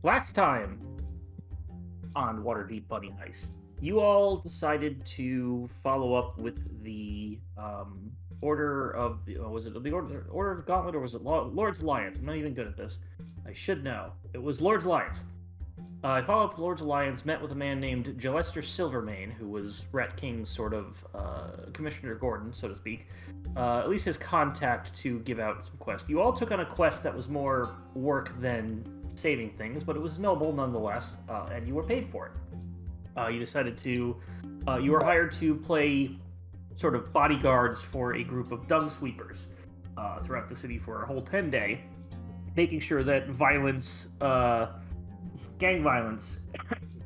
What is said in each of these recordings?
Last time on Waterdeep Bunny Heist, you all decided to follow up with the Order of the was it the Order of the Gauntlet or was it Lord's Alliance? I'm not even good at this. I should know. It was Lord's Alliance. I followed up with Lord's Alliance, met with a man named Gillester Silvermane, who was Rat King's sort of Commissioner Gordon, so to speak. At least his contact to give out some quests. You all took on a quest that was more work than saving things, but it was noble nonetheless, and you were paid for it. You decided to, you were hired to play sort of bodyguards for a group of dung sweepers throughout the city for a whole 10-day, making sure that violence, gang violence,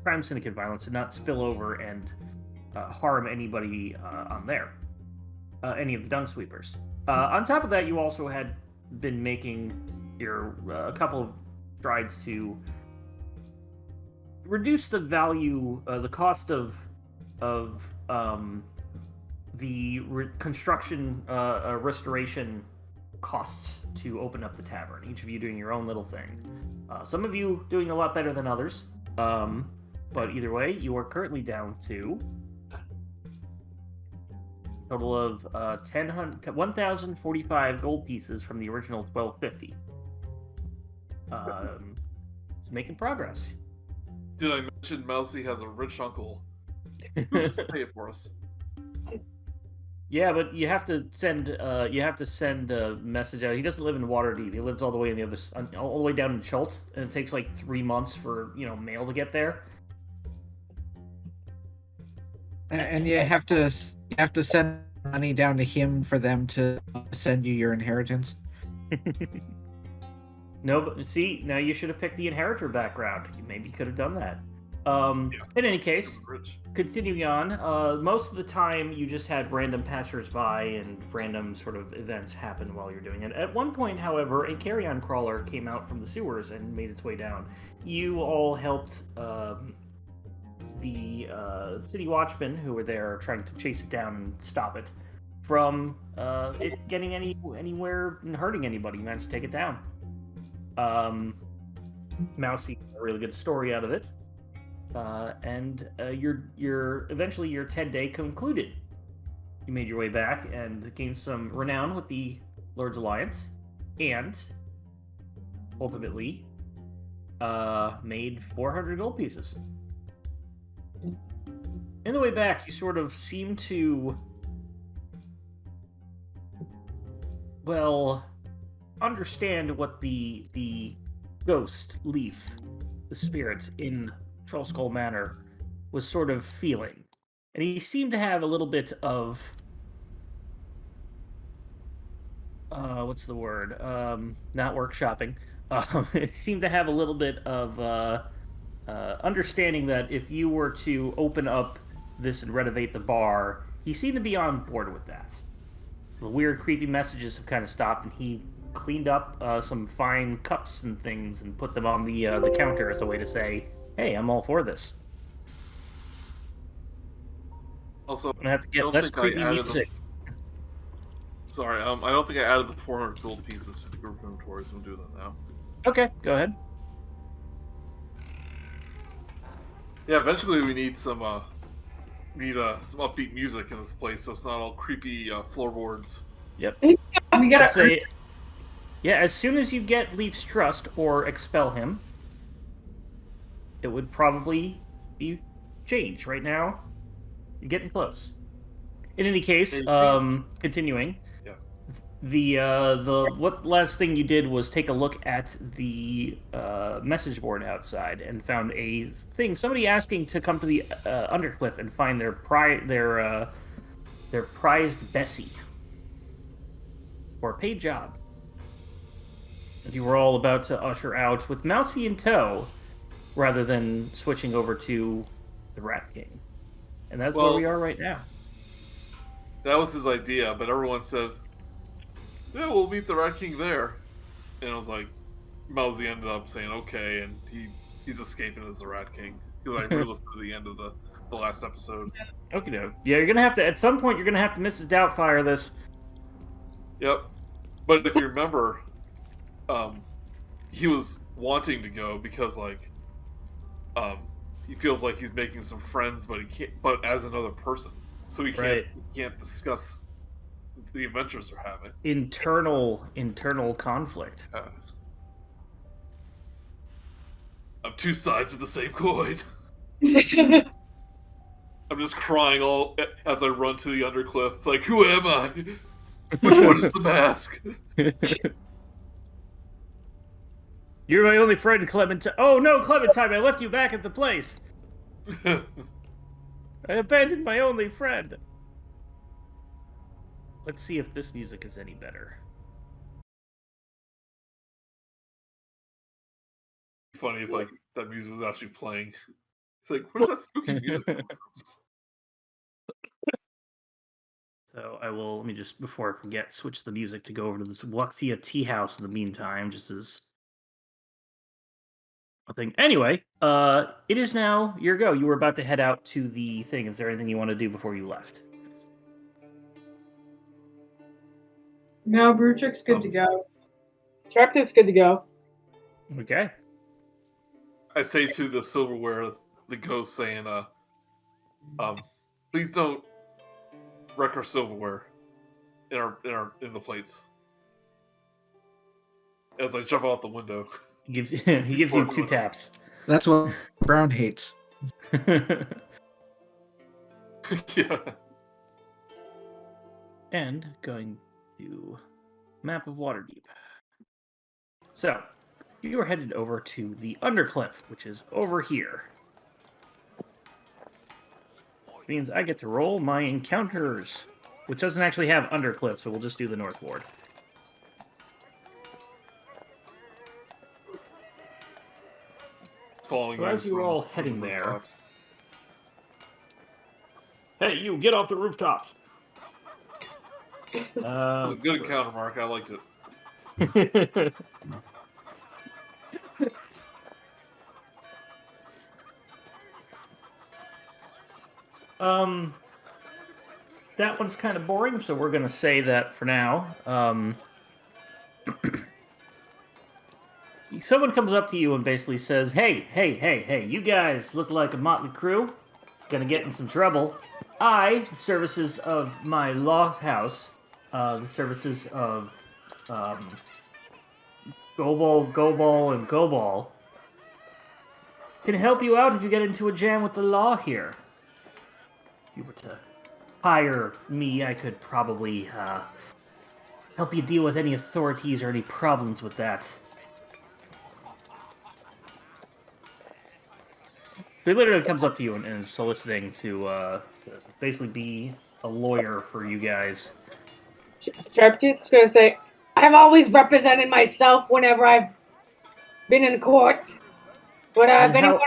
crime syndicate violence did not spill over and harm anybody on there, any of the dung sweepers. On top of that, you also had been making your a couple of strides to reduce the value, the cost of the construction, restoration costs to open up the tavern. Each of you doing your own little thing. Some of you doing a lot better than others, but either way, you are currently down to a total of 1,045 gold pieces from the original 1,250. It's making progress. Did I mention Mousey has a rich uncle who just pay it for us? Yeah, but you have to send a message out. He doesn't live in Waterdeep. He lives all the way in all the way down in Chult, and it takes like 3 months for mail to get there. And you have to send money down to him for them to send you your inheritance. No, but see, now you should have picked the inheritor background. You maybe could have done that. In any case, continuing on, most of the time you just had random passersby and random sort of events happen while you're doing it. At one point, however, a carrion crawler came out from the sewers and made its way down. You all helped the city watchmen who were there trying to chase it down and stop it from it getting anywhere and hurting anybody. You managed to take it down. Mousey got a really good story out of it. And your eventually your 10-day concluded. You made your way back and gained some renown with the Lord's Alliance, and ultimately made 400 gold pieces. In the way back, you sort of seem to, well, understand what the ghost leaf, the spirit in Trollskull Manor, was sort of feeling. And he seemed to have a little bit of what's the word? Not workshopping. He seemed to have a little bit of understanding that if you were to open up this and renovate the bar, he seemed to be on board with that. The weird, creepy messages have kind of stopped, and he cleaned up some fine cups and things and put them on the counter as a way to say, "Hey, I'm all for this." Also, I'm gonna have to get less creepy music. Sorry, I don't think I added the 400 gold pieces to the group inventory, so I'm doing that now. Okay, go ahead. Yeah, eventually we need some upbeat music in this place, so it's not all creepy floorboards. Yep. We gotta say, yeah, as soon as you get Leaf's trust or expel him, it would probably be changed. Right now, you're getting close. In any case, continuing. Yeah. The what last thing you did was take a look at the message board outside and found a thing. Somebody asking to come to the Undercliff and find their prized Bessie for a paid job. And you were all about to usher out with Mousey in tow, rather than switching over to the Rat King. And that's where we are right now. That was his idea, but everyone said, "Yeah, we'll meet the Rat King there." And I was like, Mousey ended up saying okay, and he's escaping as the Rat King. Because I re-listened to the end of the last episode. Okay, no. Yeah, you're gonna have to, at some point, you're gonna have to Mrs. Doubtfire this. Yep. But if you remember, he was wanting to go because like he feels like he's making some friends, but he can't. But as another person, so he Right. can't discuss the adventures they're having. Internal conflict. I'm two sides of the same coin. I'm just crying all as I run to the undercliff. It's like, who am I? Which one is the mask? You're my only friend, Clementine. Oh no, Clementine! I left you back at the place. I abandoned my only friend. Let's see if this music is any better. Funny if like that music was actually playing. It's like, where's that spooky music coming from? So I will, let me just, before I forget, switch the music to go over to this Wuxia tea house in the meantime, just as a thing. Anyway, it is now your go. You were about to head out to the thing. Is there anything you want to do before you left? No, Brutrik's good to go. Traptit's good to go. Okay. I say to the silverware, the ghost saying, please don't wreck our silverware in the plates. As I jump out the window. He gives you 2 taps. That's what Brown hates. Yeah. And going to map of Waterdeep. So, you are headed over to the Undercliff, which is over here. Which means I get to roll my encounters, which doesn't actually have Undercliff, so we'll just do the North Ward. Following So as you you're from all heading the there, rooftops. hey, you get off the rooftops. It was a good encounter, Mark. I liked it. That one's kind of boring, so we're gonna say that for now. Someone comes up to you and basically says, hey, you guys look like a motley crew. Gonna get in some trouble. The services of my law house, the services of Gobal, and Gobal, can help you out if you get into a jam with the law here. If you were to hire me, I could probably help you deal with any authorities or any problems with that. He literally comes up to you and is soliciting to basically be a lawyer for you guys. Traptit's gonna say, I've always represented myself whenever I've been in courts. But if anyone...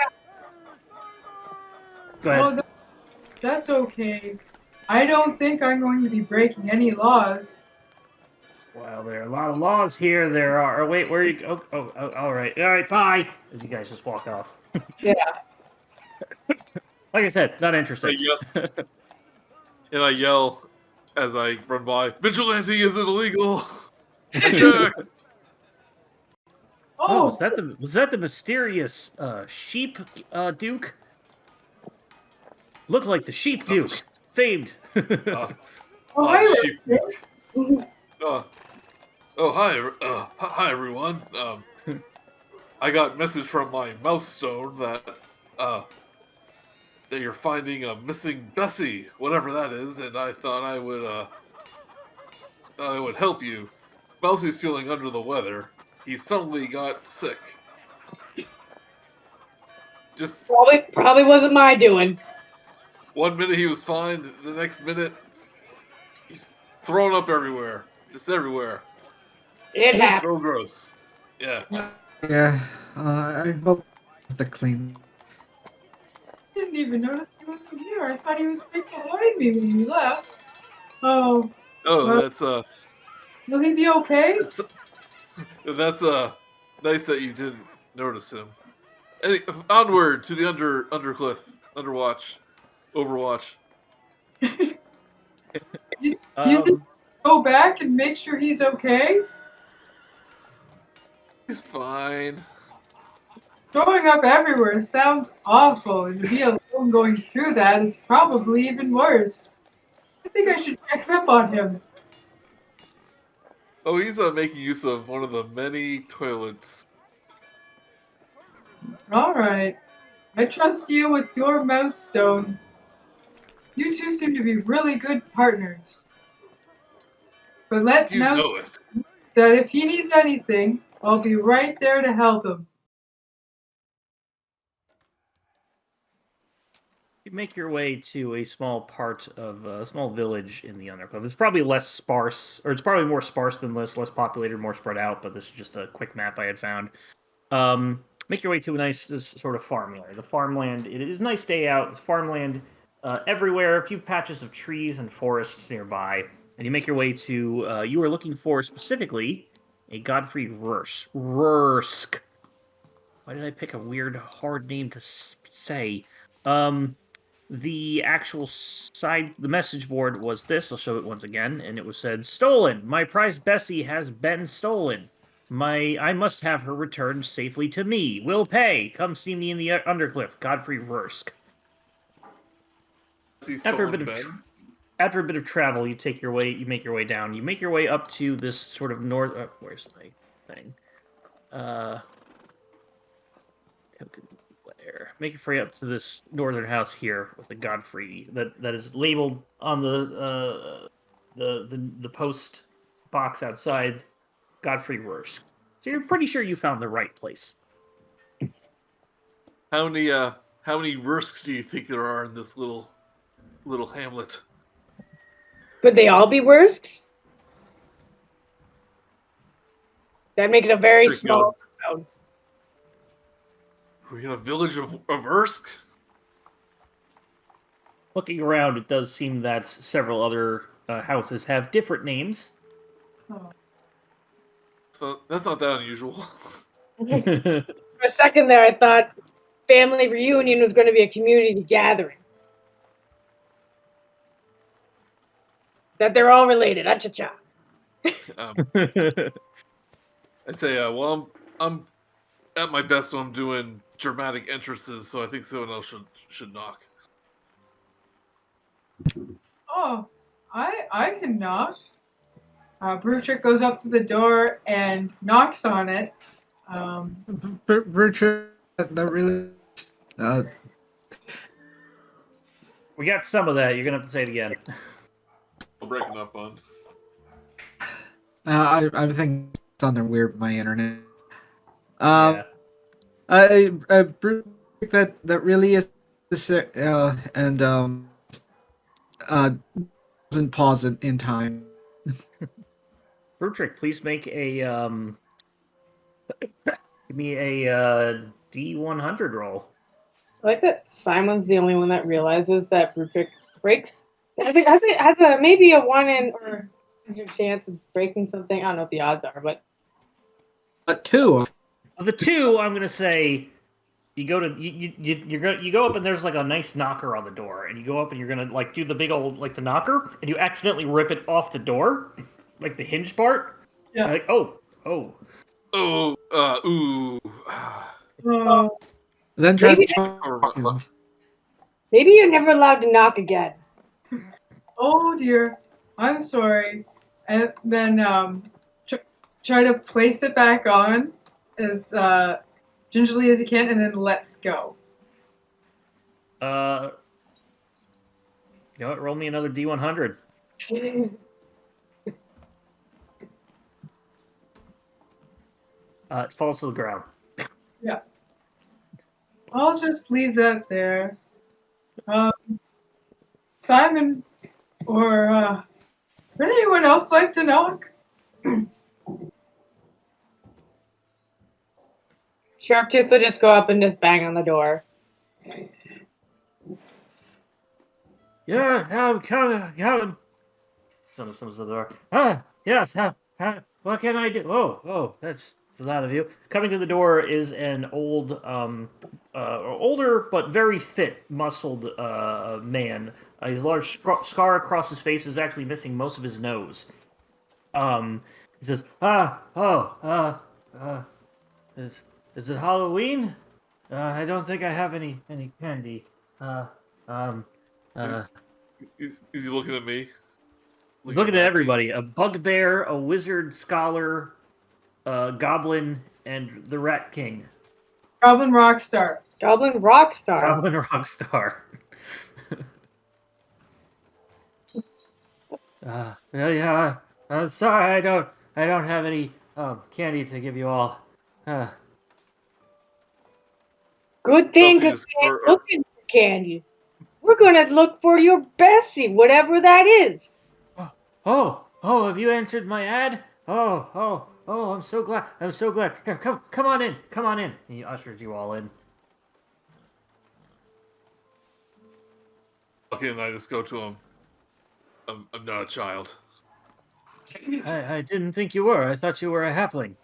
Go ahead. Well, that's okay. I don't think I'm going to be breaking any laws. Well, there are a lot of laws here. There are. Oh, wait, where are you? Oh, all right, bye. As you guys just walk off. Yeah. Like I said, not interesting. And I yell as I run by, vigilante isn't illegal! Check! Oh, was that the mysterious sheep duke? Looked like the sheep duke, famed. Hi, sheep. Hi everyone. I got a message from my mouse stone that you're finding a missing Bessie, whatever that is, and I thought I would help you. Mousey's feeling under the weather. He suddenly got sick. Just Probably wasn't my doing. 1 minute he was fine, the next minute he's thrown up everywhere. Just everywhere. It happened. So gross. Yeah. Yeah, I hope to clean. I didn't even notice he wasn't here. I thought he was right behind me when we left. Oh. Oh, that's Will he be okay? that's nice that you didn't notice him. Onward to the Undercliff, Overwatch. You think go back and make sure he's okay? He's fine. Throwing up everywhere sounds awful, and to be alone going through that is probably even worse. I think I should check up on him. Oh, he's making use of one of the many toilets. Alright. I trust you with your mouse stone. You two seem to be really good partners. But let You Mouse know it. that if he needs anything, I'll be right there to help him. You make your way to a small part of a small village in the Undercliff. It's probably less sparse, or it's probably more sparse than less populated, more spread out. But this is just a quick map I had found. Make your way to a nice sort of farmland. The farmland, it is a nice day out. It's farmland everywhere. A few patches of trees and forests nearby, and you make your way to. You are looking for specifically a Godfrey Rursk. Why did I pick a weird, hard name to say? The actual the message board was this. I'll show it once again, and it was said, "Stolen. My prize Bessie has been stolen. I must have her returned safely to me. Will pay. Come see me in the Undercliff. Godfrey Rursk." After a bit of travel, you make your way down. You make your way up to this sort of north. Where's my thing? Make your way up to this northern house here with the Godfrey that is labeled on the post box outside, Godfrey Rursk. So you're pretty sure you found the right place. How many Rursks do you think there are in this little hamlet? Could they all be Wursks? That'd make it a very small town. We're in a village of Ursk? Looking around, it does seem that several other houses have different names. Oh. So that's not that unusual. For a second there, I thought family reunion was going to be a community gathering. That they're all related. Cha-cha. I say, well, I'm at my best when I'm doing dramatic entrances, so I think someone else should knock. Oh, I can knock. Brutrik goes up to the door and knocks on it. Brutrik, that really. We got some of that. You're gonna have to say it again. I'm breaking up on. I think something weird with my internet. Yeah. Brutrik, that really is, doesn't pause it in time. Brutrik, please make a give me a D100 roll. I like that Simon's the only one that realizes that Brutrik breaks. I think has maybe a 1 in or 100 chance of breaking something. I don't know what the odds are, but 2. Of the two, I'm gonna say you go up and there's like a nice knocker on the door, and you go up and you're gonna like do the big old like the knocker, and you accidentally rip it off the door, like the hinge part. Yeah. Like ooh. Then maybe you're never allowed to knock again. Oh dear, I'm sorry. And then try to place it back on as gingerly as you can, and then let's go. You know what? Roll me another D100. It falls to the ground. Yeah. I'll just leave that there. Simon, or would anyone else like to knock? Sharptooth will just go up and just bang on the door. Yeah, I'm coming. Someone comes to the door. Yes. What can I do? Oh, that's a lot of you. Coming to the door is an old, older but very fit, muscled man. A large scar across his face is actually missing most of his nose. He says, is it Halloween? I don't think I have any candy. Uh, um, uh, Is he looking at me? looking at Rat King? everybody. A bugbear, a wizard scholar, a goblin, and the Rat King. Goblin Rockstar. Goblin Rockstar. Goblin Rockstar. Yeah. Sorry, I don't have any candy to give you all. Good thing, Chelsea because is- we ain't or- looking for candy. We're gonna look for your Bessie, whatever that is. Oh, have you answered my ad? Oh, I'm so glad. I'm so glad. Here, come on in. Come on in. He ushers you all in. Okay, and I just go to him. I'm not a child. I didn't think you were. I thought you were a halfling.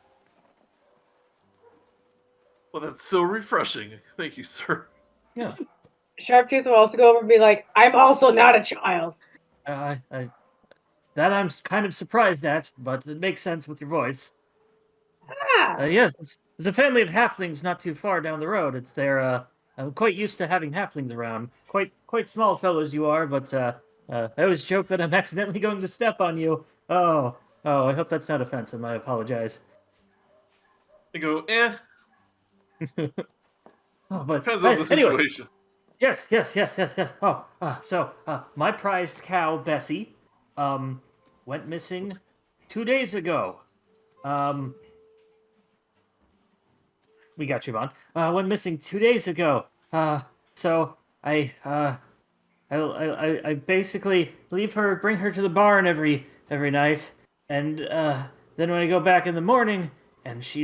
Well, that's so refreshing. Thank you, sir. Yeah. Sharptooth will also go over and be like, I'm also not a child. That I'm kind of surprised at, but it makes sense with your voice. Ah, Yes, there's a family of halflings not too far down the road. It's their, I'm quite used to having halflings around. Quite small fellows you are, but I always joke that I'm accidentally going to step on you. Oh, I hope that's not offensive. I apologize. I go, Oh, but depends on the anyway, situation. yes. Oh, so my prized cow Bessie, went missing 2 days ago. We got you, Bon. Went missing 2 days ago. So I basically leave her, bring her to the barn every night, and then when I go back in the morning, and she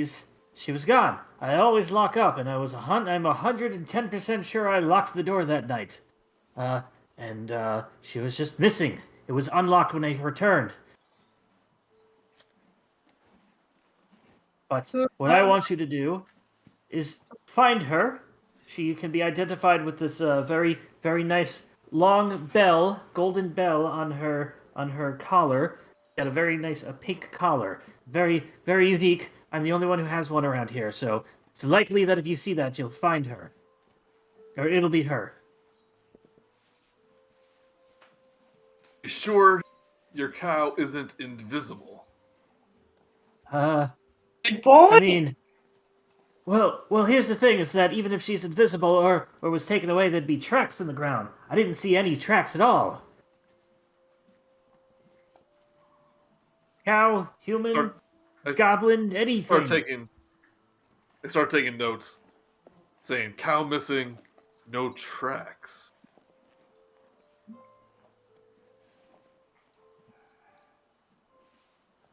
was gone. I always lock up, and I'm 110% sure I locked the door that night. And she was just missing. It was unlocked when I returned. But So, what I want you to do is find her. She can be identified with this very nice long bell, golden bell on her collar. Got a very nice pink collar, very unique. I'm the only one who has one around here, so it's likely that if you see that, you'll find her, or it'll be her. You sure your cow isn't invisible? good boy. I mean, well, here's the thing: is that even if she's invisible or was taken away, there'd be tracks in the ground. I didn't see any tracks at all. Cow, human, I goblin, anything. I start taking notes, saying cow missing, no tracks.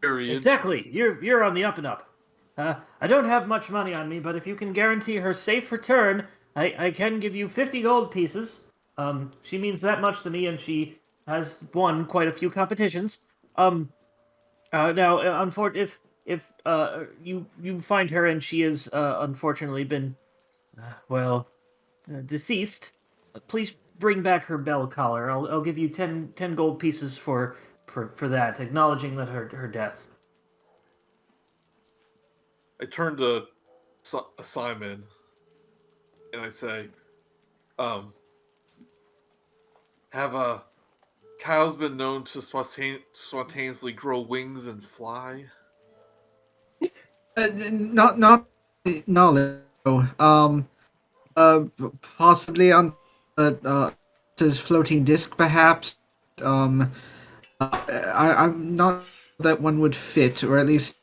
Very Exactly. interesting. You're on the up and up. I don't have much money on me, but if you can guarantee her safe return, I can give you 50 gold pieces. She means that much to me, and she has won quite a few competitions. Now, if you find her and she is unfortunately been, deceased, please bring back her bell collar. I'll give you 10 gold pieces for that, acknowledging that her death. I turn to Simon and I say, have cows been known to spontaneously grow wings and fly? Not knowledge. Possibly on his floating disc, perhaps. I'm not sure that one would fit, or at least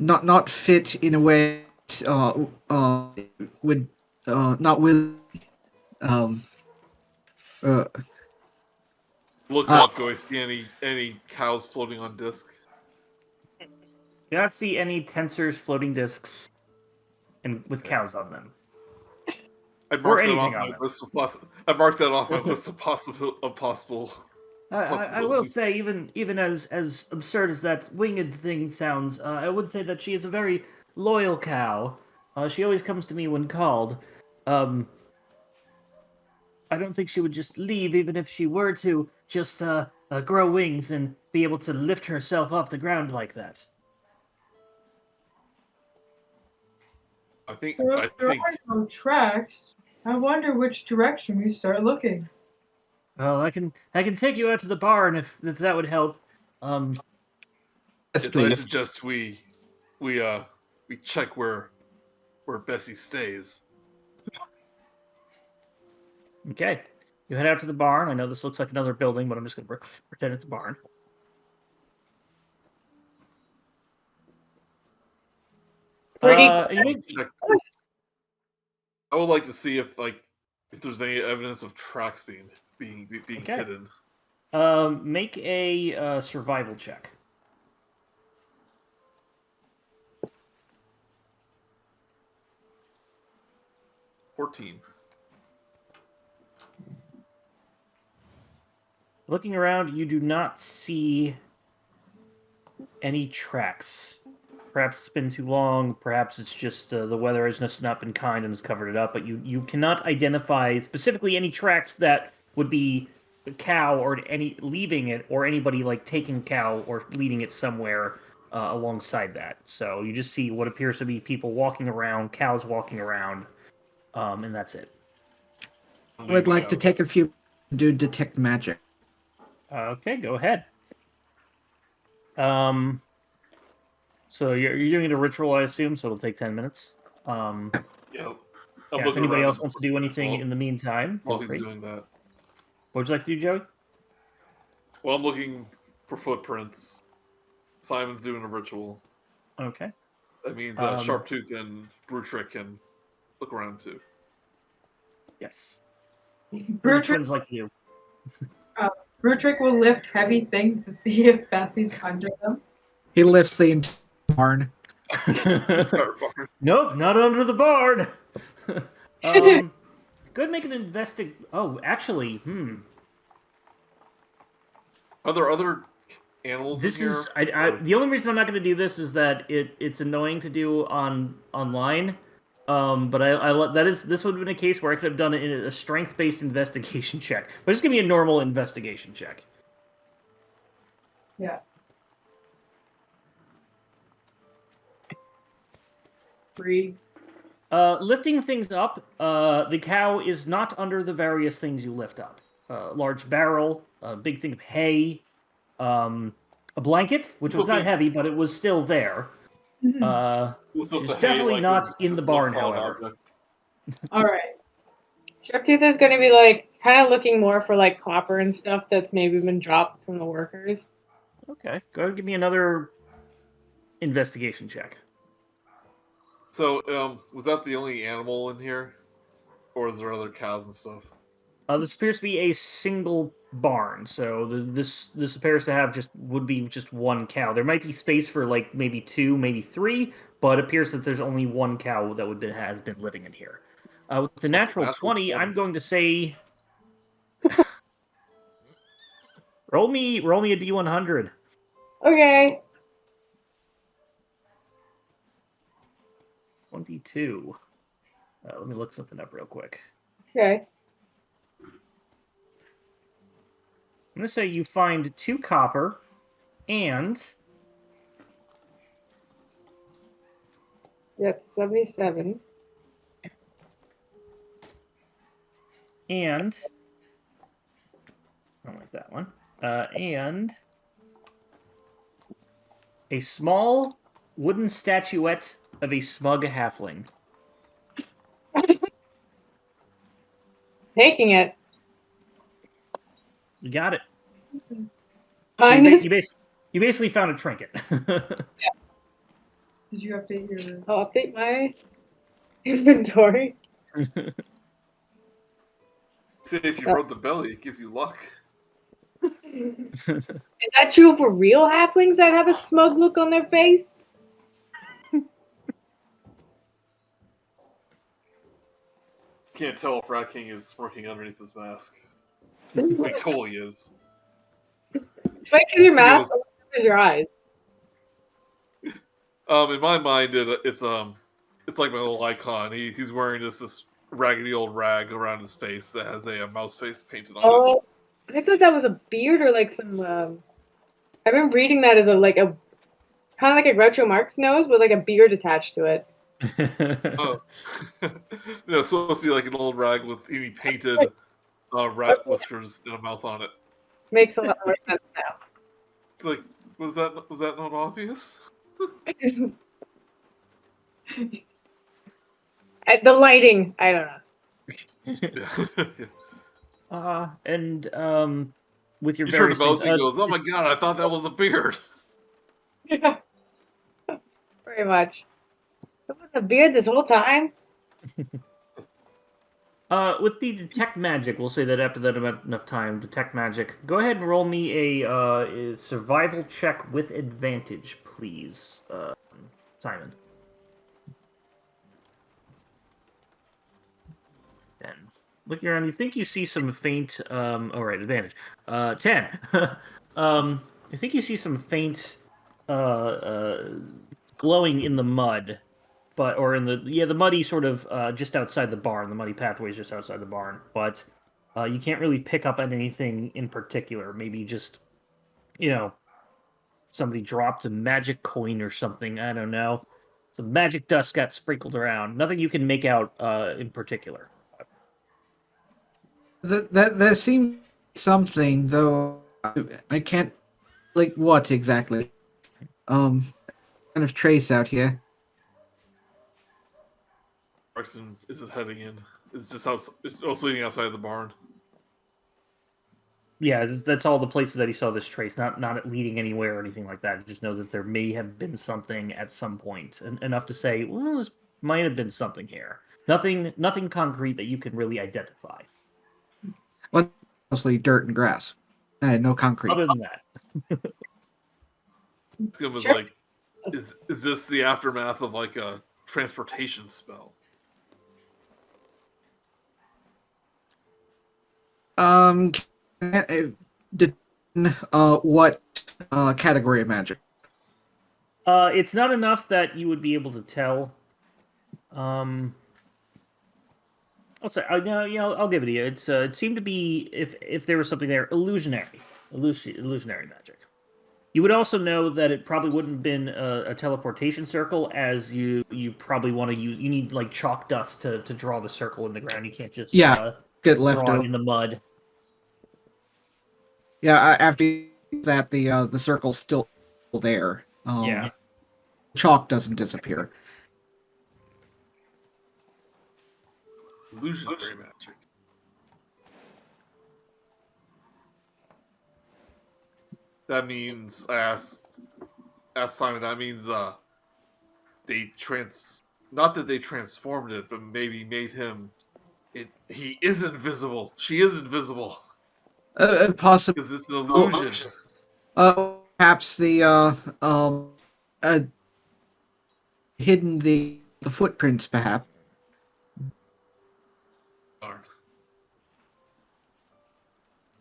not fit in a way would not will. Um, uh, Look up. Do I see any cows floating on disc? Do not see any tensors, floating discs, and with cows on them. I Or marked that anything off on my them. list of I marked that off my list of possible. I will say, even as absurd as that winged thing sounds, I would say that she is a very loyal cow. She always comes to me when called. I don't think she would just leave, even if she were to just grow wings and be able to lift herself off the ground like that. I think. So I if there think. are no tracks, I wonder which direction we start looking. Well, I can take you out to the barn if that would help. Yes, Yes, I please. suggest we check where Bessie stays. Okay. You head out to the barn. I know this looks like another building, but I'm just going to pretend it's a barn. Pretty You make- Check. I would like to see if there's any evidence of tracks being Okay. hidden. Make a survival check. $14. Looking around, you do not see any tracks. Perhaps it's been too long. Perhaps it's just the weather has just not been kind and has covered it up. But you cannot identify specifically any tracks that would be a cow or any leaving it, or anybody like taking cow or leading it somewhere alongside that. So you just see what appears to be people walking around, cows walking around, and that's it. I would like to take a few to do detect magic. Okay, go ahead. So you're doing a ritual, I assume, so it'll take 10 minutes. Yeah. Yeah, if anybody else wants to do anything in the meantime, while feel he's free. doing that. What would you like to do, Joey? Well, I'm looking for footprints. Simon's doing a ritual. Okay. That means Sharptooth and Brutrik can look around too. Yes. What do Brutrik, twins like to do? Brutrik will lift heavy things to see if Bessie's under them. He lifts the entire barn. Nope, not under the barn. Go ahead and make an Oh, actually, Are there other animals This in here? is the only reason I'm not going to do this is that it's annoying to do online. But this would have been a case where I could have done it in a strength-based investigation check. But just give me a normal investigation check. Yeah. 3. Lifting things up, the cow is not under the various things you lift up. Large barrel, a big thing of hay, a blanket, which was not heavy, but it was still there. She's definitely not in the barn, however. All right. Sharptooth is going to be like kind of looking more for like copper and stuff that's maybe been dropped from the workers. Okay, go ahead and give me another investigation check. So, was that the only animal in here, or is there other cows and stuff? This appears to be a single barn, so this appears to have would be just one cow. There might be space for like maybe 2, maybe 3, but it appears that there's only one cow that has been living in here. With the natural 20, I'm going to say, roll me a D100. Okay. 22. Let me look something up real quick. Okay. I'm going to say you find 2 copper and... That's 77. And... I don't like that one. And... a small wooden statuette of a smug halfling. Taking it. You got it. Minus. You basically found a trinket. Did you update your... I'll update my inventory. See, if you rode the belly, it gives you luck. Is that true for real halflings that have a smug look on their face? Can't tell if Rat King is smirking underneath his mask. Like, totally is. It's right because your mask Feels- covers your eyes. In my mind, it's like my little icon. He's wearing this raggedy old rag around his face that has a mouse face painted on it. Oh, I thought that was a beard or like some. I've been reading that as a kind of like a Groucho Marx nose with like a beard attached to it. Oh. No, it's supposed to be like an old rag with any painted rat whiskers and a mouth on it. Makes a lot more sense It's like, was that not obvious? now. The lighting, I don't know. Yeah. And with your You turn to various things, Mousey and goes, "Oh my god, I thought that was a beard." Yeah. Very much. It was a beard this whole time? with the detect magic, we'll say that after that enough time, detect magic. Go ahead and roll me a survival check with advantage, please, Simon. 10. Look around. You think you see some faint. Oh right, advantage. 10. I think you see some faint, glowing in the mud, or in the muddy sort of just outside the barn. The muddy pathways just outside the barn, but you can't really pick up on anything in particular. Maybe just somebody dropped a magic coin or something. I don't know. Some magic dust got sprinkled around. Nothing you can make out in particular. There seems something though. I can't like what exactly. Kind of trace out here. Rexon isn't heading in. It's also leading outside the barn. Yeah, that's all the places that he saw this trace. Not leading anywhere or anything like that. Just know that there may have been something at some point, enough to say, well, this might have been something here. Nothing concrete that you can really identify. Well, mostly dirt and grass. No concrete. Other than that, Skim was Sure. like, "Is this the aftermath of like a transportation spell?" What category of magic? it's not enough that you would be able to tell. I'll say, I'll give it to you. It seemed to be, if there was something there, illusionary magic. You would also know that it probably wouldn't have been a teleportation circle, as you probably want to use. You need like chalk dust to draw the circle in the ground. You can't just Get left draw over. it in the mud. Yeah, after that, the circle's still there. Yeah. Chalk doesn't disappear. Illusionary magic. That means, I asked Simon, that means not that they transformed it, but maybe made him he is invisible. She is invisible. Possibly. Because it's an illusion. Perhaps hidden the footprints, perhaps. Darn.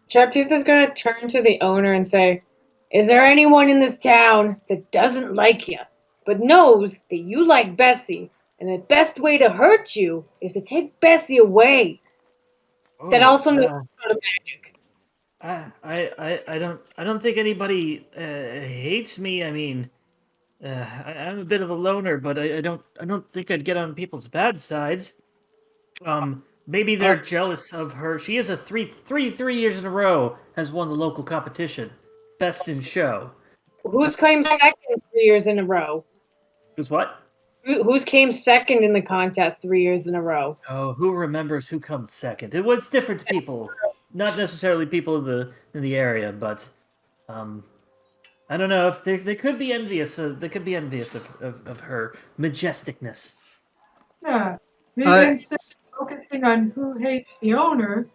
Sharptooth is going to turn to the owner and say, "Is there anyone in this town that doesn't like you, but knows that you like Bessie, and the best way to hurt you is to take Bessie away? That also knows how to magic." I don't think anybody hates me. I mean, I'm a bit of a loner, but I don't think I'd get on people's bad sides. Maybe they're jealous of her. She is a three years in a row has won the local competition, best in show. Who's came second 3 years in a row? Who's what? Who's came second in the contest 3 years in a row? Oh, who remembers who comes second? It was different people, not necessarily people in the area, but I don't know if they could be envious. They could be envious of her majesticness. Yeah. Maybe instead of focusing on who hates the owner,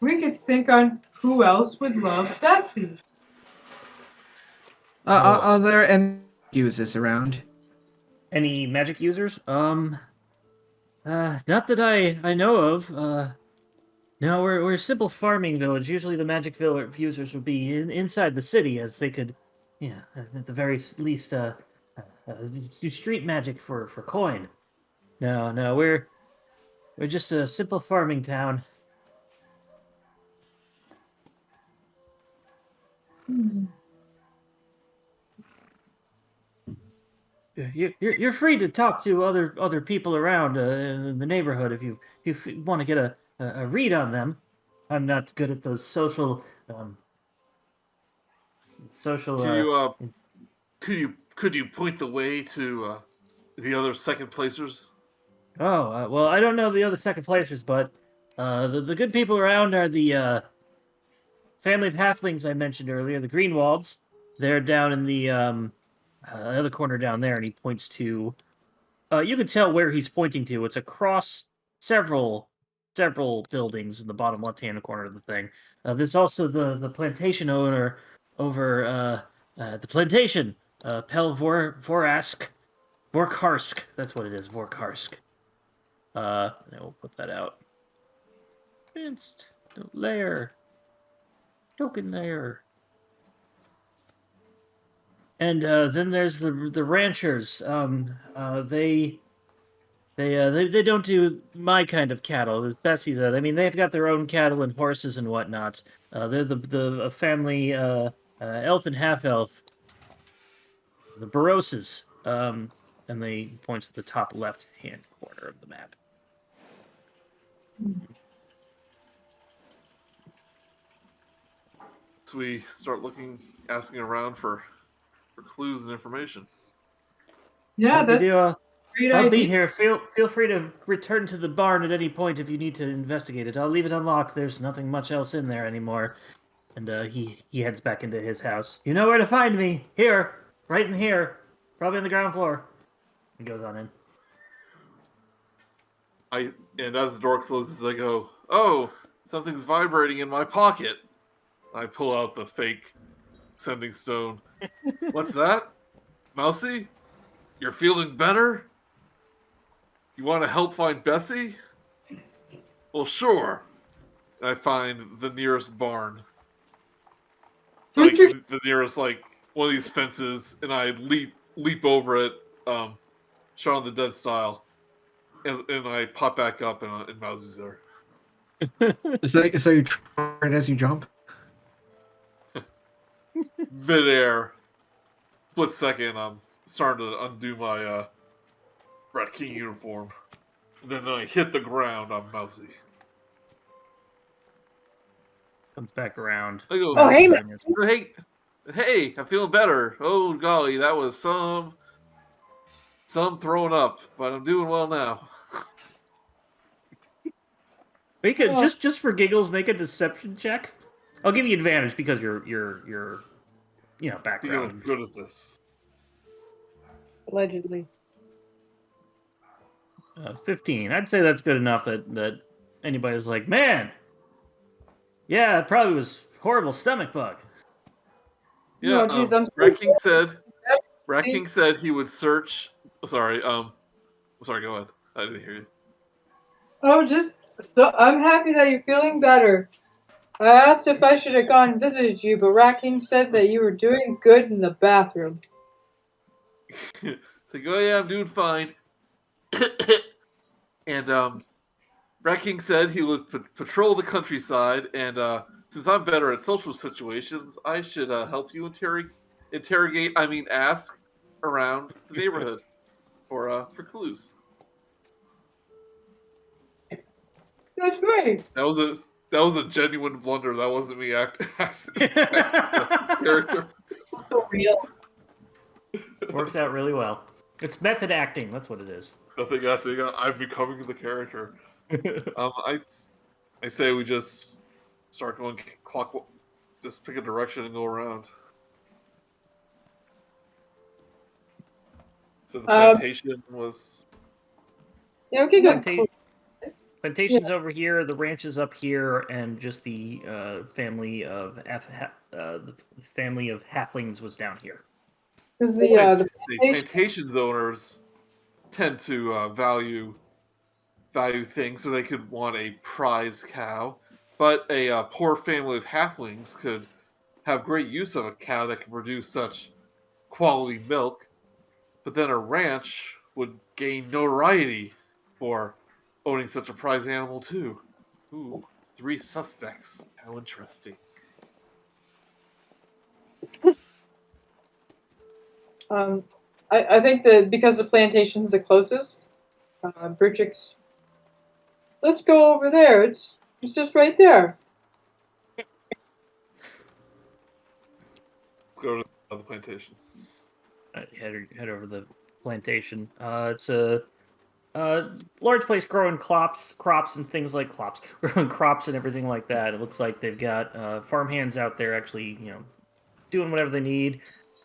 we could think on who else would love Bessie. Are there any users around? Any magic users? Not that I know of. No, we're a simple farming village. Usually the magic users would be inside the city, as they could, at the very least, do street magic for coin. No, we're just a simple farming town. You're free to talk to other people around in the neighborhood if you want to get a read on them. I'm not good at those social. Can you could you point the way to the other second placers? Oh, well, I don't know the other second placers, but the good people around are the family of halflings I mentioned earlier, the Greenwalds. They're down in the other corner down there, and he points to. You can tell where he's pointing to. It's across several buildings in the bottom left-hand corner of the thing. There's also the plantation owner over the plantation, Vorkarsk. That's what it is, Vorkarsk. And we'll put that out. Advanced layer, token layer. And then there's the ranchers. They don't do my kind of cattle. Bessie's. I mean, they've got their own cattle and horses and whatnot. They're the family elf and half elf, the Baroses. And they points at the top left hand corner of the map. So we start asking around for clues and information. Yeah, that's a great I'll idea. be here. Feel free to return to the barn at any point if you need to investigate it. I'll leave it unlocked. There's nothing much else in there anymore. And he heads back into his house. You know where to find me. Here. Right in here. Probably on the ground floor. He goes on in. And as the door closes, I go, "Oh, something's vibrating in my pocket." I pull out the fake sending stone. What's that? Mousey? You're feeling better? You want to help find Bessie? Well, sure. And I find the nearest barn. Like, the nearest, like, one of these fences, and I leap over it, Shaun of the Dead style. And I pop back up, and Mousey's there. So you try it as you jump? Midair. Split second, I'm starting to undo my Rat King uniform. And then I hit the ground on Mousey. Comes back around. I go, Oh, hey, hey, I'm feeling better. Oh, golly, that was some throwing up, but I'm doing well now. We could just for giggles make a deception check. I'll give you advantage because you're background. I'm good at this. Allegedly. 15. I'd say that's good enough that anybody's like, man, yeah, it probably was horrible stomach bug. Yeah, No, geez, I'm Rat King See? said he would search. Sorry, go ahead. I didn't hear you. Oh, I'm happy that you're feeling better. I asked if I should have gone and visited you, but Racking said that you were doing good in the bathroom. It's like, oh yeah, I'm doing fine. And Rat King said he would patrol the countryside, and since I'm better at social situations, I should help you ask around the neighborhood for clues. That's great. That was a genuine blunder. That wasn't me acting character. So real. Works out really well. It's method acting. That's what it is. Nothing acting. I'm becoming the character. I say we just start going clockwise. Just pick a direction and go around. So the plantation was. Yeah, we could go. Plantation's over here, the ranch is up here, and just the family of halflings was down here. The plantation's owners tend to value things, so they could want a prize cow. But a poor family of halflings could have great use of a cow that can produce such quality milk. But then a ranch would gain notoriety for owning such a prize animal too. Ooh, 3 suspects. How interesting. I think that because the plantation's the closest, Brutrik's. Let's go over there. It's just right there. Let's go to the plantation. Head over the plantation. It's a large place growing crops and things like growing crops and everything like that. It looks like they've got farmhands out there actually, doing whatever they need.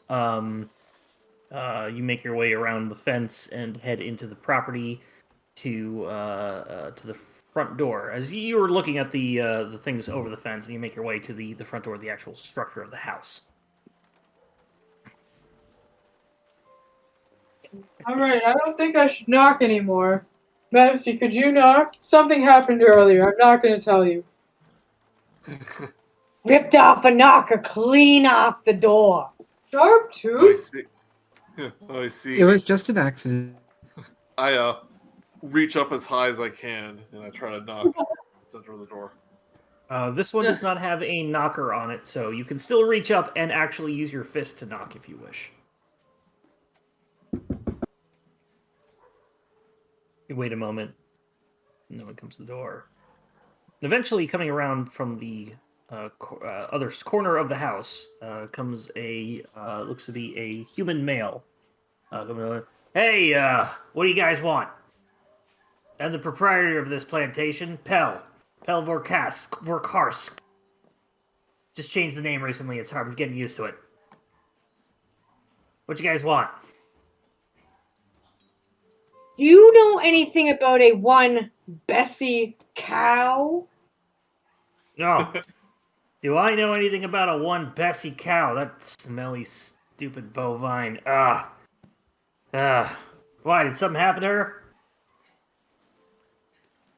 You make your way around the fence and head into the property to the front door. As you were looking at the things over the fence, and you make your way to the front door of the actual structure of the house. All right, I don't think I should knock anymore. Mousey, could you knock? Something happened earlier. I'm not going to tell you. Ripped off a knocker clean off the door. Sharp I tooth? see. I see. It was just an accident. I reach up as high as I can and I try to knock the center of the door. This one does not have a knocker on it, so you can still reach up and actually use your fist to knock if you wish. You wait a moment. No one comes to the door. Eventually, coming around from the other corner of the house, comes looks to be a human male. Hey, what do you guys want? I'm the proprietor of this plantation, Pel Vorkarsk. Just changed the name recently. It's hard. I'm getting used to it. What you guys want? Do you know anything about a one Bessie cow? No. Do I know anything about a one Bessie cow? That smelly, stupid bovine. Why, did something happen to her?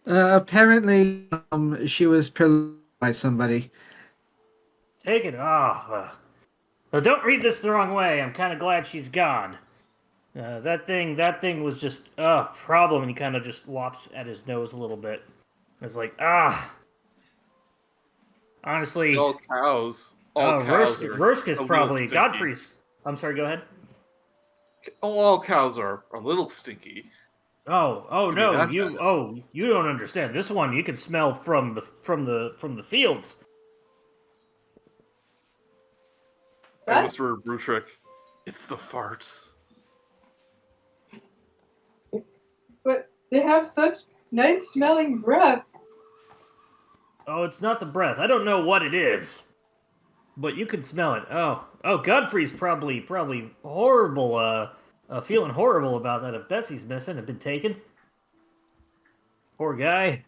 Apparently, she was pillaged by somebody. Take it. Well, don't read this the wrong way. I'm kind of glad she's gone. That thing was just a problem, and he kind of just lofts at his nose a little bit. It's like, honestly, All cows. All cows are Rursk is a little probably stinky. Godfrey's. I'm sorry. Go ahead. All cows are a little stinky. Oh Could be no, that you bad. you don't understand. This one you can smell from the fields. I What? whisper to Brutrik, it's the farts. But they have such nice smelling breath. Oh, it's not the breath. I don't know what it is, but you can smell it. Oh, Godfrey's probably horrible. Feeling horrible about that. If Bessie's missing and been taken. Poor guy.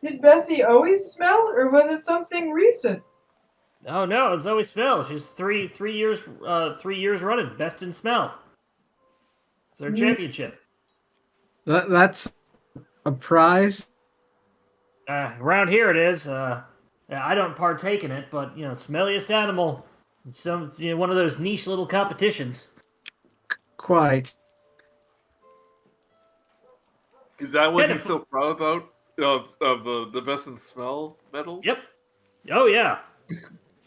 Did Bessie always smell, or was it something recent? Oh no, it's always smell. She's three years running, best in smell. It's her championship. That's a prize. Around here it is. I don't partake in it, but smelliest animal. One of those niche little competitions. Quite. Is that what Yeah, he's so proud about? Of the best in smell medals? Yep. Oh yeah.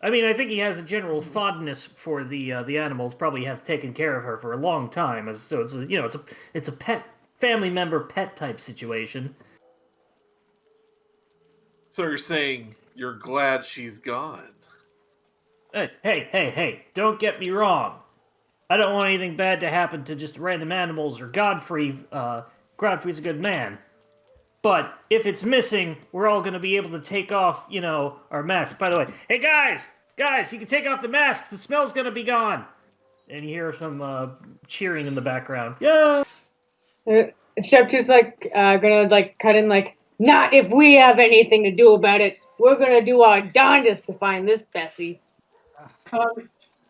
I mean, I think he has a general fondness for the animals. Probably have taken care of her for a long time. So it's a pet, family member, pet type situation. So you're saying you're glad she's gone? Hey! Don't get me wrong. I don't want anything bad to happen to just random animals or Godfrey. Godfrey's a good man. But if it's missing, we're all going to be able to take off, our masks. By the way, hey guys, you can take off the masks. The smell's going to be gone. And you hear some cheering in the background. Yeah. Sharptooth's gonna cut in not if we have anything to do about it. We're gonna do our darndest to find this Bessie.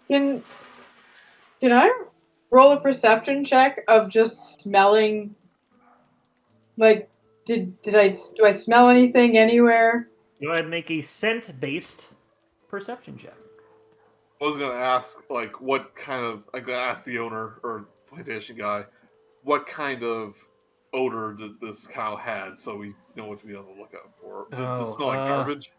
Can I roll a perception check of just smelling? Do I smell anything anywhere? Go ahead and make a scent-based perception check. I was gonna ask, what kind of... I'm gonna ask the owner, or plantation guy, what kind of odor that this cow had, so we know what to be on the lookout for. Does it smell like garbage?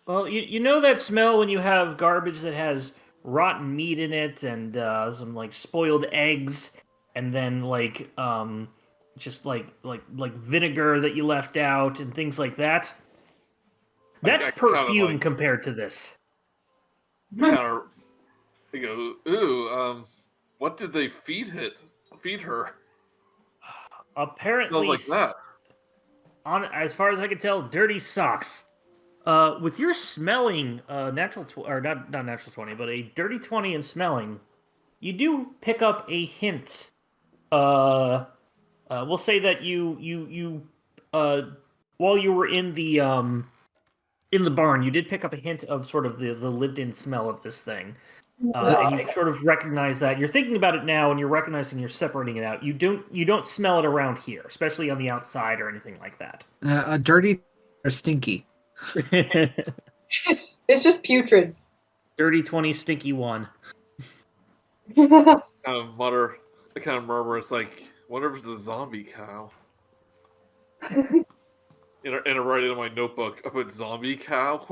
Well, you know that smell when you have garbage that has rotten meat in it and some like spoiled eggs, and then like just like vinegar that you left out and things like that. That's I kind of perfume like compared to this. kind of go, ooh, what did they feed her? Apparently, Smells like that. on as far as I can tell, dirty socks. With your smelling, natural or not natural 20, but a dirty 20 in smelling, you do pick up a hint. We'll say that you while you were in the barn, you did pick up a hint of sort of the lived-in smell of this thing. And you sort of recognize that. You're thinking about it now, and you're recognizing you're separating it out. You don't smell it around here, especially on the outside or anything like that. A dirty or stinky? It's just putrid. Dirty 20, stinky 1. I kind of murmur. It's like, wonder if it's a zombie cow. And I write it in my notebook. I put zombie cow ?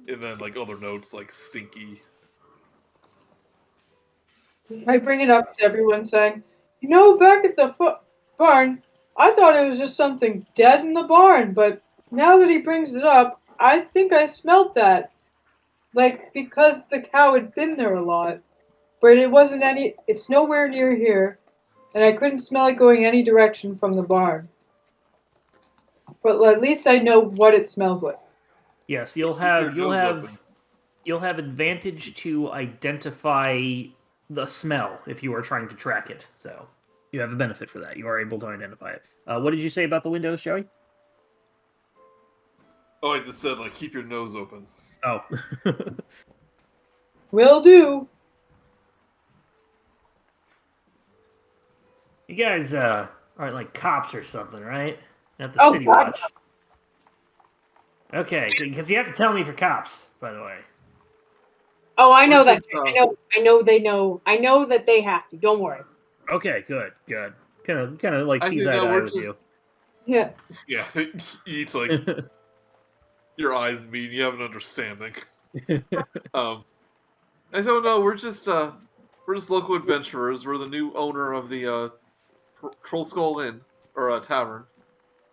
And then like other notes like stinky. I bring it up to everyone saying, back at the barn, I thought it was just something dead in the barn, but now that he brings it up, I think I smelled that. Like, because the cow had been there a lot. But it's nowhere near here, and I couldn't smell it going any direction from the barn. But at least I know what it smells like. Yes, you'll have advantage to identify the smell if you are trying to track it. So you have a benefit for that. You are able to identify it. What did you say about the windows, Joey? Oh, I just said like keep your nose open. Oh. Will do. You guys aren't like cops or something, right? At the City Watch. Okay, because you have to tell me if you're cops, by the way. Oh, I know that. I know they know. I know that they have to. Don't worry. Okay, good. Kind of like sees eye to eye with you. Yeah. Yeah, it's like your eyes meet. You have an understanding. I don't know. We're just local adventurers. We're the new owner of the Troll Skull Inn or tavern.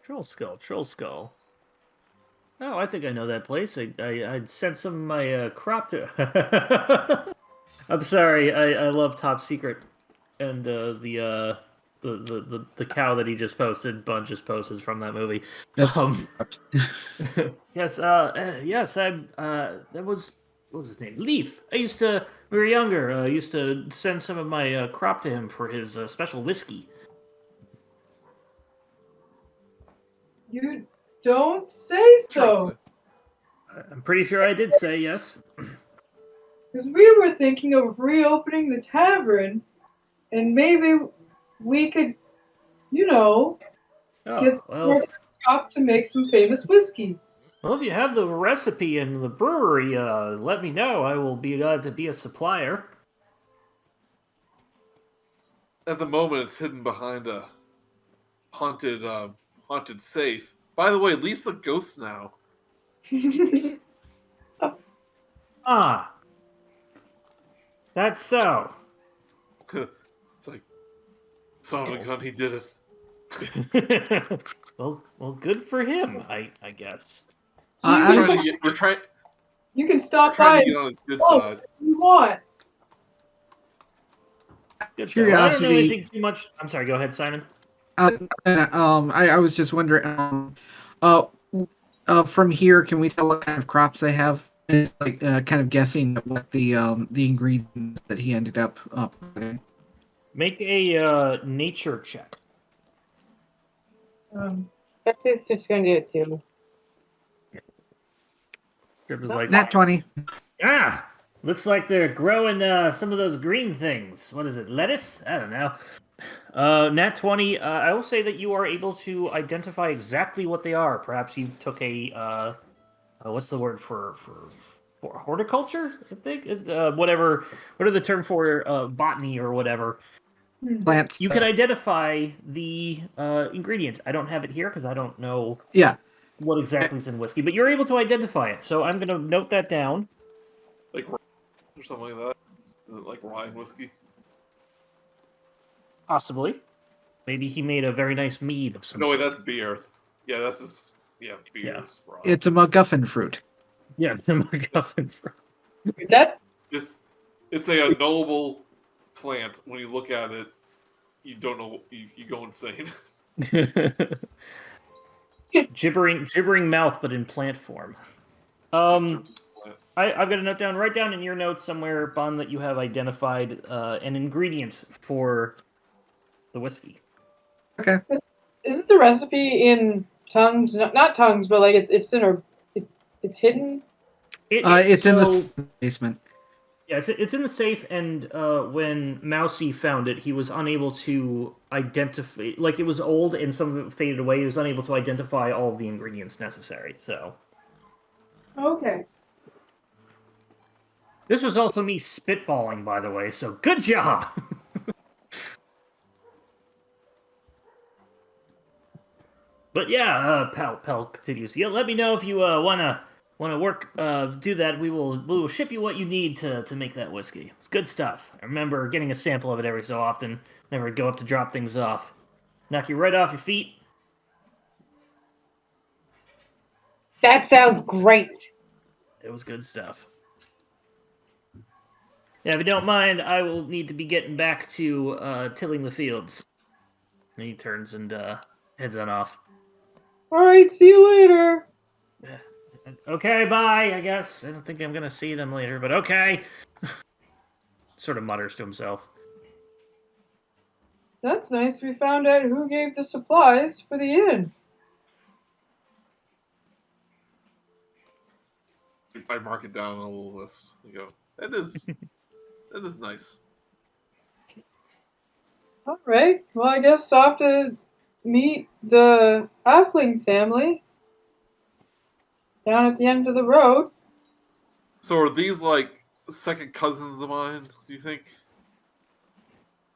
Troll Skull. Oh, I think I know that place. I'd sent some of my crop to. I'm sorry. I love Top Secret, and the cow that he just posted, Buns just posted from that movie. Yes. Yes. That was, what was his name? Leaf. We were younger. I used to send some of my crop to him for his special whiskey. You don't say so. I'm pretty sure I did say yes. Because we were thinking of reopening the tavern, and maybe we could, get more crop to make some famous whiskey. Well, if you have the recipe in the brewery, let me know. I will be glad to be a supplier. At the moment, it's hidden behind a haunted safe. By the way, Leaf's a ghost now. Ah. That's so. It's like, son of a gun, he did it. well, good for him, I guess. So we're trying. You can stop Trying by to get on his good side. if you want. Good. Curiosity. Well, I don't know anything too much. I'm sorry. Go ahead, Simon. I was just wondering. From here, can we tell what kind of crops they have? And like, kind of guessing what the ingredients that he ended up putting. Make a nature check. Becky's just gonna do it too. Like, Nat 20. Ah, looks like they're growing some of those green things. What is it? Lettuce? I don't know. Nat 20. I will say that you are able to identify exactly what they are. Perhaps you took a what's the word for horticulture? I think whatever. What are the term for botany or whatever? Plants. You can identify the ingredient. I don't have it here because I don't know. Yeah. what exactly is in whiskey, but you're able to identify it. So I'm going to note that down. Like or something like that. Is it like rye whiskey? Possibly. Maybe he made a very nice mead of some No, wait, sort. that's beer. Yeah, that's just beer. Yeah. Is rye. It's a MacGuffin fruit. Yeah, the MacGuffin. That It's a unknowable plant. When you look at it, you don't know. You go insane. gibbering mouth, but in plant form. I've got a note down. Write down in your notes somewhere, Bun, that you have identified an ingredient for the whiskey. Okay. Isn't the recipe in tongues? Not tongues, but like it's in a it's hidden. It's in the basement. Yeah, it's in the safe, and when Mousey found it, he was unable to identify. Like, it was old, and some of it faded away. He was unable to identify all of the ingredients necessary. So Okay. this was also me spitballing, by the way. So good job. But yeah, Pal continues. Yeah, let me know if you wanna work do that. We will ship you what you need to make that whiskey. It's good stuff. I remember getting a sample of it every so often. Never go up to drop things off. Knock you right off your feet. that sounds great. It was good stuff. Yeah, if you don't mind, I will need to be getting back to tilling the fields. And he turns and heads on off. All right. See you later. Okay, bye, I guess. I don't think I'm gonna see them later, but okay. Sort of mutters to himself. That's nice. We found out who gave the supplies for the inn. I mark it down on a little list. You go. That is nice. All right. Well, I guess I'll have to meet the Halfling family down at the end of the road. So are these like second cousins of mine? Do you think?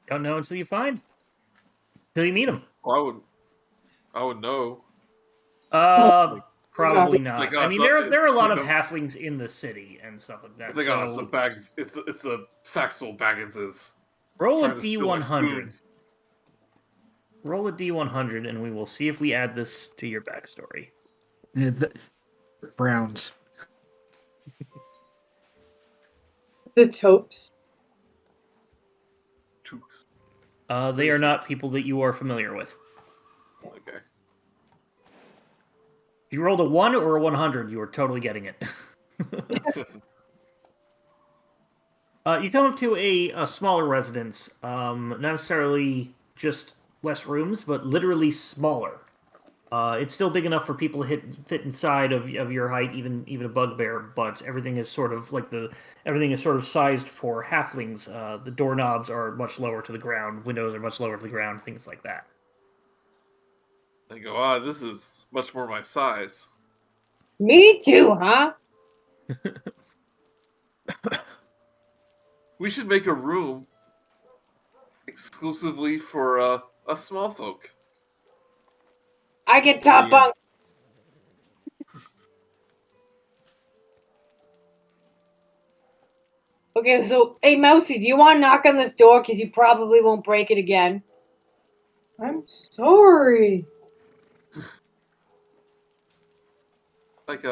Don't know until you find. Till you meet them. Well, I would know. Probably not. Like I us, mean, there are a lot like of halflings in the city and stuff like that. It's like so it's the bag. It's the Saxel Bagginses. roll a Trying to steal my D100. spoons. Roll a D100, and we will see if we add this to your backstory. The Browns. The Topes. Tooks. They are not people that you are familiar with. Okay. If you rolled a 1 or a 100, you are totally getting it. You come up to a smaller residence, not necessarily just less rooms, but literally smaller. It's still big enough for people to fit inside of your height, even a bugbear. But everything is sort of sized for halflings. The doorknobs are much lower to the ground, windows are much lower to the ground, things like that. I go, this is much more my size. Me too, huh? We should make a room exclusively for us small folk. I get top Yeah. bunk. Okay, so hey Mousey, do you want to knock on this door? Because you probably won't break it again. I'm sorry. Like,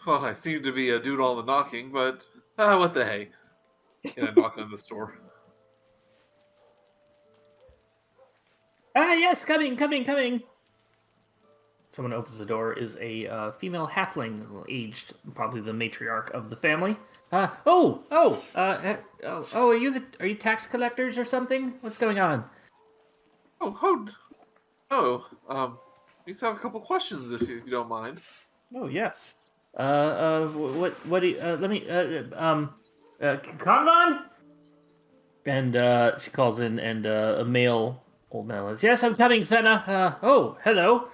well, I seem to be doing all the knocking, but what the hey? And I knock on this door. Yes, coming. Someone opens the door. Is a female halfling, aged, probably the matriarch of the family. Are you tax collectors or something? What's going on? I just have a couple questions if you don't mind. Oh yes. What do you, let me come on. And she calls in, and a male old man says, "Yes, I'm coming, Fenna. Hello. Hello.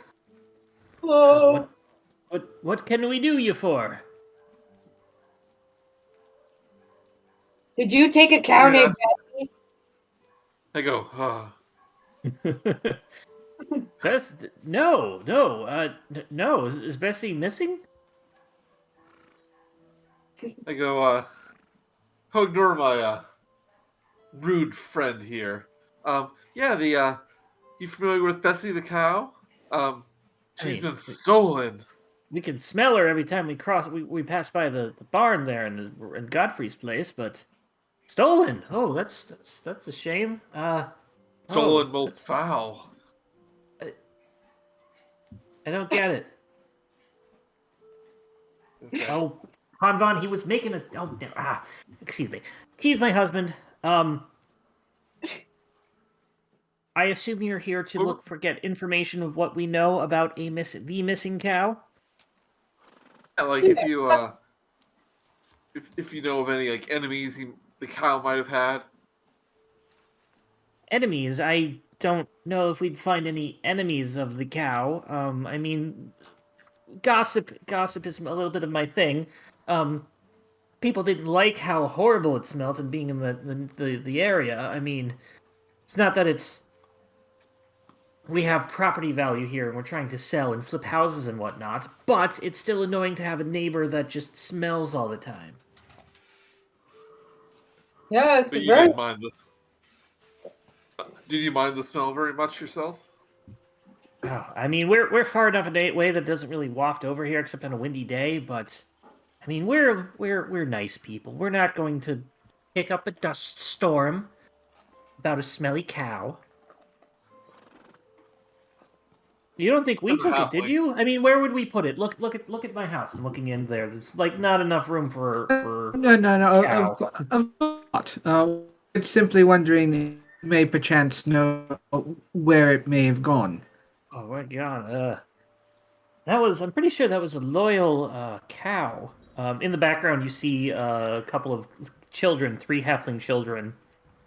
What can we do you for?" Did you take a cow named Yes. Betsy? I go, No. No. Is Bessie missing? I go, I'll ignore my rude friend here. Yeah, you familiar with Bessie the cow? She's been stolen. We can smell her every time we cross. We pass by the barn there in Godfrey's place, but stolen. Oh, that's a shame. Stolen most foul. I don't get it. Okay. Oh, Hanvan, he was making a. Oh, excuse me. He's my husband. I assume you're here to get information of what we know about the missing cow. Yeah, like if you if you know of any like enemies the cow might have had. Enemies? I don't know if we'd find any enemies of the cow. I mean, gossip is a little bit of my thing. People didn't like how horrible it smelled and being in the area. I mean, it's not that we have property value here and we're trying to sell and flip houses and whatnot, but it's still annoying to have a neighbor that just smells all the time. Yeah, it's But you very. didn't mind did you mind the smell very much yourself? Oh, I mean, we're far enough away that it doesn't really waft over here, except on a windy day. But I mean, we're nice people. We're not going to kick up a dust storm about a smelly cow. You don't think we As a took it, did halfling. you? I mean, where would we put it? Look at my house. I'm looking in there. There's like not enough room for No. cow. Of not. It's simply wondering if you may perchance know where it may have gone. Oh my god. I'm pretty sure that was a loyal cow. In the background, you see a couple of children, 3 halfling children,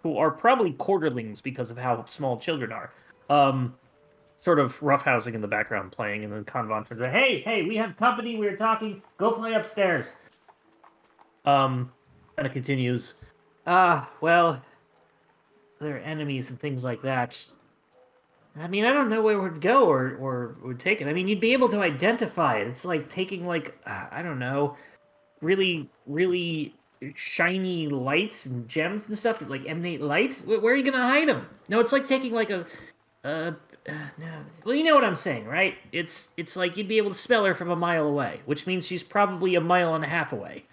who are probably quarterlings because of how small children are. Sort of roughhousing in the background playing, and then Kanvan turns around, hey, we have company, we were talking, go play upstairs. Kind of continues, well, they're enemies and things like that. I mean, I don't know where we'd go or would take it. I mean, you'd be able to identify it. It's like taking, like, I don't know, really, really shiny lights and gems and stuff that, like, emanate light. Where are you going to hide them? No, it's like taking, like, no. Well, you know what I'm saying, right? It's like you'd be able to smell her from a mile away, which means she's probably a mile and a half away.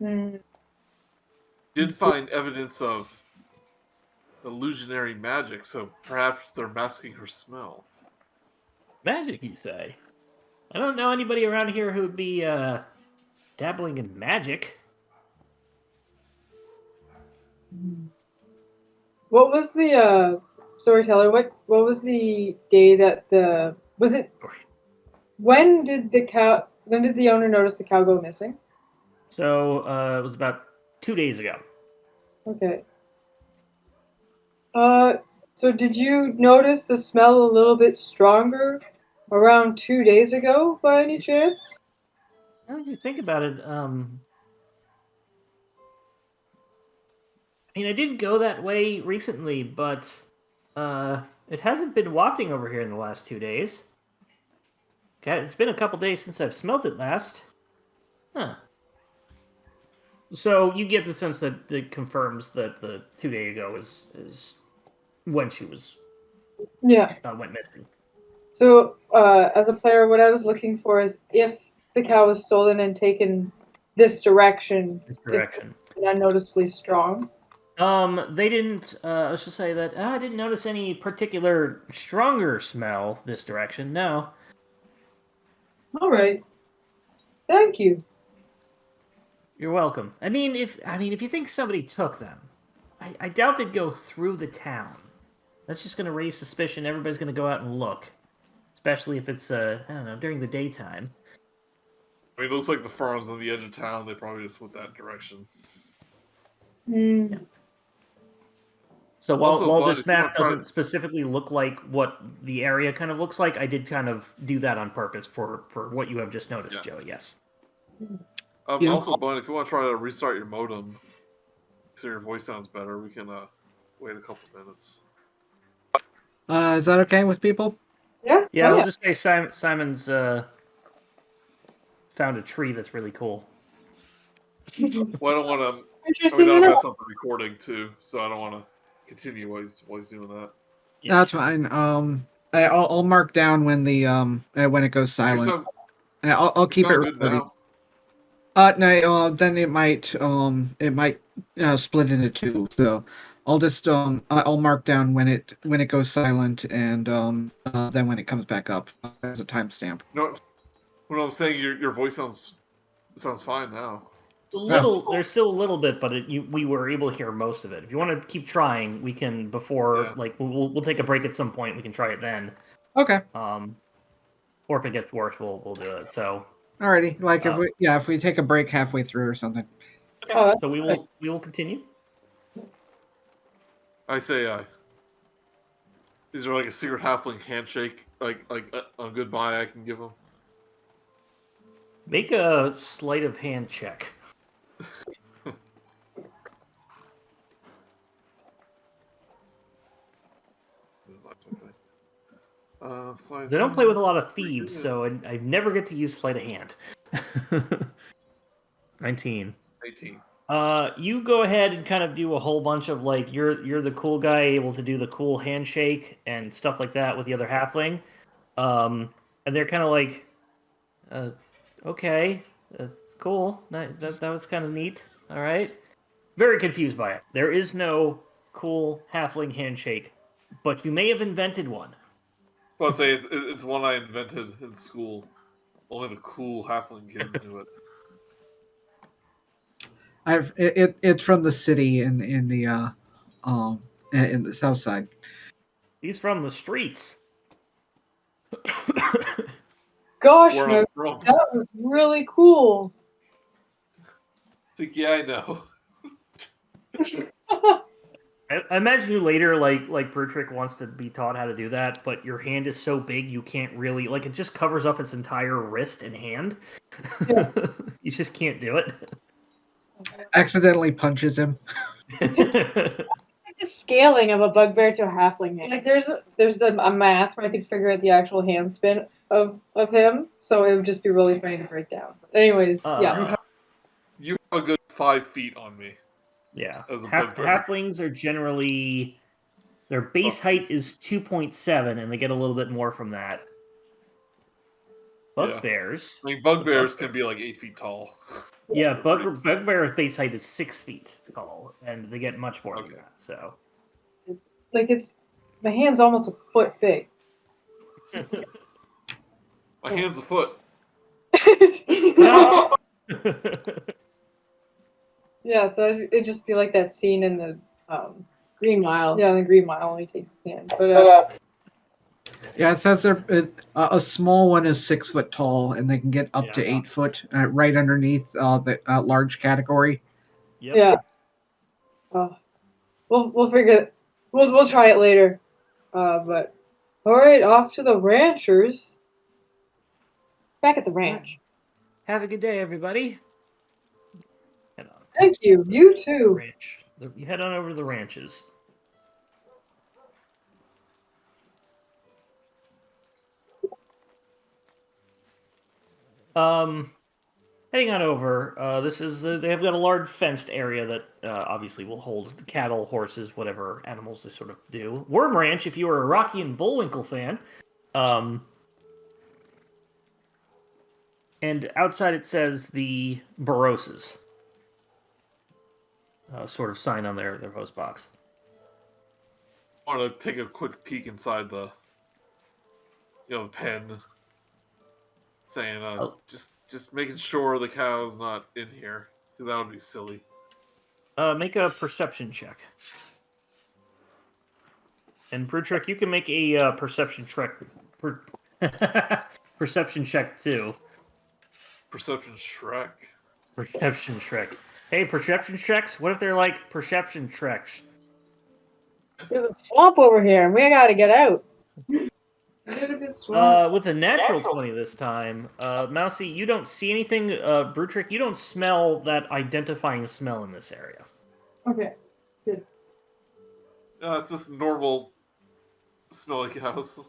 Did find evidence of illusionary magic, so perhaps they're masking her smell. Magic, you say? I don't know anybody around here who would be dabbling in magic. What was the storyteller? What was the day that when did the owner notice the cow go missing? So it was about 2 days ago. Okay. So did you notice the smell a little bit stronger around 2 days ago by any chance? Now that you think about it, I mean, I did go that way recently, but it hasn't been wafting over here in the last 2 days. Okay, it's been a couple days since I've smelt it last. Huh. So you get the sense that it confirms that the 2 day ago is when she was went missing. So as a player, what I was looking for is if the cow was stolen and taken this direction. Unnoticeably strong. They didn't. I should say that I didn't notice any particular stronger smell this direction. No. All right. Thank you. You're welcome. I mean, if you think somebody took them, I doubt they'd go through the town. That's just going to raise suspicion. Everybody's going to go out and look, especially if it's I don't know, during the daytime. I mean, it looks like the farm's on the edge of town. They probably just went that direction. Yeah. So while Bud, this map doesn't specifically look like what the area kind of looks like, I did kind of do that on purpose for what you have just noticed, Joey. Yes. Also, Bud, if you want to try to restart your modem, so your voice sounds better, we can wait a couple minutes. Is that okay with people? Yeah. Yeah, Oh, we'll just say Simon's found a tree that's really cool. Well, I don't want to. I mean, Interesting that'll to know. mess up the recording too, so I don't want to continue while he's doing that. Yeah. That's fine. I'll mark down when the when it goes silent. You I'll keep it sound good recorded. now. No, then it might split into two. So I'll just I'll mark down when it goes silent and then when it comes back up as a timestamp. No, what I'm saying, your voice sounds fine now. There's still a little bit, but we were able to hear most of it. If you want to keep trying, we can we'll take a break at some point. We can try it then. Okay. Or if it gets worse, we'll do it. So. Alrighty. Like if we take a break halfway through or something. Okay. Oh, So we will continue. I say, is there like a secret halfling handshake, like a goodbye I can give him? Make a sleight of hand check. They don't play with a lot of thieves, so I never get to use sleight of hand. 19. 18. You go ahead and kind of do a whole bunch of like you're the cool guy able to do the cool handshake and stuff like that with the other halfling, and they're kind of like, okay, that's cool. That was kind of neat. All right, very confused by it. There is no cool halfling handshake, but you may have invented one. Well, I'd say it's one I invented in school. Only the cool halfling kids knew it. It's from the city in the south side. He's from the streets. Gosh, Where no, I'm from. that was really cool. It's like, yeah, I know. I imagine you later, like Brutrik wants to be taught how to do that, but your hand is so big you can't really it just covers up its entire wrist and hand. Yeah. You just can't do it. Accidentally punches him. Like the scaling of a bugbear to a halfling hand. Like there's a math where I could figure out the actual hand spin of him, so it would just be really funny to break down. But anyways, yeah. You have a good 5 feet on me. Yeah. As a bugbear. Halflings are generally their base height is 2.7, and they get a little bit more from that. Bugbears. I mean, bugbears can be like 8 feet tall. Yeah, bugbear's base height is 6 feet tall, and they get much more than that. So, Like my hand's almost a foot big. My hand's a foot. Yeah, so it'd just be like that scene in the Green Mile. Yeah, in the Green Mile, only takes his hand. But yeah, it says a small one is 6 foot tall, and they can get up to 8 foot, right underneath the large category. Yep. Yeah. We'll figure. We'll try it later. But all right, off to the ranchers. Back at the ranch. Have a good day, everybody. Head on. Thank you. You too. Ranch. You head on over to the ranches. Heading on over. They have got a large fenced area that obviously will hold the cattle, horses, whatever animals they sort of do. Worm Ranch, if you are a Rocky and Bullwinkle fan. And outside it says the Baroses. Sort of sign on their post box. I want to take a quick peek inside the pen. Saying, just making sure the cow's not in here, because that would be silly. Make a perception check. And Brutrik, you can make a perception check. Perception check too. Perception Shrek. Perception Shrek. Hey, perception checks? What if they're like perception treks? There's a swamp over here, and we gotta get out. With a natural 20 this time, Mousey, you don't see anything. Brutrik, you don't smell that identifying smell in this area. Okay, good. It's just normal smelly cows.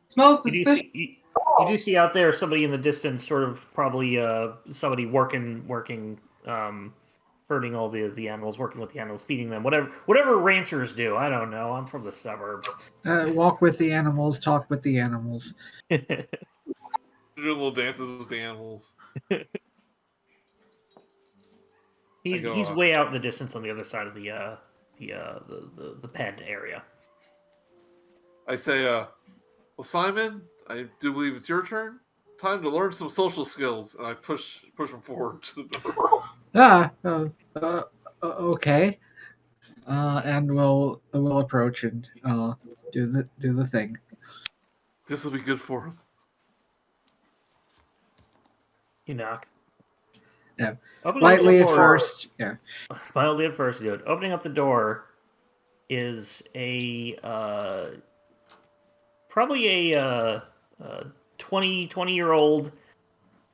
Smells You do suspicious. see you do see out there somebody in the distance, sort of probably somebody working herding all the animals, working with the animals, feeding them, whatever ranchers do. I don't know. I'm from the suburbs. Walk with the animals, talk with the animals. Do little dances with the animals. He's way out in the distance on the other side of the pen area. I say, well, Simon, I do believe it's your turn. Time to learn some social skills. And I push him forward to the door. Okay. And we'll approach and do the thing. This will be good for him. You knock. Yeah. Opening up Lightly the at door- first. Yeah. Mildly at first, dude. Opening up the door is probably a 20-year-old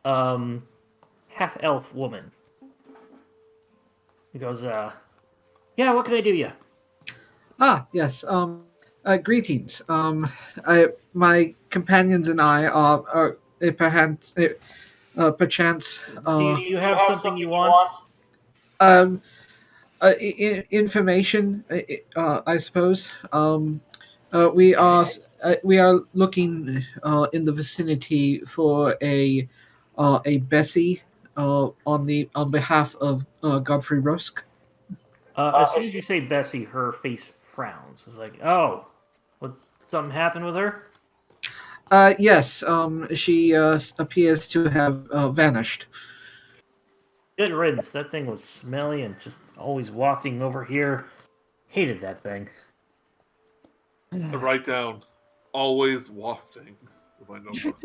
half-elf woman. He goes, yeah, what can I do you? Yes. Greetings. My companions and I are perchance. Do you have something you want? Information. I suppose. We are looking in the vicinity for a Bessie on behalf of Godfrey Rusk. As soon as you say Bessie, her face frowns. It's like, oh, what? Something happened with her? Yes. She appears to have vanished. Good riddance. That thing was smelly and just always wafting over here. Hated that thing. I write down, always wafting in my notebook.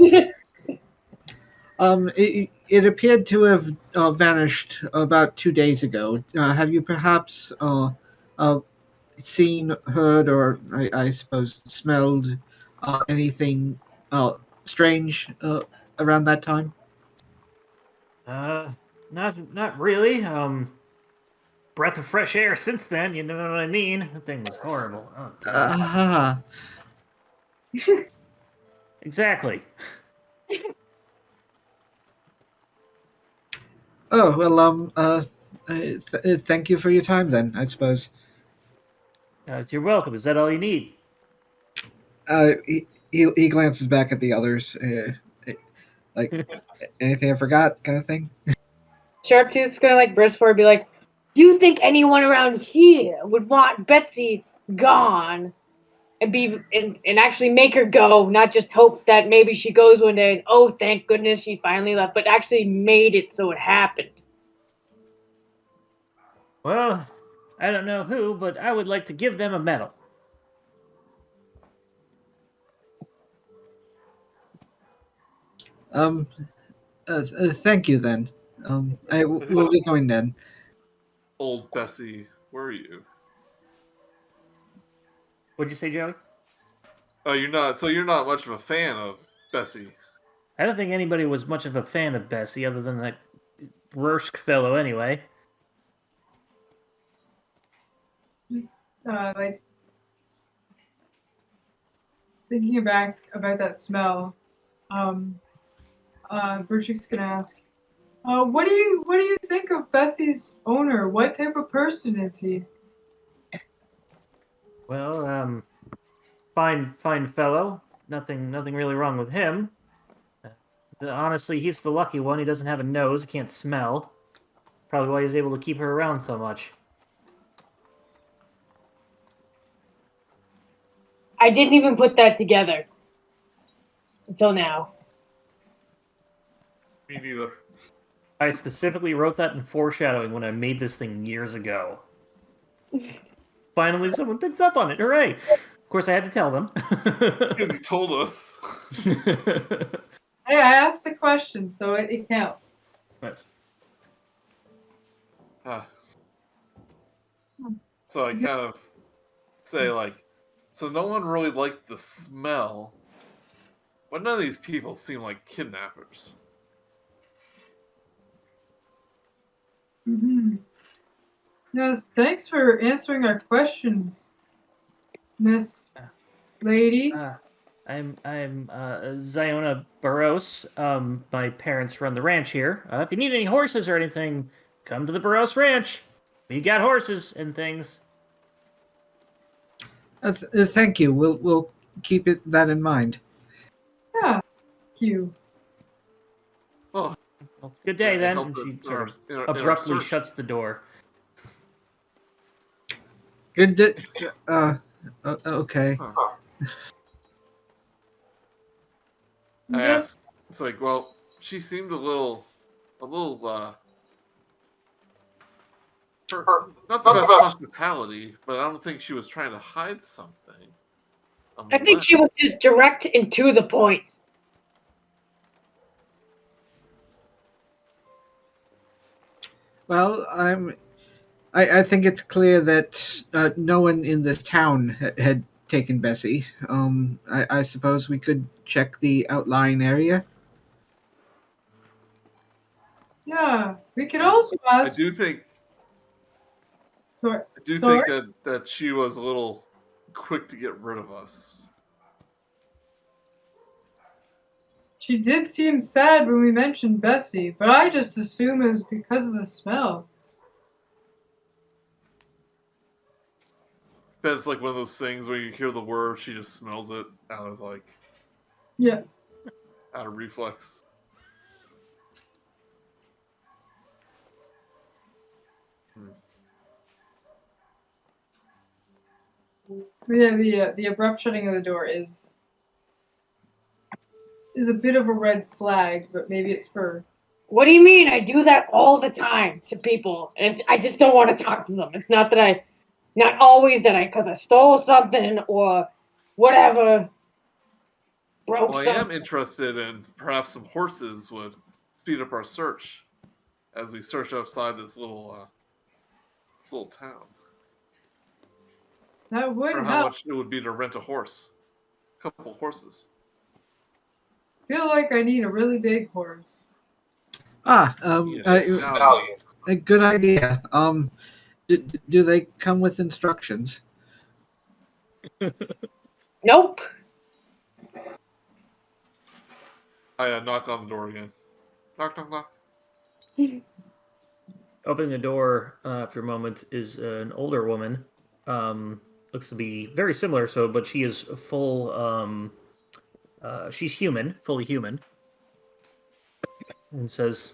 It appeared to have vanished about 2 days ago. Have you perhaps seen, heard, or I suppose smelled anything strange around that time? Not really. Breath of fresh air since then. You know what I mean? That thing was horrible. Oh, God. Exactly. Oh well. Thank you for your time, then. I suppose. You're welcome. Is that all you need? He glances back at the others, like anything I forgot, kind of thing. Sharptooth's gonna like burst forward and be like, "Do you think anyone around here would want Betsy gone?" And actually make her go, not just hope that maybe she goes one day and oh thank goodness she finally left, but actually made it so it happened. Well, I don't know who, but I would like to give them a medal. Thank you then. We'll be going then. Old Bessie, where are you? What'd you say, Joey? Oh, you're not. So you're not much of a fan of Bessie. I don't think anybody was much of a fan of Bessie other than that Rursk fellow anyway. Like thinking back about that smell, Brutrik's gonna ask, what do you think of Bessie's owner? What type of person is he? Well, fine fellow. Nothing really wrong with him. Honestly, he's the lucky one. He doesn't have a nose, can't smell. Probably why he's able to keep her around so much. I didn't even put that together until now. Me neither. I specifically wrote that in foreshadowing when I made this thing years ago. Finally, someone picks up on it. Hooray! Of course, I had to tell them. Because you told us. Hey, I asked a question, so it counts. Yes. So I kind of say, like, so no one really liked the smell, but none of these people seem like kidnappers. Mm-hmm. Yeah, thanks for answering our questions, Miss Lady. I'm Ziona Burros. My parents run the ranch here. If you need any horses or anything, come to the Burros Ranch. We got horses and things. Thank you. We'll keep that in mind. Yeah, thank you. Well, Well, good day it then. helped And she us sort of in our abruptly search. shuts the door. Good. Okay. Huh. I Yes. asked. It's like, well, she seemed a little, not the best hospitality, but I don't think she was trying to hide something. I think she was just direct and to the point. Well, I think it's clear that no one in this town had taken Bessie. I suppose we could check the outlying area. Yeah, we could also I ask. do think Sorry. think that she was a little quick to get rid of us. She did seem sad when we mentioned Bessie, but I just assume it was because of the smell. But it's like one of those things where you hear the word, she just smells it out of Yeah. out of reflex. But yeah, the abrupt shutting of the door is a bit of a red flag, but maybe it's for. What do you mean? I do that all the time to people, and I just don't want to talk to them. It's not that not always because I stole something or whatever, broke Well, I something. am interested in perhaps some horses would speed up our search as we search outside this little town. That would Or how help. much it would be to rent a horse, a couple horses. I feel like I need a really big horse. Yes, A good idea. Do they come with instructions? Nope. I knock on the door again. Knock, knock, knock. Opening the door after a moment is an older woman. Looks to be very similar, but she is full. She's human, fully human, and says,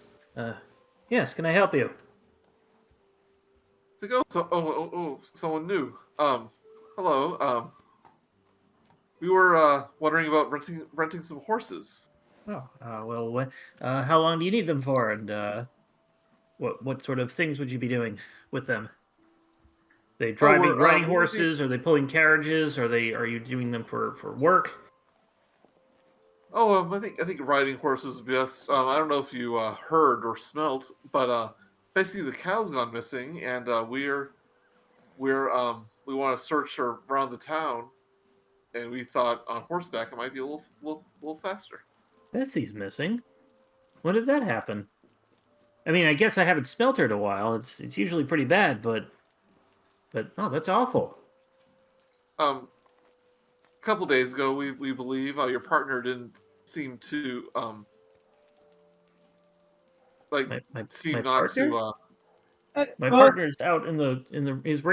"Yes, can I help you?" To go. So, someone new. Hello. We were wondering about renting some horses. Oh, well, how long do you need them for, and what sort of things would you be doing with them? They riding horses? Are they pulling carriages? Are you doing them for work? Oh, I think riding horses would be best. I don't know if you heard or smelt, but basically the cow's gone missing, and we want to search around the town, and we thought on horseback it might be a little faster. Bessie's missing. When did that happen? I mean, I guess I haven't smelt her in a while. It's usually pretty bad, but oh, that's awful. A couple days ago, we believe your partner didn't seem to seem my not partner? to. My partner's out in the he's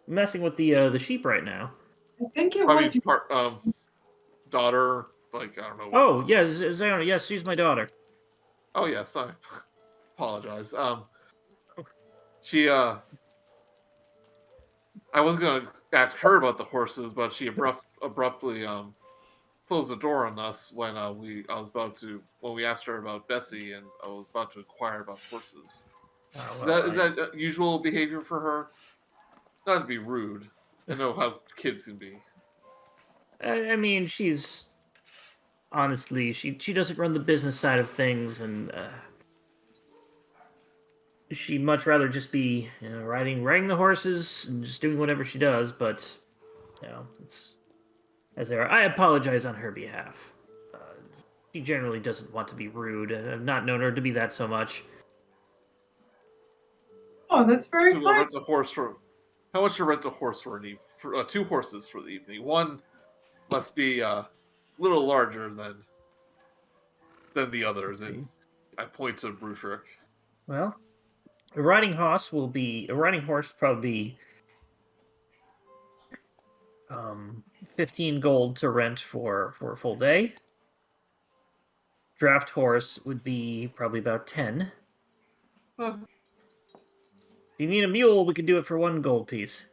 messing with the sheep right now. I think it Probably was. daughter. I don't know. Oh yes, Ziona. Yes, she's my daughter. Oh yes, I apologize. She I was gonna ask her about the horses, but she abruptly closed the door on us when when we asked her about Bessie, and I was about to inquire about horses. Is that usual behavior for her? Not to be rude. I know how kids can be. I mean, she's honestly she doesn't run the business side of things, and she'd much rather just be riding the horses and just doing whatever she does. But it's as they are. I apologize on her behalf. She generally doesn't want to be rude, and I've not known her to be that so much. Oh, that's very To kind. rent a horse for. How much to rent a horse for an evening? For 2 horses for the evening. One must be a little larger than the others, Let's see. and I point to Brutrik. Well, a riding horse probably be 15 gold to rent for a full day. Draft horse would be probably about 10. Huh. If you need a mule, we could do it for 1 gold piece.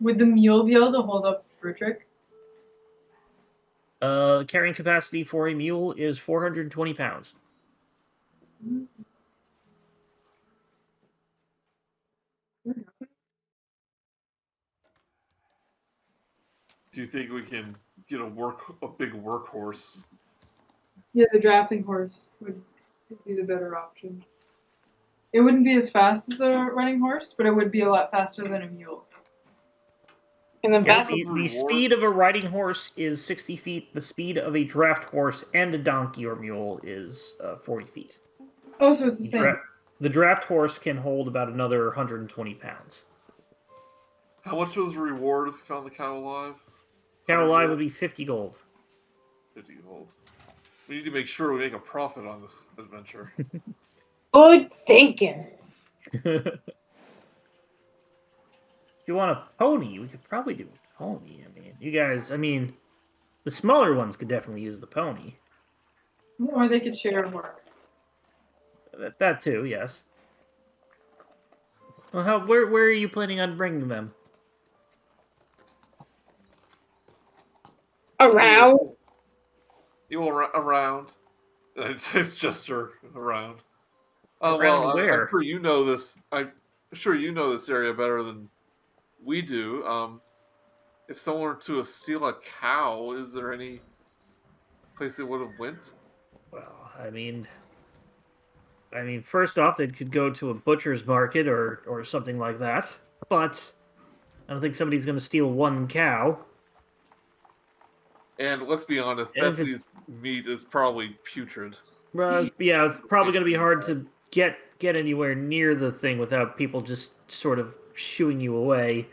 Would the mule be able to hold up Brutrik? Carrying capacity for a mule is 420 pounds. Do you think we can get a big workhorse? Yeah, the drafting horse would be the better option. It wouldn't be as fast as the running horse, but it would be a lot faster than a mule. And the Yes, best the speed of a riding horse is 60 feet. The speed of a draft horse and a donkey or mule is 40 feet. Oh, so it's the same. The draft horse can hold about another 120 pounds. How much was the reward if we found the cow alive? Cow alive would be 50 gold. 50 gold. We need to make sure we make a profit on this adventure. good thinking. If you want a pony, we could probably do a pony. I mean, you guys, the smaller ones could definitely use the pony. Or they could share a horse. That too, yes. Well, where are you planning on bringing them? Around. You will around. It's just her around. Around where? I'm sure you know this. I'm sure you know this area better than we do. If someone were to steal a cow, is there any place they would have went? Well, first off, they could go to a butcher's market or something like that. But I don't think somebody's going to steal 1 cow. And let's be honest, And if Bessie's meat is probably putrid. Yeah, it's probably going to be hard to get anywhere near the thing without people just sort of shooing you away.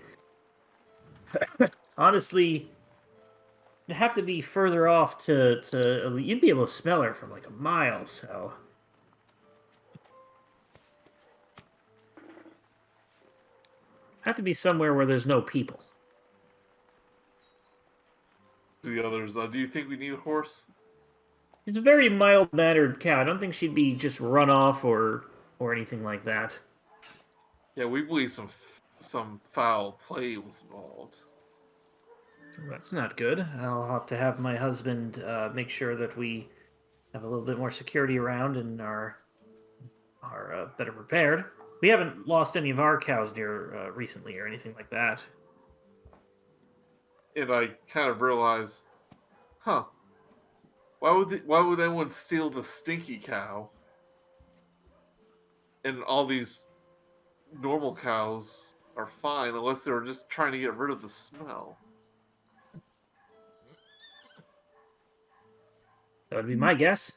Honestly, you'd have to be further off to you'd be able to smell her from like a mile, so. Have to be somewhere where there's no people. To the others, do you think we need a horse? It's a very mild-mannered cow. I don't think she'd be just run off or anything like that. Yeah, we believe some foul play was involved. That's not good. I'll have to have my husband make sure that we have a little bit more security around and are better prepared. We haven't lost any of our cows near recently or anything like that. And I kind of realize, why would anyone steal the stinky cow? And all these normal cows are fine unless they were just trying to get rid of the smell. That would be my guess.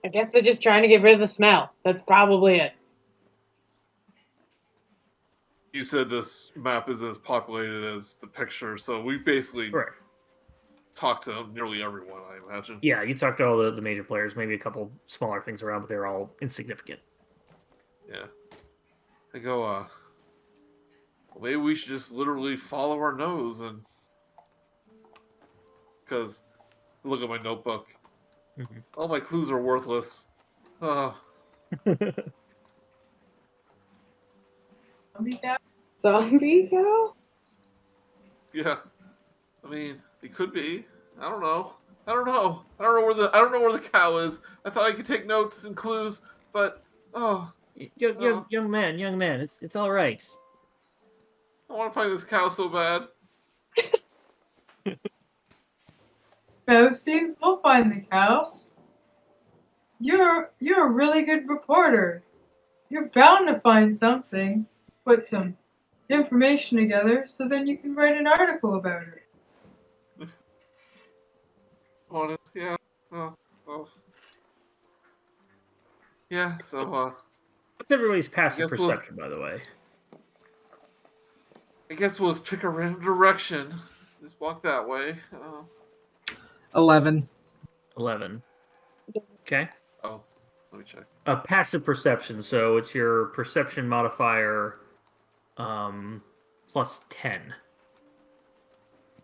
I guess they're just trying to get rid of the smell. That's probably it. You said this map is as populated as the picture, so we basically Correct. talked to nearly everyone, I imagine. Yeah, you talked to all the major players, maybe a couple smaller things around, but they're all insignificant. Yeah. I go, well, maybe we should just literally follow our nose and... Because, look at my notebook. Mm-hmm. All my clues are worthless. Zombie cow? Yeah. I mean, it could be. I don't know. I don't know where the cow is. I thought I could take notes and clues, but Young man, it's all right. I want to find this cow so bad. Mousey, we'll find the cow. You're a really good reporter. You're bound to find something. Put some information together so then you can write an article about it. On it, yeah. Well, well, yeah. So What's everybody's passive guess we'll- perception, by the way? I guess we'll just pick a random direction. Just walk that way. 11. 11. Okay. Oh, let me check. Passive perception, so it's your perception modifier plus 10.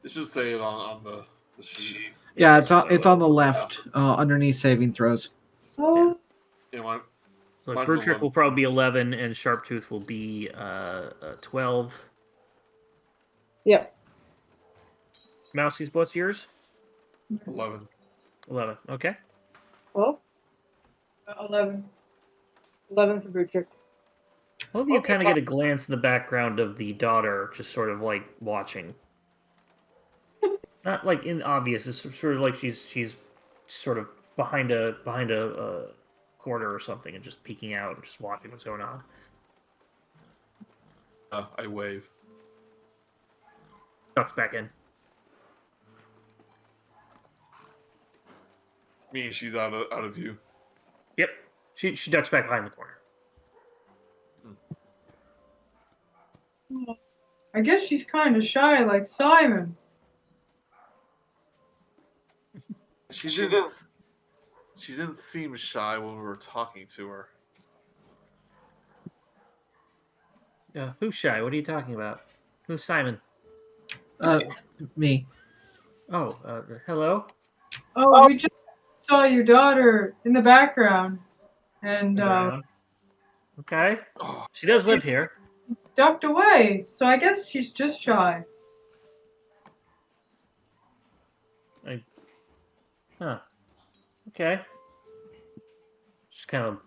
It should say it on the sheet. Yeah, it's on the left, underneath saving throws. Oh, Yeah, my, So Mine's Brutrik 11. will probably be 11, and Sharptooth will be 12. yep. Mousey's, what's yours? 11. 11. Okay. Well, 11. 11 for Brutrik. All of you Okay, kind of well- get a glance in the background of the daughter, just sort of like watching. Not like in obvious. It's sort of like she's sort of behind a corner or something, and just peeking out and just watching what's going on. I wave. Ducks back in. Meaning she's out of view. Yep. She ducks back behind the corner. I guess she's kind of shy, like Simon. She didn't seem shy when we were talking to her. Who's shy? What are you talking about? Who's Simon? Me. Oh, hello. Oh, we just saw your daughter in the background, and Okay. Oh, She does live here. ducked away. So I guess she's just shy. Huh. Okay. She's kind of a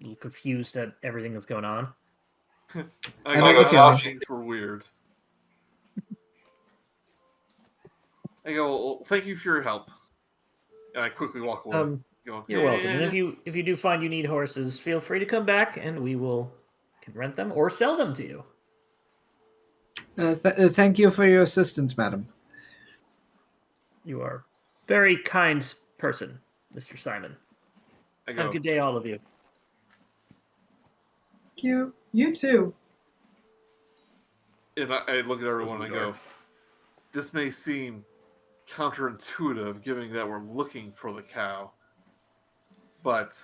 little confused at everything that's going on. I know go, the feeling. things were weird. I go, well, thank you for your help. And I quickly walk away. Going, You're welcome. And if you do find you need horses, feel free to come back, and we can rent them or sell them to you. Thank you for your assistance, madam. You are a very kind person, Mr. Simon. I Have a go, good day, all of you. You too. and I look at everyone Close and the I door. go, this may seem counterintuitive, given that we're looking for the cow, but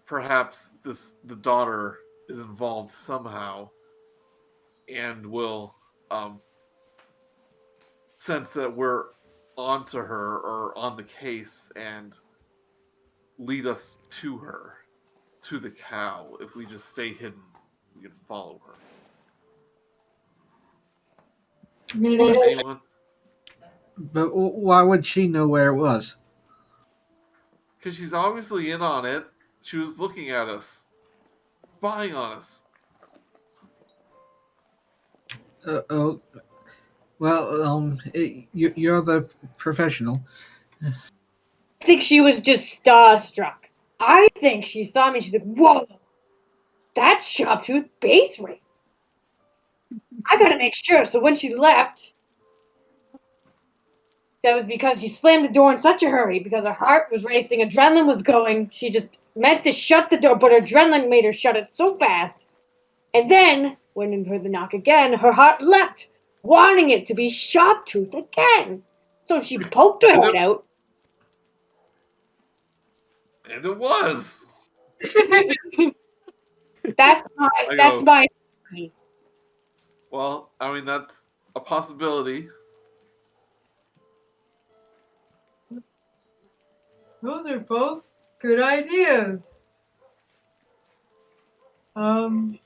perhaps the daughter is involved somehow, and will sense that we're onto her or on the case and lead us to her, to the cow. If we just stay hidden, we can follow her. I'm gonna do Anyone? But why would she know where it was? Because she's obviously in on it. She was looking at us, spying on us. Oh, well, you're the professional. I think she was just starstruck. I think she saw me. She's like, "Whoa, that's Sharptooth base rate. I gotta make sure." So when she left, that was because she slammed the door in such a hurry because her heart was racing, adrenaline was going. She just meant to shut the door, but her adrenaline made her shut it so fast. And then, when you heard the knock again, her heart leapt, wanting it to be Sharptooth again. So she poked her head out. And it was. That's my. Well, I mean, that's a possibility. Those are both good ideas. I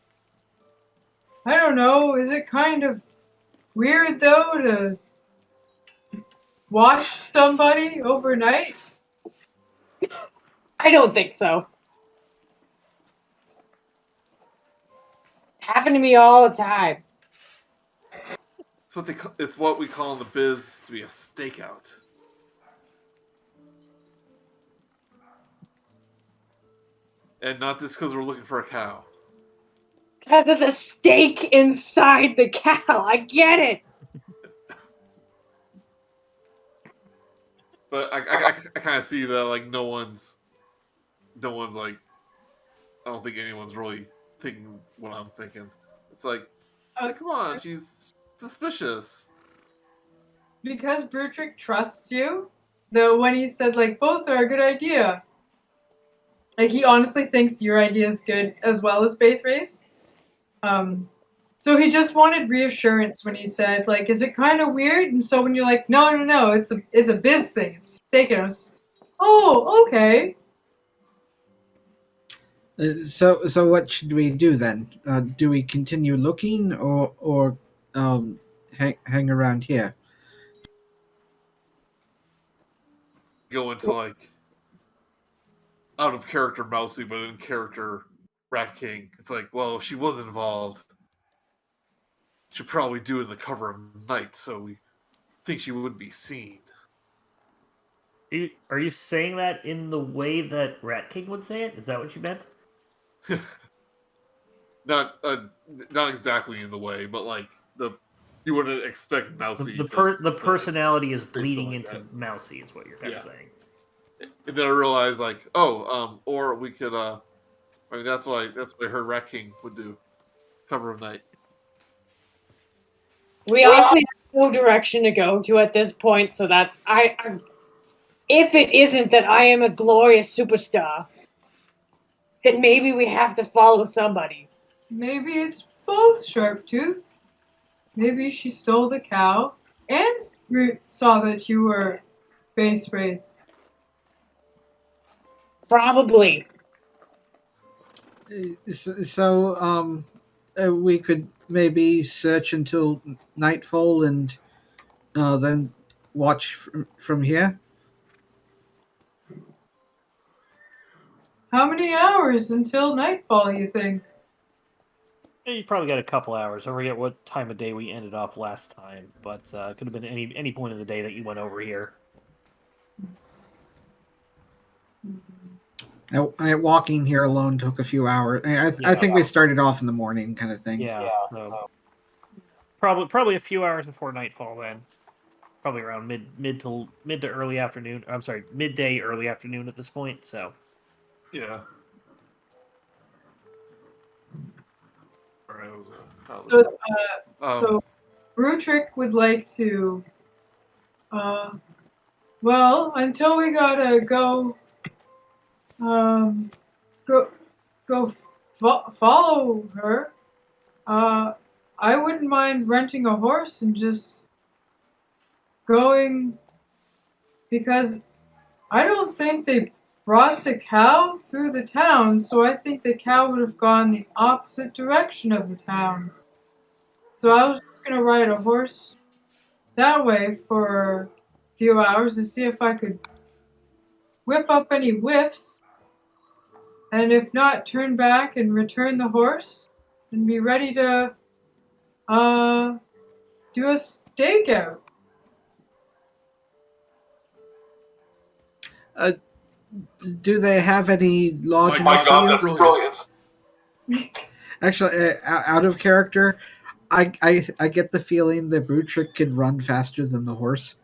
don't know. Is it kind of weird though to watch somebody overnight? I don't think so. Happened to me all the time. It's what we call in the biz to be a stakeout. And not just because we're looking for a cow. Because of the stake inside the cow. I get it. But I kind of see that like no one's like I don't think anyone's really thinking what I'm thinking. It's like, come on, she's suspicious. Because Brutrik trusts you, though when he said like both are a good idea, like he honestly thinks your idea is good as well as Faith Race. So he just wanted reassurance when he said like, is it kind of weird? And so when you're like, no, it's a biz thing, it's mistaken. I was, oh, okay. So what should we do then? Do we continue looking or hang around here? Go into like out of character Mousey, but in character Rat King. It's like, well, if she was involved, she'd probably do it in the cover of night, so we think she wouldn't be seen. Are you saying that in the way that Rat King would say it? Is that what you meant? Not exactly in the way, but like you wouldn't expect Mousey. The personality is say bleeding something like into Mousey, is what you're kind of saying. And then I realized, like, or we could, I mean, that's what I heard Rat King would do, cover of night. We obviously have no direction to go to at this point, so that's if it isn't that I am a glorious superstar, then maybe we have to follow somebody. Maybe it's both, Sharptooth. Maybe she stole the cow and saw that you were Face Wraith. Probably. So we could maybe search until nightfall and then watch from here. How many hours until nightfall, you think? You probably got a couple hours. I forget what time of day we ended off last time, but it could have been any point of the day that you went over here. Walking here alone took a few hours. I think we started off in the morning, kind of thing. Yeah. So probably a few hours before nightfall then. Probably around mid to early afternoon. I'm sorry, midday, early afternoon at this point. So. Yeah. All right. So Brutrik would like to. Well, until we gotta go follow her. I wouldn't mind renting a horse and just going, because I don't think they brought the cow through the town, so I think the cow would have gone the opposite direction of the town. So I was just gonna ride a horse that way for a few hours to see if I could whip up any whiffs, and if not, turn back and return the horse and be ready to do a stakeout. Do they have any lodging? My God, that's brilliant. Actually, out of character, I get the feeling that Brutrik could run faster than the horse.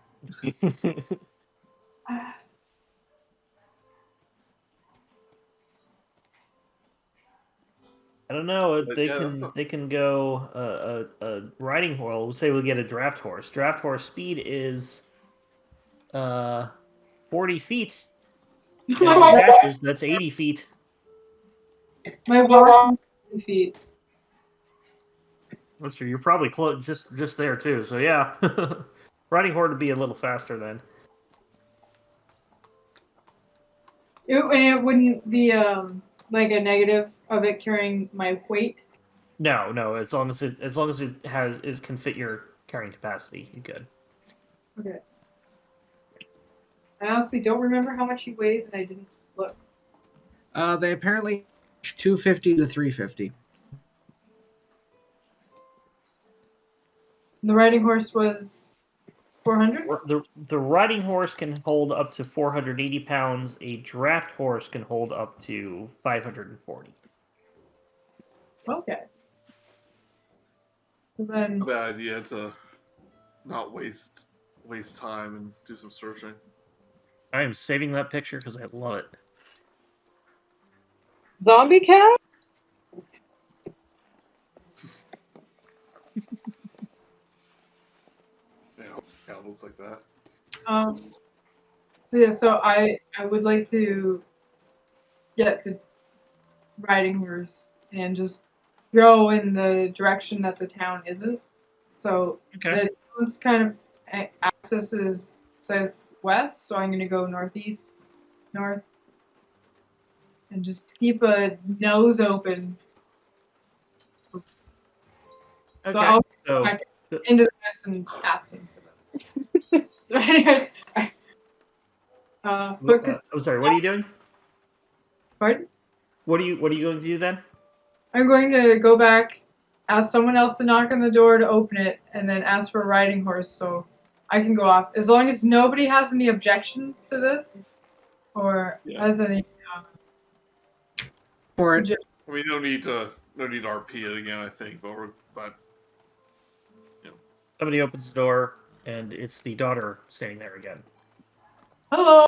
I don't know. But They yeah, they can go a riding horse. We'll say we get a draft horse. Draft horse speed is 40 feet. And if it catches, that's 80 feet. My horse is 50 feet. That's true. You're probably close, just there too. So yeah, riding horse would be a little faster then. It wouldn't be like a negative of it carrying my weight. No. As long as it can fit your carrying capacity, you could. Okay. I honestly don't remember how much he weighs, and I didn't look. They apparently 250 to 350. The riding horse was 400? The riding horse can hold up to 480 pounds. A draft horse can hold up to 540. Okay. So then, A bad idea to not waste time and do some searching. I am saving that picture because I love it. Zombie cat? Yeah, yeah, it looks like that. So yeah, so I would like to get the riding horse and just go in the direction that the town isn't. So Okay. the town's kind of axis is southwest, so I'm going to go northeast, north, and just keep a nose open. Okay. So I'll So, go back into the house and ask him for them. Anyways, I'm sorry. What are you doing? pardon? What are you going to do then? I'm going to go back, ask someone else to knock on the door to open it, and then ask for a riding horse so I can go off. As long as nobody has any objections to this, or Yeah. has any For it. suggestions. I mean, no need to RP it again. I think, but Somebody opens the door, and it's the daughter standing there again. Hello.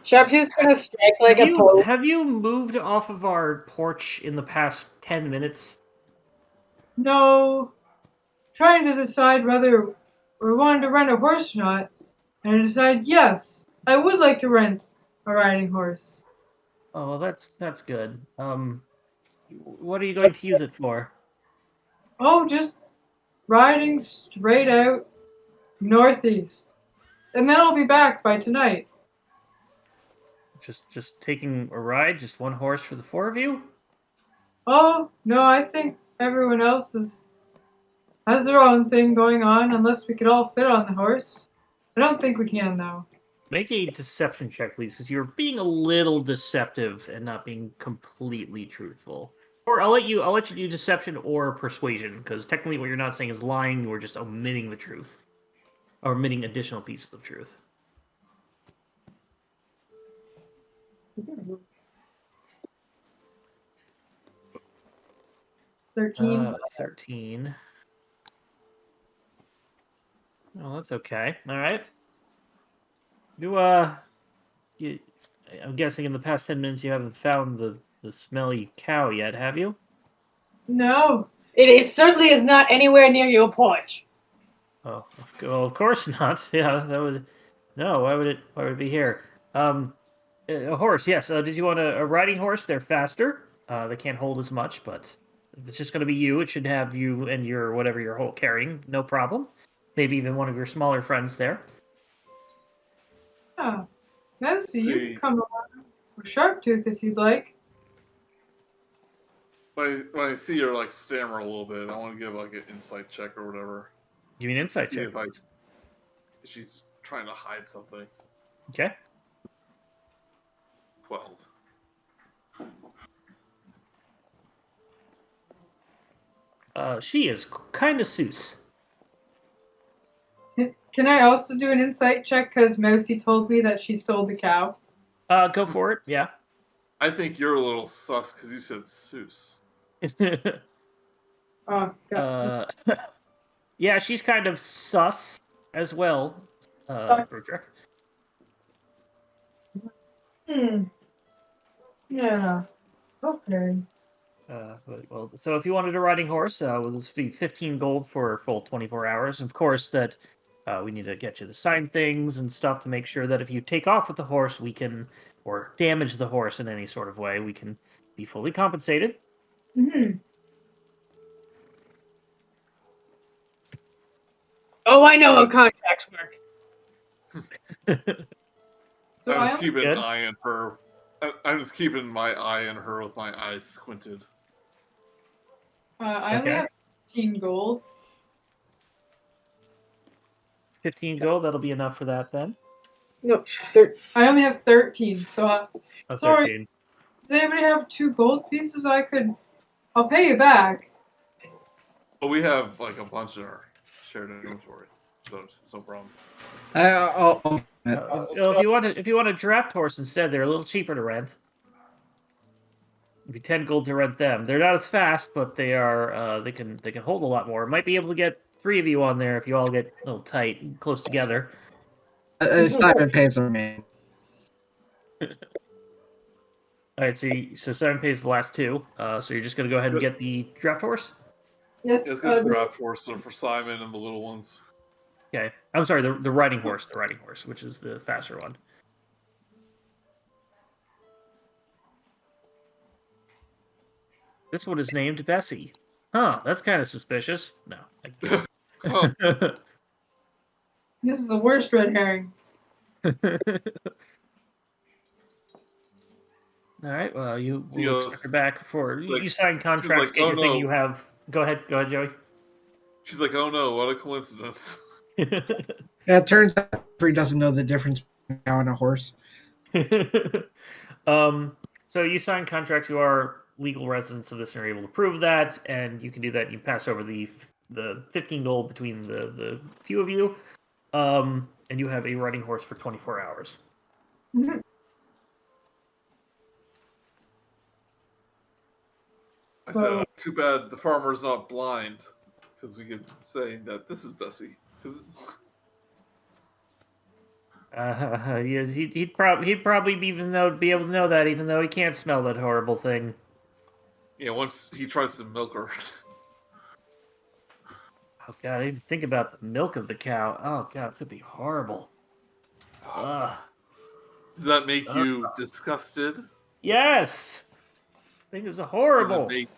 Sharptooth's gonna strike like a poke. Have you moved off of our porch in the past 10 minutes? No. Trying to decide whether we wanted to rent a horse or not, and I decided yes, I would like to rent a riding horse. Oh, well, that's good. What are you going to use it for? Oh, just riding straight out northeast, and then I'll be back by tonight. Just taking a ride? Just one horse for the four of you? Oh, no, I think everyone else has their own thing going on, unless we could all fit on the horse. I don't think we can, though. Make a deception check, please, because you're being a little deceptive and not being completely truthful. Or I'll let you do deception or persuasion, because technically what you're not saying is lying, you're just omitting the truth. Or omitting additional pieces of truth. 13. 13. Oh, that's okay. All right. I'm guessing in the past 10 minutes you haven't found the smelly cow yet, have you? No. It certainly is not anywhere near your porch. Oh, well, of course not. Yeah, that would. No, why would it be here? A horse, yes. Did you want a riding horse? They're faster. They can't hold as much, but if it's just going to be you, it should have you and your whatever you're carrying, no problem. Maybe even one of your smaller friends there. Oh. Mousey, you See. can come along with Sharptooth if you'd like. when I see her like stammer a little bit, I want to give like an insight check or whatever. Give me an insight See check. if she's trying to hide something. Okay. 12. She is kind of Seuss. Can I also do an insight check because Mousey told me that she stole the cow? Go for it. Yeah. I think you're a little sus because you said Seuss. Oh, God. Yeah, she's kind of sus as well. Brutrik. Yeah. Okay. Well, so if you wanted a riding horse, this would be 15 gold for a full 24 hours. Of course, that we need to get you to sign things and stuff to make sure that if you take off with the horse, we can, or damage the horse in any sort of way, we can be fully compensated. Mm-hmm. Oh, I know how contracts work. So I'm just I keeping Good. an eye on her. I'm just keeping my eye on her with my eyes squinted. only Okay. have 15 gold. 15 gold, that'll be enough for that then. No, I only have 13, so That's Sorry. 13. does anybody have 2 gold pieces? I'll pay you back. But we have like a bunch in our shared inventory, so it's no problem. If you want a draft horse instead, they're a little cheaper to rent. It'd be 10 gold to rent them. They're not as fast, but they are they can hold a lot more. Might be able to get 3 of you on there if you all get a little tight and close together. Simon pays the remaining. All right, so Simon pays the last two. So you're just gonna go ahead and get the draft horse. Yes. Yeah, let's get the draft horse for Simon and the little ones. Okay, I'm sorry, the riding horse, which is the faster one. This one is named Bessie. Huh, that's kind of suspicious. No. Oh, This is the worst red herring. All right. Well, you She will goes, expect her back for like- you sign contracts. like, Get "Oh, your thing. no." You have. Go ahead, Joey. she's like, oh no, what a coincidence. Yeah, it turns out he doesn't know the difference between a cow and a horse. So you sign contracts. You are legal residents of this and are able to prove that, and you can do that. You pass over the 15 gold between the few of you, and you have a riding horse for 24 hours. Mhm. I said, too bad the farmer's not blind, because we could say that this is Bessie. 'Cause Yes, he'd probably be able to know that, even though he can't smell that horrible thing. yeah, once he tries to milk her. Oh god, I didn't think about the milk of the cow. Oh god, it's gonna be horrible. Ugh. Does that make you disgusted? Yes, thing is Does horrible. it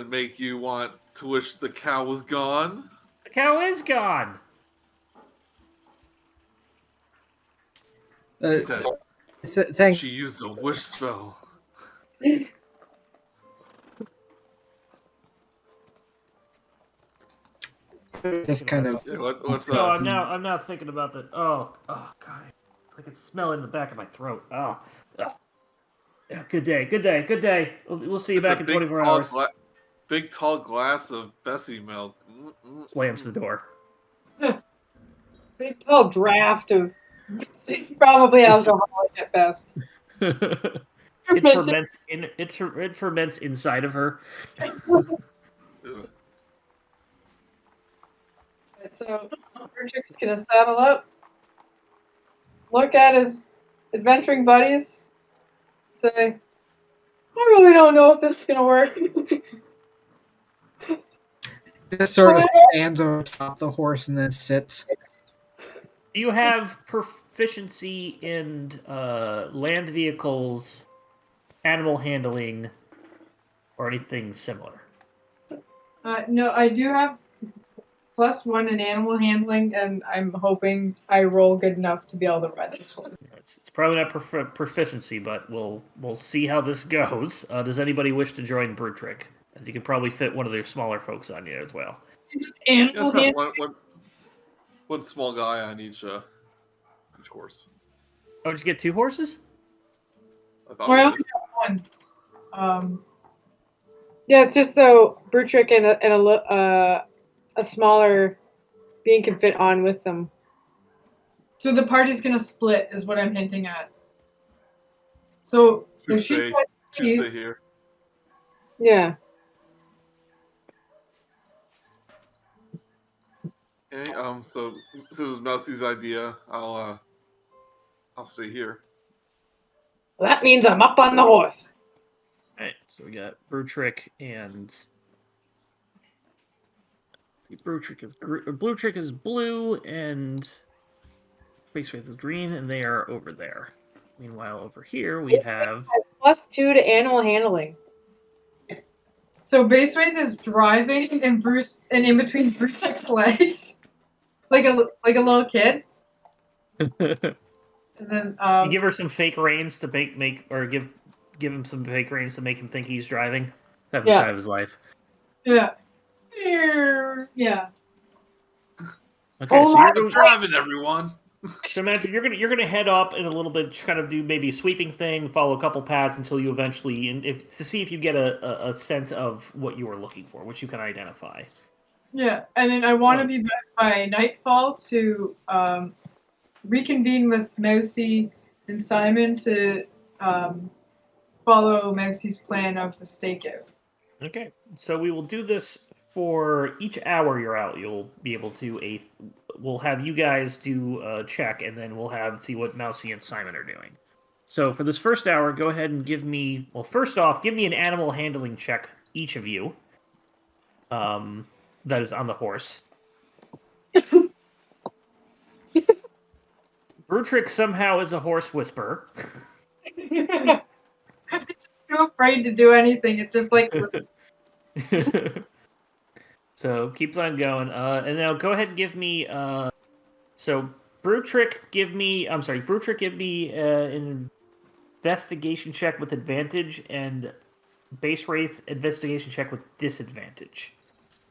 make you want to wish the cow was gone? The cow is gone. He said, Thank she used a wish spell. just kind of. Yeah, what's Oh, I'm now thinking about that. Oh god, I can smell it in the back of my throat. Oh, ugh. Yeah, good day. We'll see you It's back a in big, 24 tall hours. big tall glass of Bessie milk. Slams the door. Big tall draft of. He's probably alcoholic at best. It ferments inside of her. Ugh. So Brutrek's gonna saddle up, look at his adventuring buddies, say, "I really don't know if this is gonna work." Just sort of stands over top the horse and then sits. Do you have proficiency in land vehicles, animal handling, or anything similar? No, I do have +1 in animal handling, and I'm hoping I roll good enough to be able to ride this one. It's probably not proficiency, but we'll see how this goes. Does anybody wish to join Brutrik? As you can probably fit one of their smaller folks on you as well. Animal Yeah, handling. one small guy on each horse. Oh, did you get 2 horses? I thought Or I we only did. got 1. Yeah, it's just so Brutrik and a smaller being can fit on with them. So the party's gonna split, is what I'm hinting at. So Two if she stay, tried two to stay leave, here. Yeah. Okay, so this was Mousey's idea. I'll stay here. Well, that means I'm up on the horse. Alright, so we got Brutrik and... See, Brutrik is blue and Space Wraith is green, and they are over there. Meanwhile, over here we have... +2 to animal handling. so Base Wraith is driving and in between Brutrek's legs. Like a little kid. And then you give her some fake reins to make or give him some fake reins to make him think he's driving. Having the time of his life. yeah. Yeah. Okay, so you're driving, everyone. So imagine you're gonna head up in a little bit, just kind of do maybe a sweeping thing, follow a couple paths until you eventually, to see if you get a sense of what you are looking for, which you can identify. Yeah. And then I want to be back by nightfall to reconvene with Mousey and Simon to follow Mousey's plan of the stakeout. Okay, so we will do this for each hour you're out. You'll be able to we'll have you guys do a check, and then we'll see what Mousey and Simon are doing. So for this first hour, go ahead and give me... Well, first off, give me an animal handling check, each of you. That is on the horse. Brutrik somehow is a horse whisperer. Too afraid to do anything. It's just like So keeps on going. And now go ahead and give me... so Brutrik, give me an investigation check with advantage, and Base Wraith investigation check with disadvantage,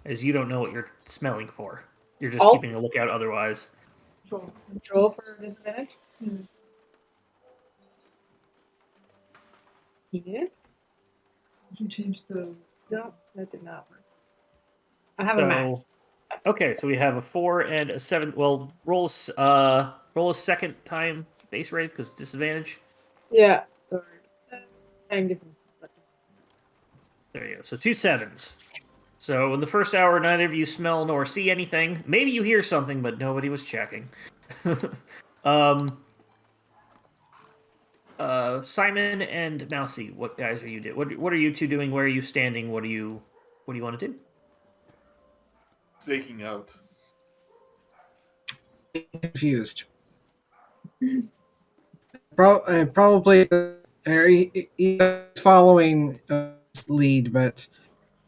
as you don't know what you're smelling for. You're just keeping a lookout otherwise. Control for disadvantage? Yeah? Did you change the? No, that did not work. I have a match. Okay, so we have a 4 and a 7. Well, roll a second time Base Wraith because disadvantage. Yeah, sorry. Time difference. There you go. So 2 7s. So in the first hour, neither of you smell nor see anything. Maybe you hear something, but nobody was checking. Simon and Mousey, what guys are you doing? What are you two doing? Where are you standing? What do you want to do? Staking out. Confused. Probably he's following his lead, but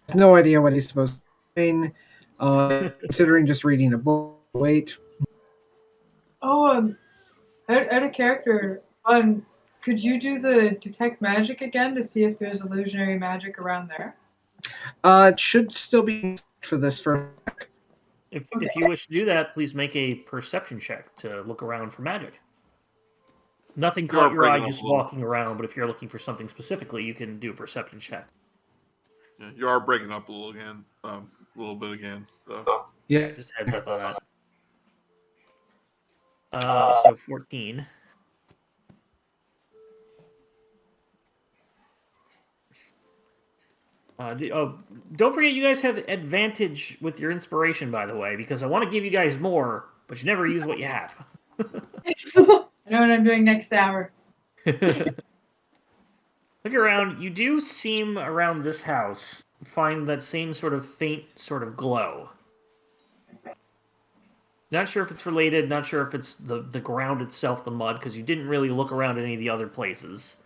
has no idea what he's supposed to do. Considering just reading a book. Wait. Oh, out of character. Could you do the detect magic again to see if there's illusionary magic around there? It should still be for this first. If you wish to do that, please make a perception check to look around for magic. Nothing caught your eye just walking around, but if you're looking for something specifically, you can do a perception check. Yeah, you are breaking up a little bit again. So. Yeah, just heads up on that. So 14. Don't forget you guys have advantage with your inspiration, by the way, because I want to give you guys more, but you never use what you have. I know what I'm doing next hour. Look around. You do seem around this house find that same sort of faint sort of glow. Not sure if it's related. Not sure if it's the ground itself, the mud, because you didn't really look around any of the other places.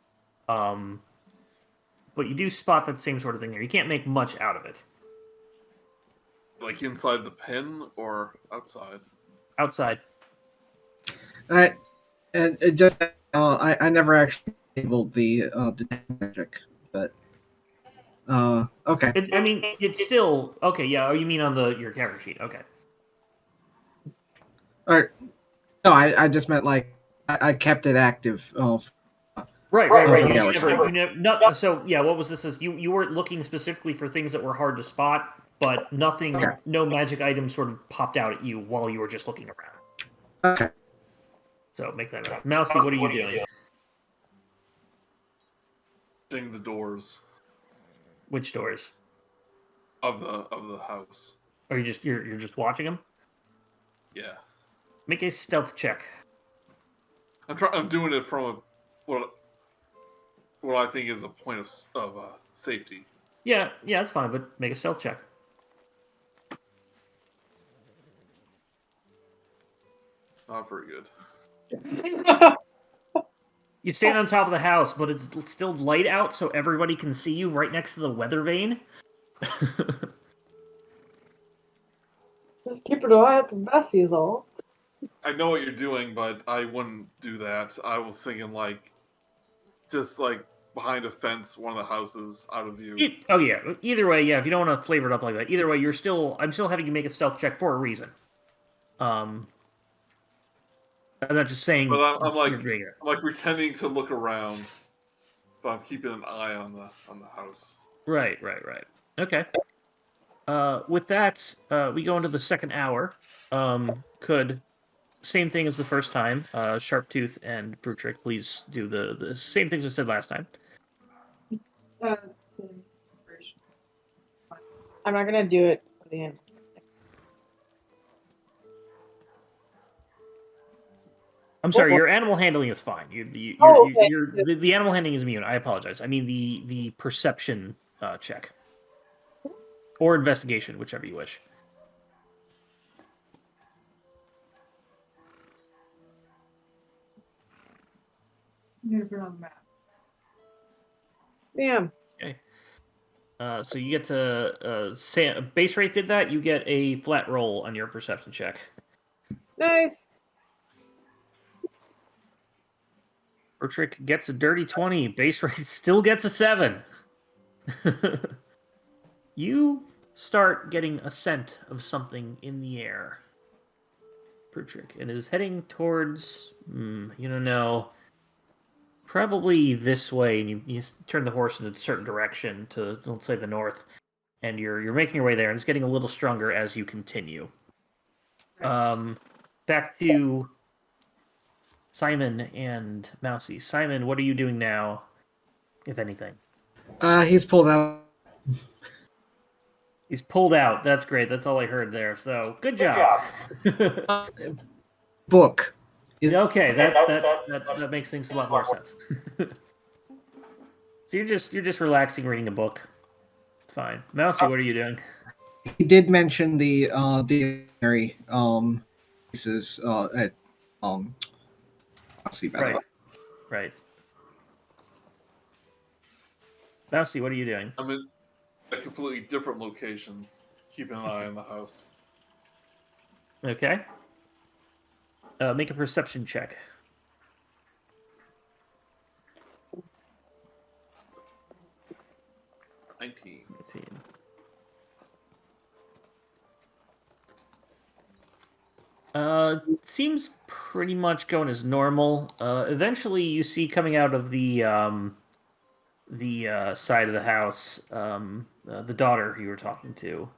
But you do spot that same sort of thing here. You can't make much out of it. Like inside the pen or outside? Outside. I never actually enabled the detect magic, but okay. It's still okay. Yeah. Oh, you mean on your character sheet? Okay. All right. No, I just meant like I kept it active. Right. So yeah, what was this? You weren't looking specifically for things that were hard to spot, but nothing, okay. No magic items sort of popped out at you while you were just looking around. Okay. So make that up. Mousey, what are you doing? Seeing the doors. Which doors? Of the house. Are you're just watching them? Yeah. Make a stealth check. I'm doing it from what I think is a point of safety. Yeah, that's fine. But make a stealth check. Not very good. You stand on top of the house, but it's still light out, so everybody can see you right next to the weather vane. Just keep an eye out for Bessie is all. I know what you're doing, but I wouldn't do that. I was thinking just behind a fence, one of the houses, out of view. Either way, yeah. If you don't want to flavor it up like that, either way, I'm still having you make a stealth check for a reason. I'm not just saying. But I'm like pretending to look around, but I'm keeping an eye on the house. Right. Okay. With that, we go into the second hour. Same thing as the first time. Sharptooth and Brutrik, please do the same things I said last time. I'm not gonna do it for the end. I'm sorry, your animal handling is fine. Okay. The animal handling is immune. I apologize. I mean the perception check. Or investigation, whichever you wish. You need to put it on the map. Damn. Okay. So you get to base rate did that. You get a flat roll on your perception check. Nice. Brutrik gets a dirty 20. Base rate still gets a 7. You start getting a scent of something in the air, Brutrik, and is heading towards, probably this way. And you turn the horse in a certain direction to, let's say, the north, and you're making your way there, and it's getting a little stronger as you continue. Back to Simon and Mousey. Simon, what are you doing now, if anything? He's pulled out. He's pulled out. That's great. That's all I heard there. So good job. Book. Okay, that makes things a lot more sense. So you're just relaxing, reading a book. It's fine. Mousey, what are you doing? He did mention the places at Mousey, by the way. Right. Mousey, what are you doing? I'm in a completely different location, keeping an eye on the house. Okay. Make a perception check. 19. Seems pretty much going as normal. Eventually, you see coming out of the side of the house, the daughter you were talking to,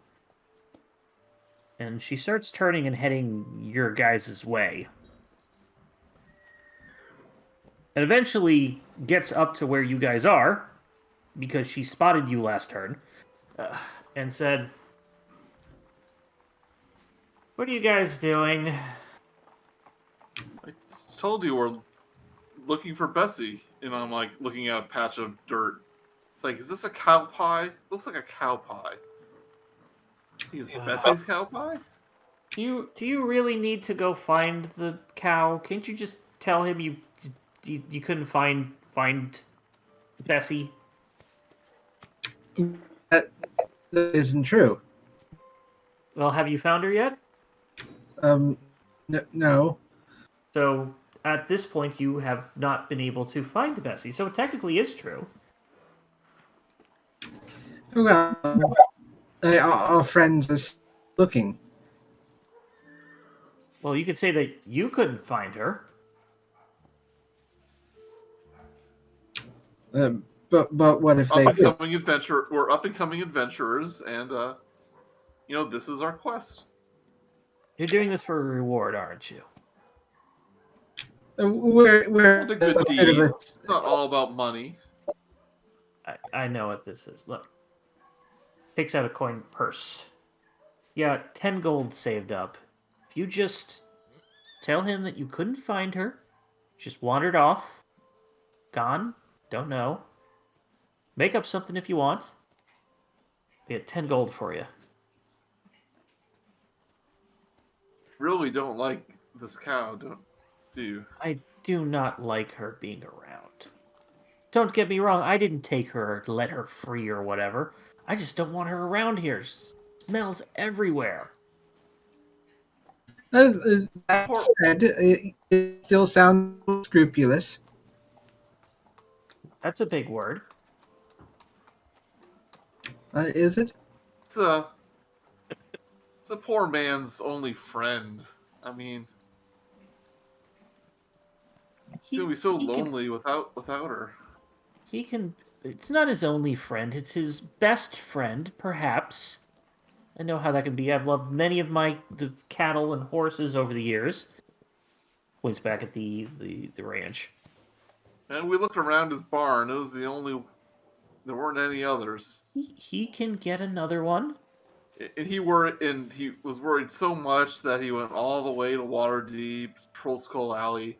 and she starts turning and heading your guys' way, and eventually gets up to where you guys are, because she spotted you last turn, and said, "What are you guys doing?" I told you we're looking for Bessie, and I'm like looking at a patch of dirt. It's like, is this a cow pie? Looks like a cow pie. Is Bessie's cow pie? Do you really need to go find the cow? Can't you just tell him you couldn't find Bessie? That isn't true. Well, have you found her yet? No. So at this point, you have not been able to find Bessie. So it technically is true. Well, our friends are looking. Well, you could say that you couldn't find her. But what if they do? We're up and coming adventurers, and this is our quest. You're doing this for a reward, aren't you? We're a good deed. It's not all about money. I know what this is. Look. Takes out a coin purse. Yeah, 10 gold saved up. If you just tell him that you couldn't find her, just wandered off, gone, don't know, make up something if you want, we get 10 gold for you. Really don't like this cow, do you? I do not like her being around. Don't get me wrong, I didn't take her to let her free or whatever. I just don't want her around here. Smells everywhere. That said, it still sounds scrupulous. That's a big word. Is it? It's a poor man's only friend. I mean, he's gonna be so lonely without her. He can. It's not his only friend. It's his best friend, perhaps. I know how that can be. I've loved many of the cattle and horses over the years. Points back at the ranch. And we looked around his barn. It was the only. There weren't any others. He can get another one. And he was worried so much that he went all the way to Waterdeep, Troll Skull Alley,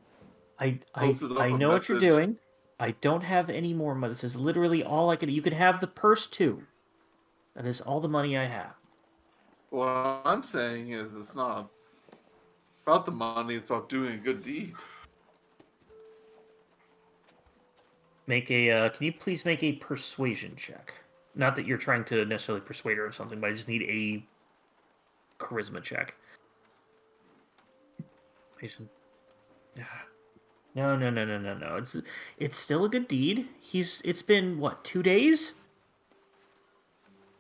posted up I a know what you're message. doing. I don't have any more money. This is literally all I can. You could have the purse too. That is all the money I have. What I'm saying is, it's not about the money. It's about doing a good deed. Make a. Can you please make a persuasion check? Not that you're trying to necessarily persuade her of something, but I just need a charisma check. No. It's still a good deed. It's been what, 2 days?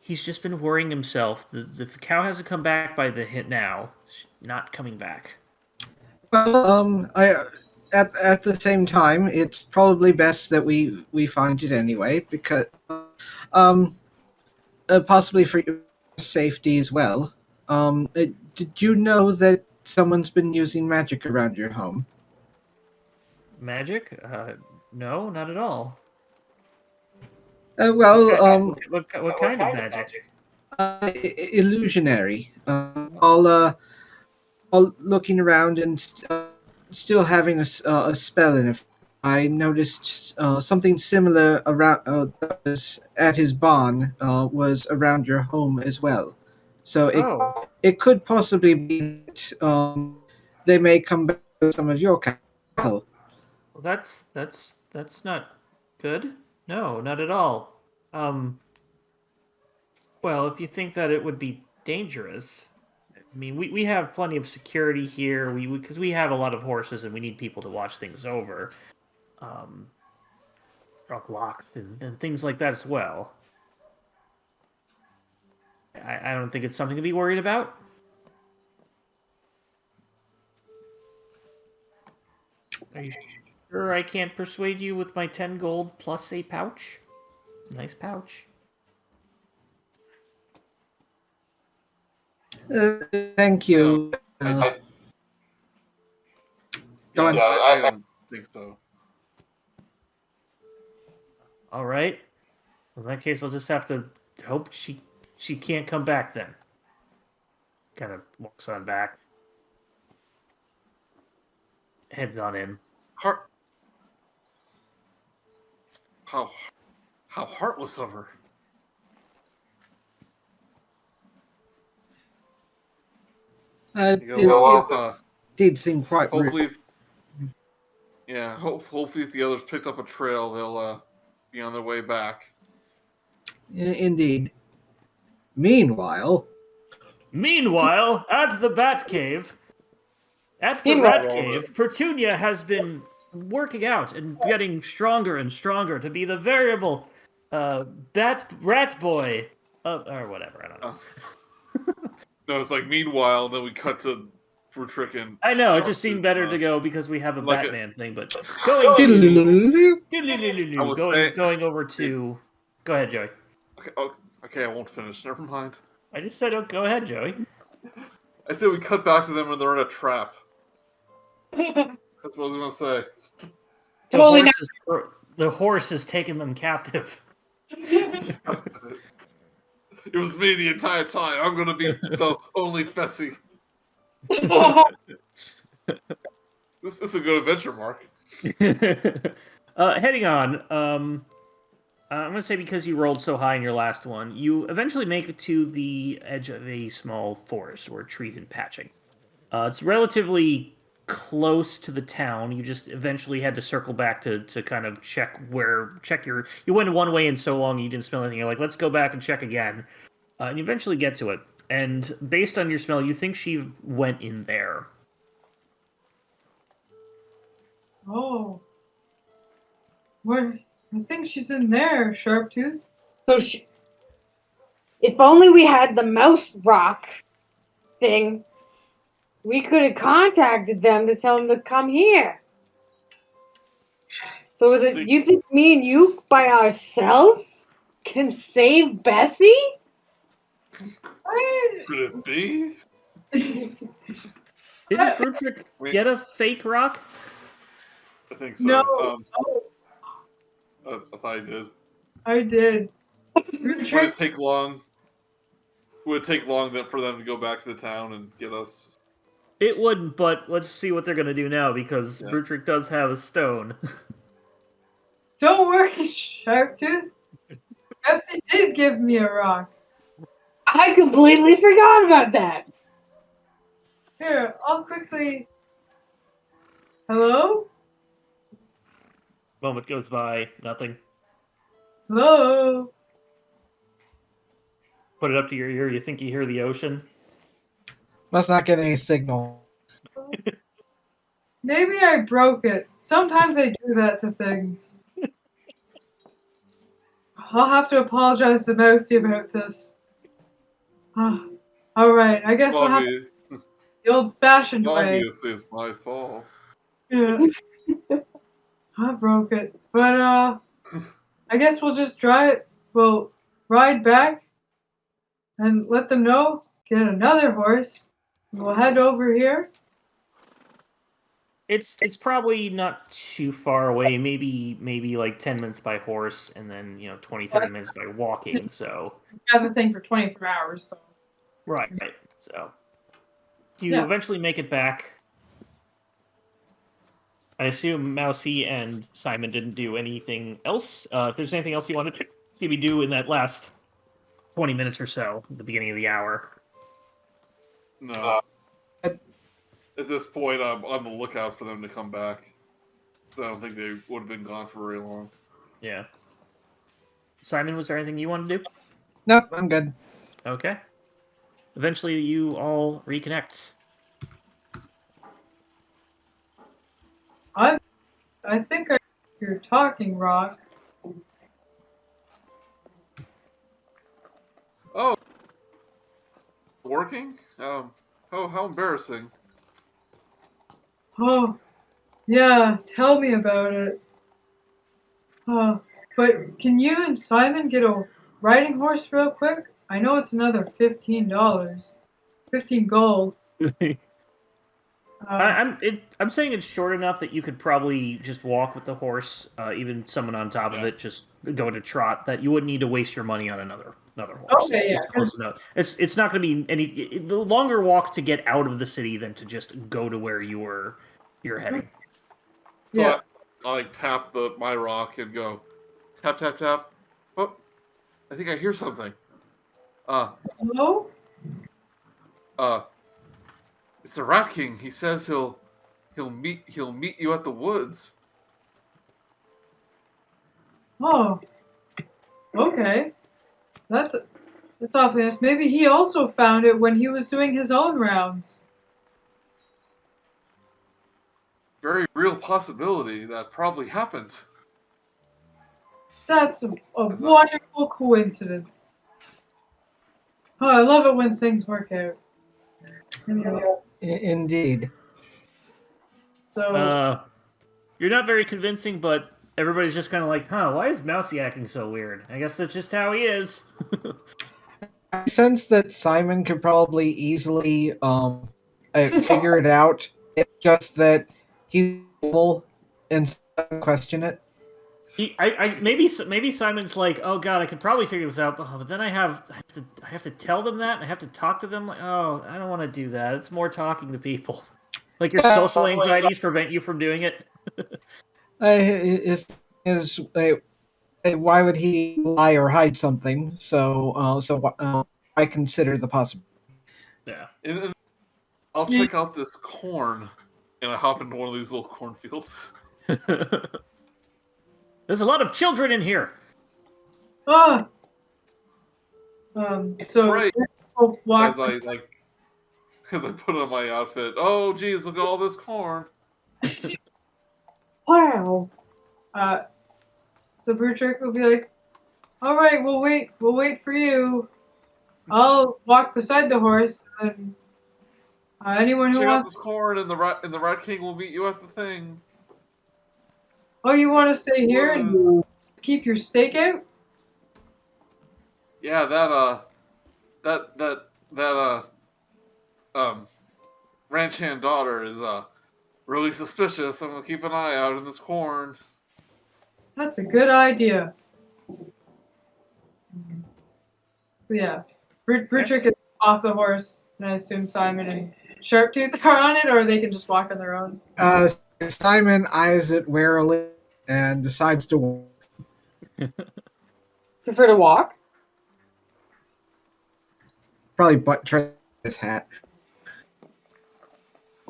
He's just been worrying himself. If the cow hasn't come back by the hit now, she's not coming back. Well, I at the same time, it's probably best that we find it anyway, because um, possibly for your safety as well. Did you know that someone's been using magic around your home? Magic? No, not at all. Well, What kind of magic? illusionary. While looking around and still having a spell in it, I noticed something similar around that was at his barn was around your home as well. So Oh, it could possibly be that they may come back with some of your cattle. well, that's not good. No, not at all. Well, if you think that it would be dangerous, I mean, we have plenty of security here. Because we have a lot of horses and we need people to watch things over, drop locks and things like that as well. I don't think it's something to be worried about. Are you sure I can't persuade you with my 10 gold plus a pouch? It's a nice pouch. Thank you. I Go on. I don't think so. All right. In that case, I'll just have to hope she can't come back then. Kind of walks on back. Heads on in. How heartless of her. It did seem quite hopefully, rude. hopefully if the others picked up a trail, they'll be on their way back. Indeed. Meanwhile, at the Bat Cave, Rat Cave, Petunia has been working out and getting stronger and stronger to be the variable rat boy, or whatever. I don't know. No, it's like meanwhile, and then we cut to Brutrik and. I know it just seemed better to go because we have a like Batman thing, but I was going over to. Go ahead, Joey. Okay, I won't finish. Never mind. I just said, go ahead, Joey. I said we cut back to them and they're in a trap. That's what I was gonna say. The horse has taken them captive. It was me the entire time. I'm gonna be the only Bessie. This is a good adventure, Mark. Heading on. I'm gonna say because you rolled so high in your last one, you eventually make it to the edge of a small forest or treat and patching. It's relatively close to the town. You just eventually had to circle back to kind of check your. You went one way in so long you didn't smell anything. You're like, let's go back and check again. And you eventually get to it. And based on your smell, you think she went in there. Oh. Where? I think she's in there, Sharptooth. So if only we had the mouse rock thing, we could have contacted them to tell them to come here. So do you think me and you by ourselves can save Bessie? Could it be? Didn't Brutrik get a fake rock? I think so. No. I thought I did. I did. Would it take long? Would it take long for them to go back to the town and get us? It wouldn't, but let's see what they're gonna do now because Yeah. Brutrik does have a stone. Don't worry, Sharptooth. Pepsi did give me a rock. I completely forgot about that. Here, I'll quickly. Hello? Moment goes by, nothing. Hello? Put it up to your ear. You think you hear the ocean? Must not get any signal. Maybe I broke it. Sometimes I do that to things. I'll have to apologize to Mousey about this. Alright, I guess we'll have the old-fashioned way. Obviously, it's my fault. Yeah. I broke it. But, I guess we'll just we'll ride back and let them know, get another horse, and we'll head over here. It's probably not too far away. Maybe like 10 minutes by horse, and then 20, 30 minutes by walking. So Got the thing for 24 hours, so. right. So you Yeah. eventually make it back. I assume Mousey and Simon didn't do anything else. If there's anything else you wanted to maybe do in that last 20 minutes or so, at the beginning of the hour. No. At this point, I'm on the lookout for them to come back. So I don't think they would have been gone for very long. Yeah. Simon, was there anything you wanted to do? Nope, I'm good. Okay. Eventually, you all reconnect. I think you're talking, Rock. Oh, working? Oh, how embarrassing. Oh, yeah, tell me about it. But can you and Simon get a riding horse real quick? I know it's another $15. 15 gold. I'm saying it's short enough that you could probably just walk with the horse, even someone on top of it, just go to trot. That you wouldn't need to waste your money on another horse. Okay, It's close enough. It's not going to be the longer walk to get out of the city than to just go to where you're heading. So Yeah. I like tap my rock and go tap tap tap. Oh, I think I hear something. Hello? It's the Rat King. He says he'll meet you at the woods. Oh. Okay. That's awfully nice. Maybe he also found it when he was doing his own rounds. Very real possibility that probably happened. That's a wonderful coincidence. Oh, I love it when things work out. Anyway, Indeed. so You're not very convincing, but everybody's just kind of like, huh, why is Mousey acting so weird? I guess that's just how he is. I sense that Simon could probably easily figure it out. It's just that he's able and question it. Maybe Simon's like, oh god, I could probably figure this out, but then I have to tell them that. I have to talk to them. Like, oh, I don't want to do that. It's more talking to people. Like your social anxieties prevent you from doing it. Why would he lie or hide something? So I consider the possibility. Yeah. And I'll check out this corn, and I hop into one of these little cornfields. There's a lot of children in here. so Right. we'll walk. As I put on my outfit. Oh, geez, look at all this corn. Wow. So Brutrik will be like, "All right, we'll wait for you. I'll walk beside the horse, and anyone who Check out wants." this corn, and the Rat King will meet you at the thing. Oh, you want to stay here and keep your stake out? Yeah, that ranch hand daughter is really suspicious. I'm gonna keep an eye out in this corn. That's a good idea. So yeah, Brutrik is off the horse, and I assume Simon and Sharptooth are on it, or they can just walk on their own? Simon eyes it warily and decides to walk. Prefer to walk? Probably try his hat.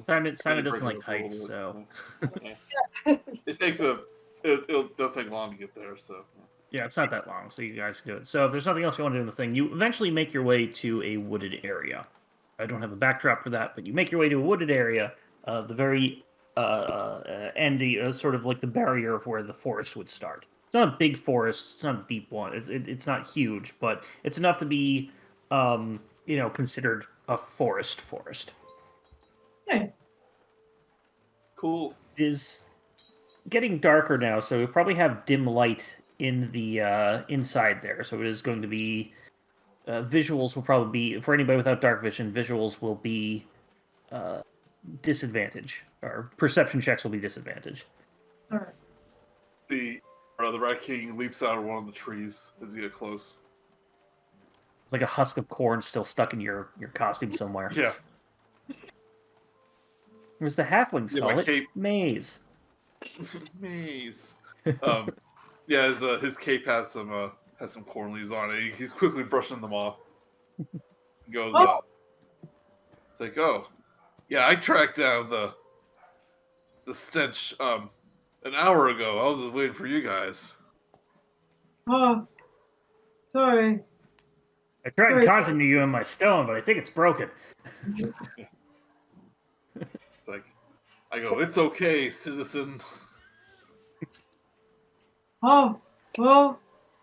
Simon Break doesn't it like up a little heights, bit. so Yeah. It takes it does take long to get there, so. yeah, it's not that long, so you guys can do it. So if there's nothing else you want to do in the thing, you eventually make your way to a wooded area. I don't have a backdrop for that, but you make your way to a wooded area, the very endy, sort of like the barrier of where the forest would start. It's not a big forest, it's not a deep one, it's not huge, but it's enough to be, considered a forest. Hey. Cool. It is getting darker now, so we probably have dim light in the inside there. So it is going to be visuals will probably be for anybody without dark vision. Visuals will be disadvantage, or perception checks will be disadvantage. All right. The Rat King leaps out of one of the trees as you get close. It's like a husk of corn still stuck in your costume somewhere. Yeah. It was the halflings Yeah, call my it cape. maze. Maze. Yeah, his cape has some corn leaves on it. He's quickly brushing them off. He goes, it's like, oh, yeah, I tracked down the stench an hour ago. I was just waiting for you guys. Oh, sorry. I tried Sorry. conjuring you in my stone, but I think it's broken. It's like, I go, it's okay, citizen. Oh, well,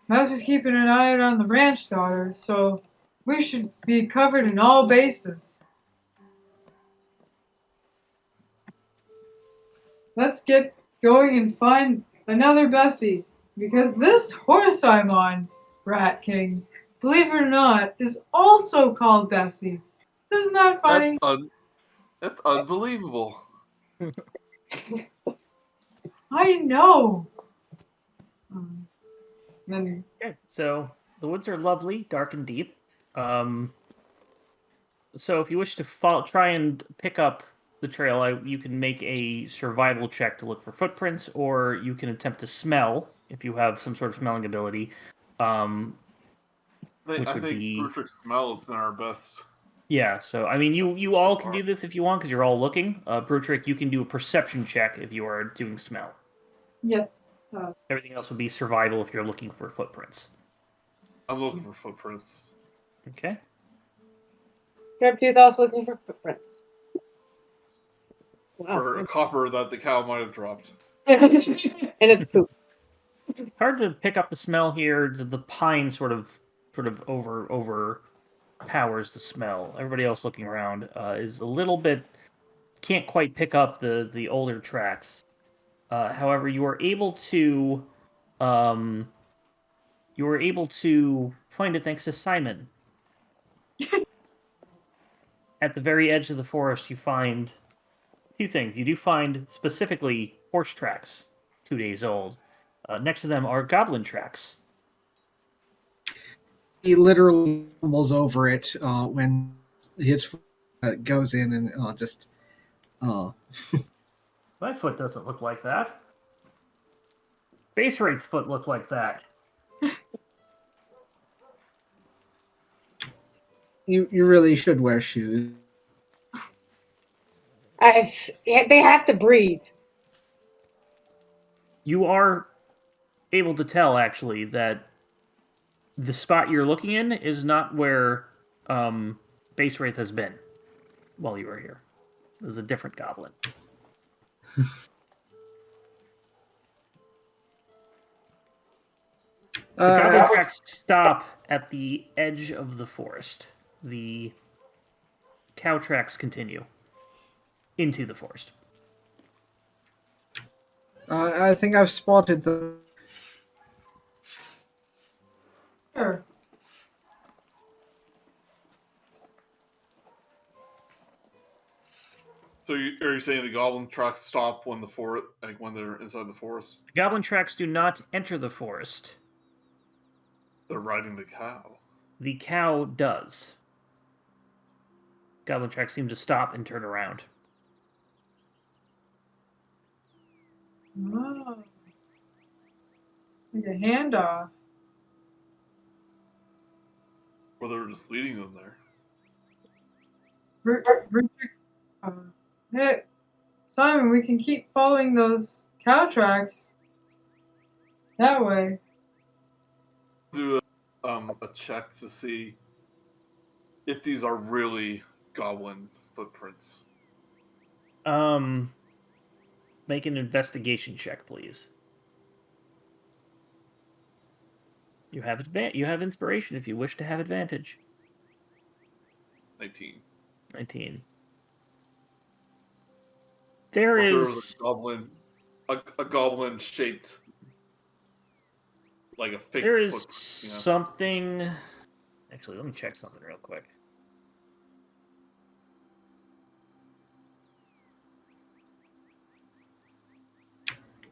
Mouse is keeping an eye out on the ranch daughter, so we should be covered in all bases. Let's get going and find another Bessie, because this horse I'm on, Rat King, believe it or not, is also called Bessie. Isn't that funny? That's unbelievable. I know. Then Okay, so the woods are lovely, dark and deep. So if you wish to try and pick up the trail, you can make a survival check to look for footprints, or you can attempt to smell if you have some sort of smelling ability. Which I would think be Brutrik's smell has been our best. yeah. So I mean, you all can do this if you want because you're all looking. Brutrik, you can do a perception check if you are doing smell. yes. Everything else would be survival if you're looking for footprints. I'm looking for footprints. Okay. Sharptooth also looking for footprints. Wow. For a copper that the cow might have dropped. And it's poop. Hard to pick up the smell here. The pine sort of overpowers the smell. Everybody else looking around is a little bit can't quite pick up the older tracks. However, you are able to find it thanks to Simon. At the very edge of the forest, you find two things. You do find specifically horse tracks, 2 days old. Next to them are goblin tracks. He literally stumbles over it when his foot goes in and just. My foot doesn't look like that. Base Wraith's foot looked like that. You really should wear shoes. They have to breathe. You are able to tell, actually, that the spot you're looking in is not where Base Wraith has been while you were here. There's a different goblin. The goblin tracks stop at the edge of the forest. The cow tracks continue into the forest. I think I've spotted the. Sure. So are you saying the goblin tracks stop when when they're inside the forest? The goblin tracks do not enter the forest. They're riding the cow. The cow does. Goblin tracks seem to stop and turn around. Oh. Like a handoff. Or they were just leading them there. Hey, Simon, we can keep following those cow tracks. That way. Do a check to see if these are really goblin footprints. Make an investigation check, please. You have inspiration if you wish to have advantage. 19. 19. There If there is was a goblin shaped like a fake there is foot, something. Actually, let me check something real quick.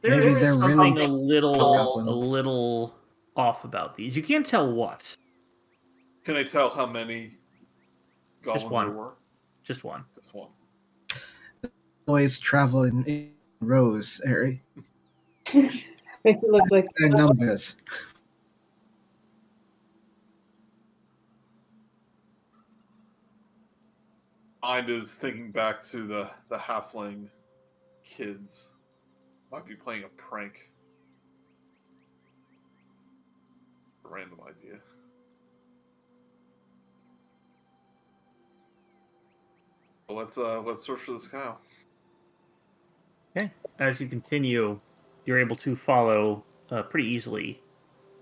Maybe There they're is really something a goblin. little off about these. You can't tell what. Can I tell how many goblins Just one. there were? Just one. Just one. Always travel in rows, Harry. Makes it look like Their numbers. Mind is thinking back to the halfling kids. Might be playing a prank. A random idea. Well, let's search for this cow. Okay. As you continue, you're able to follow pretty easily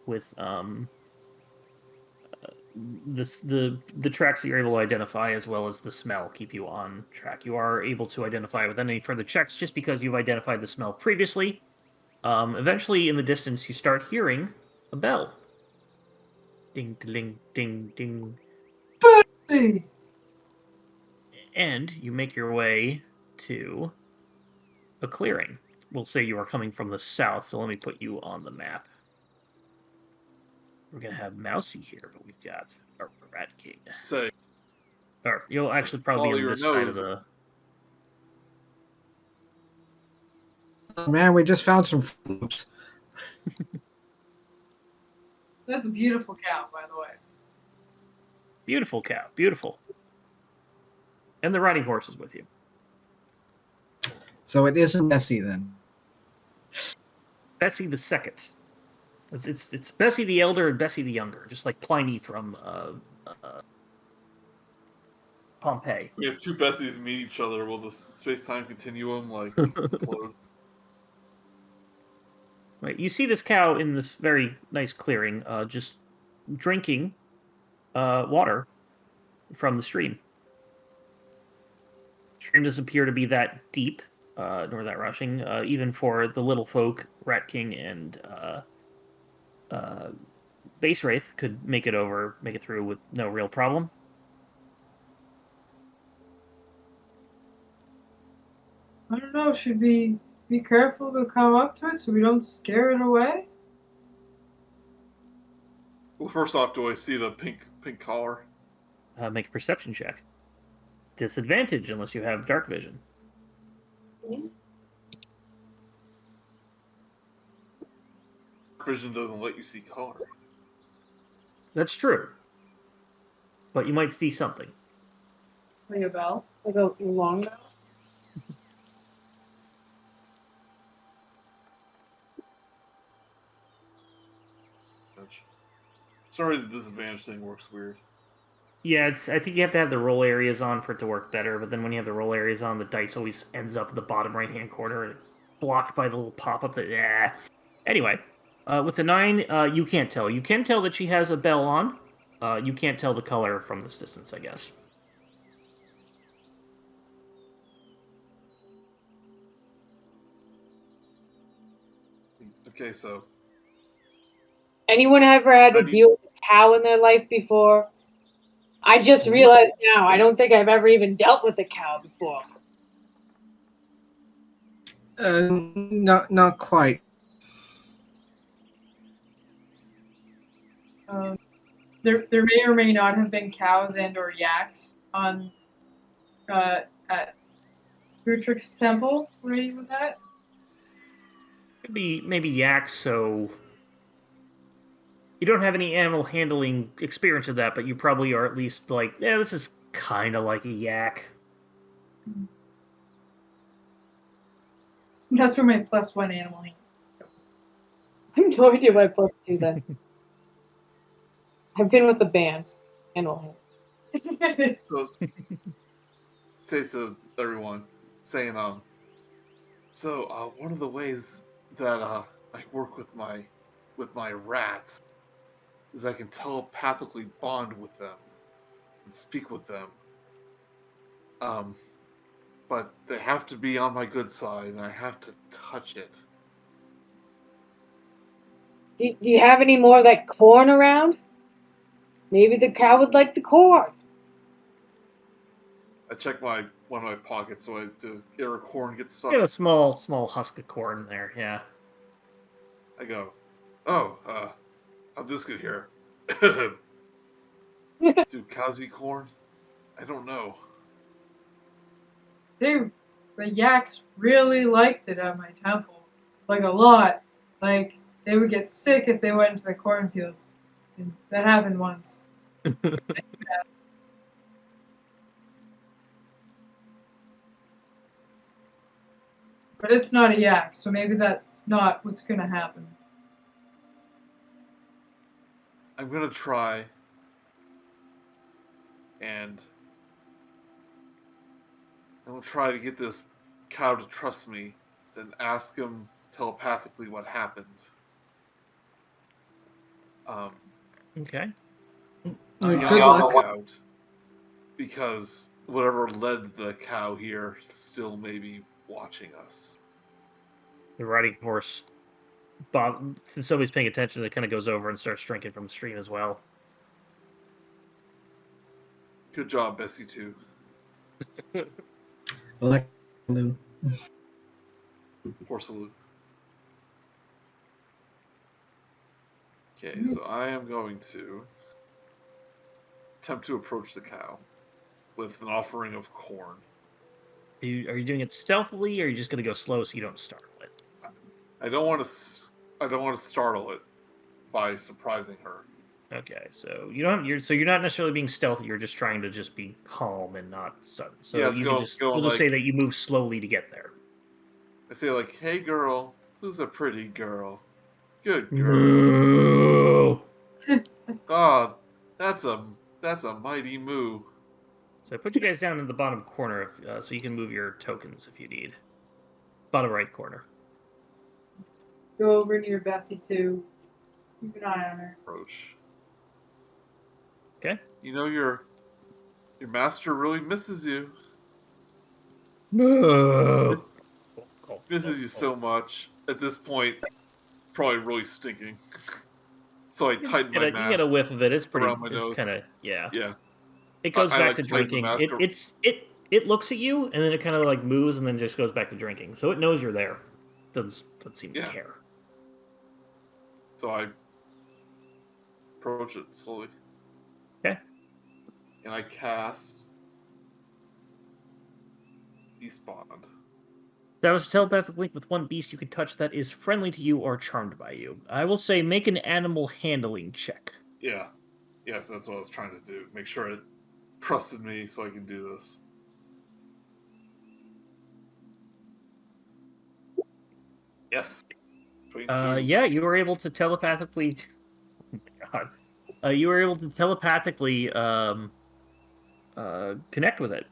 with the tracks that you're able to identify, as well as the smell keep you on track. You are able to identify without any further checks just because you've identified the smell previously. Eventually, in the distance, you start hearing a bell. Ding, ding, ding, ding. See. And you make your way to a clearing. We'll say you are coming from the south, so let me put you on the map. We're gonna have Mousey here, but we've got our Rat King. Say, Or you'll actually probably follow be on your this side of nose. the. Man, we just found some fruits. That's a beautiful cow, by the way. Beautiful cow, beautiful. And the riding horse is with you. So it isn't Bessie then. Bessie the second. It's Bessie the elder and Bessie the younger, just like Pliny from Pompeii. We have two Bessies meet each other. Will the space-time continuum like implode? Right, you see this cow in this very nice clearing, just drinking water from the stream. Stream doesn't appear to be that deep, nor that rushing, even for the little folk. Rat King and Base Wraith could make it through with no real problem. I don't know, should we be careful to come up to it so we don't scare it away? Well, first off, do I see the pink collar? Make a perception check. Disadvantage unless you have dark vision. Vision doesn't let you see color. That's true. But you might see something. Ring a bell? like a long bell. Sorry, the disadvantage thing works weird. Yeah, I think you have to have the roll areas on for it to work better, but then when you have the roll areas on, the dice always ends up at the bottom right-hand corner, blocked by the little pop-up that... Anyway, with the 9, you can't tell. You can tell that she has a bell on. You can't tell the color from this distance, I guess. Okay, so Anyone ever had to How do you- deal with a cow in their life before? I just realized now, I don't think I've ever even dealt with a cow before. Not quite. There may or may not have been cows and or yaks on at Brutrik's temple where he was at? Could be maybe yak, so you don't have any animal handling experience of that, but you probably are at least like, yeah, this is kind of like a yak. That's where my +1 animal handling. I have no idea why +2 then. I've been with a band. Animal hand. Goes, say to everyone, saying, so one of the ways that I work with my rats is I can telepathically bond with them and speak with them. But they have to be on my good side, and I have to touch it. Do you have any more of that corn around? Maybe the cow would like the corn. I check one of my pockets so to get her corn gets stuck. You got a small husk of corn there, yeah. I go, oh, how'd this get here? Do cows eat corn? I don't know. The yaks really liked it at my temple. Like, a lot. Like, they would get sick if they went into the cornfield. And that happened once. But it's not a yak, so maybe that's not what's gonna happen. I'm gonna try and I'm gonna try to get this cow to trust me, then ask him telepathically what happened. Okay. Good I'll luck. look out, because whatever led the cow here still may be watching us. The riding horse, since somebody's paying attention, it kind of goes over and starts drinking from the stream as well. Good job, Bessie, too. Like blue. For salute. Okay, so I am going to attempt to approach the cow with an offering of corn. Are you doing it stealthily, or are you just going to go slow so you don't startle it? I don't want to startle it by surprising her. Okay, so you're not necessarily being stealthy. You're just trying to just be calm and not sudden. So Yeah, we'll just say that you move slowly to get there. I say like, "Hey, girl, who's a pretty girl? Good girl. God, that's a mighty moo." So I put you guys down in the bottom corner, so you can move your tokens if you need. Bottom right corner. Go over near Bessie too. Keep an eye on her. Approach. Okay. You know your master really misses you. No. Misses you so much. At this point, probably really stinking. So I tighten my mask. You get a whiff of it. It's pretty. around my nose. It's kind of yeah. Yeah. It goes I back like to tighten the drinking. mask It looks at you and then it kind of like moves and then just goes back to drinking. So it knows you're there. Doesn't seem to care. So I approach it slowly. Okay. And I cast Beast Bond. That was a telepathic link with one beast you can touch that is friendly to you or charmed by you. I will say make an animal handling check. Yeah. Yes, that's what I was trying to do. Make sure it trusted me so I can do this. Yes. 22. Yeah, you were able to telepathically. Oh my god. You were able to telepathically connect with it.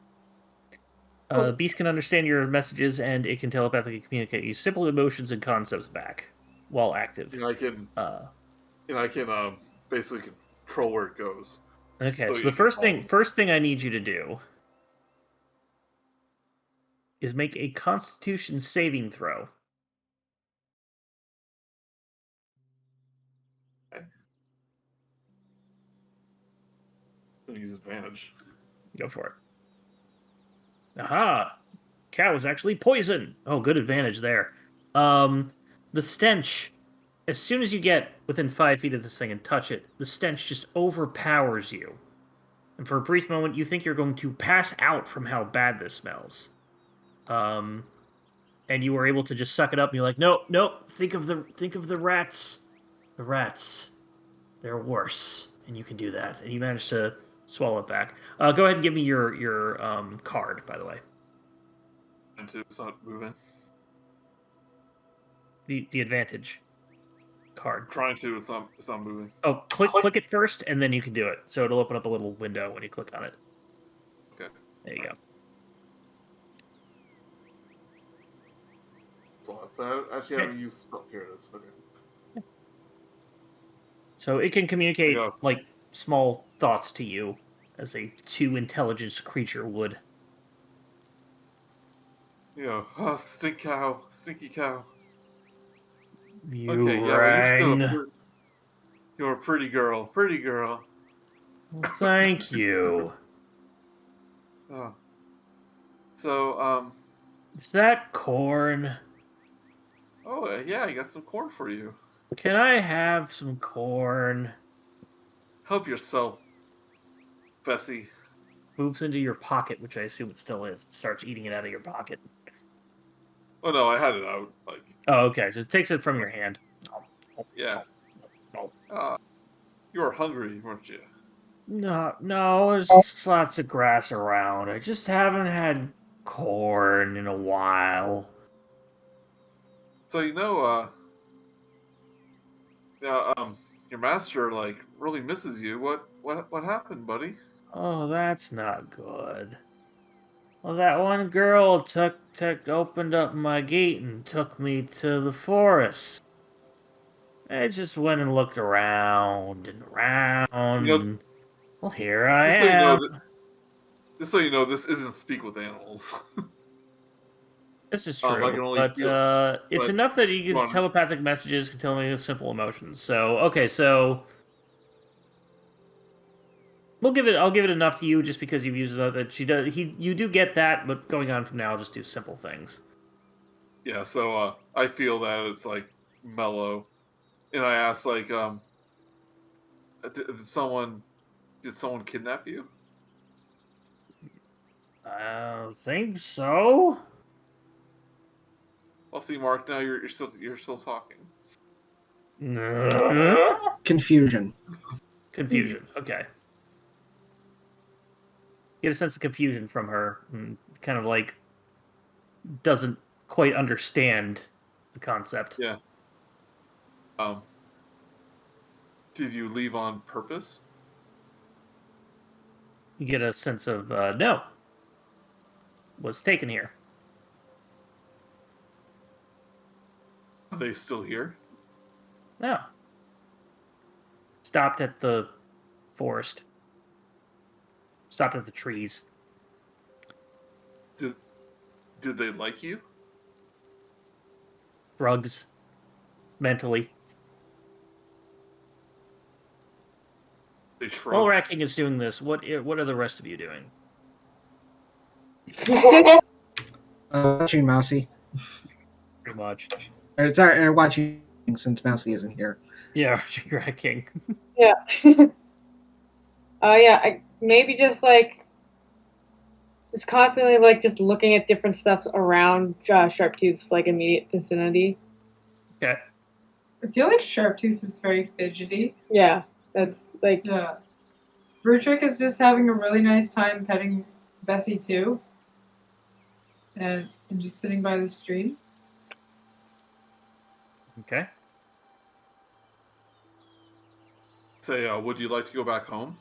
The beast can understand your messages and it can telepathically communicate you simple emotions and concepts back while active. And I can basically control where it goes. Okay, so the first thing I need you to do is make a Constitution saving throw. Okay. I'm gonna use advantage. Go for it. Aha! Cow is actually poison. Oh, good advantage there. The stench, as soon as you get within 5 feet of this thing and touch it, the stench just overpowers you. And for a brief moment, you think you're going to pass out from how bad this smells. And you were able to just suck it up, and you're like, nope. Think of the rats. The rats, they're worse, and you can do that. And you managed to swallow it back. Go ahead and give me your card, by the way. And it's not moving. The advantage card. Trying to, it's not moving. Oh, click it first, and then you can do it. So it'll open up a little window when you click on it. Okay. There you go. So I actually haven't used spell. Here it is. Okay. So it can communicate Yeah. like small thoughts to you, as a 2 intelligence creature would. Yeah. Oh, stinky cow. You Okay, yeah, rang. well, you're a pretty girl. Well, thank you. Oh. So, Is that corn? oh, yeah, I got some corn for you. Can I have some corn? Help yourself, Bessie. Moves into your pocket, which I assume it still is. It starts eating it out of your pocket. Oh, no, I had it out. Like, Oh, okay. So it takes it from your hand. yeah. Oh. You were hungry, weren't you? No, there's lots of grass around. I just haven't had corn in a while. So, your master, like, really misses you. What happened, buddy? Oh, that's not good. Well, that one girl opened up my gate and took me to the forest. I just went and looked around and around. And, well, here I am. Just so you know, this isn't Speak with Animals. This is I true, can only but feel- it's but- enough that you Go can on. telepathic messages can tell me simple emotions. So okay, so I'll give it enough to you just because you've used it. That she does. You do get that, but going on from now, I'll just do simple things. Yeah, so I feel that it's like mellow, and I asked like, did someone kidnap you? I think so. Well, see, Mark, now you're still talking. Confusion. Confusion. Okay. Get a sense of confusion from her, and kind of like doesn't quite understand the concept. Yeah. Did you leave on purpose? You get a sense of no. Was taken here. Are they still here? No. Stopped at the forest. Stopped at the trees. Did they like you? Drugs. Mentally. They shrugged. While Rat King is doing this, what are the rest of you doing? Watching Mousey. Pretty much. Or, sorry, watching since Mousey isn't here. Yeah, Rat King. Yeah. Maybe just like just constantly like just looking at different stuff around Sharptooth's like immediate vicinity. Okay. I feel like Sharptooth is very fidgety. Yeah, that's like Yeah. Brutrik is just having a really nice time petting Bessie too. And just sitting by the stream. Okay. Say, would you like to go back home?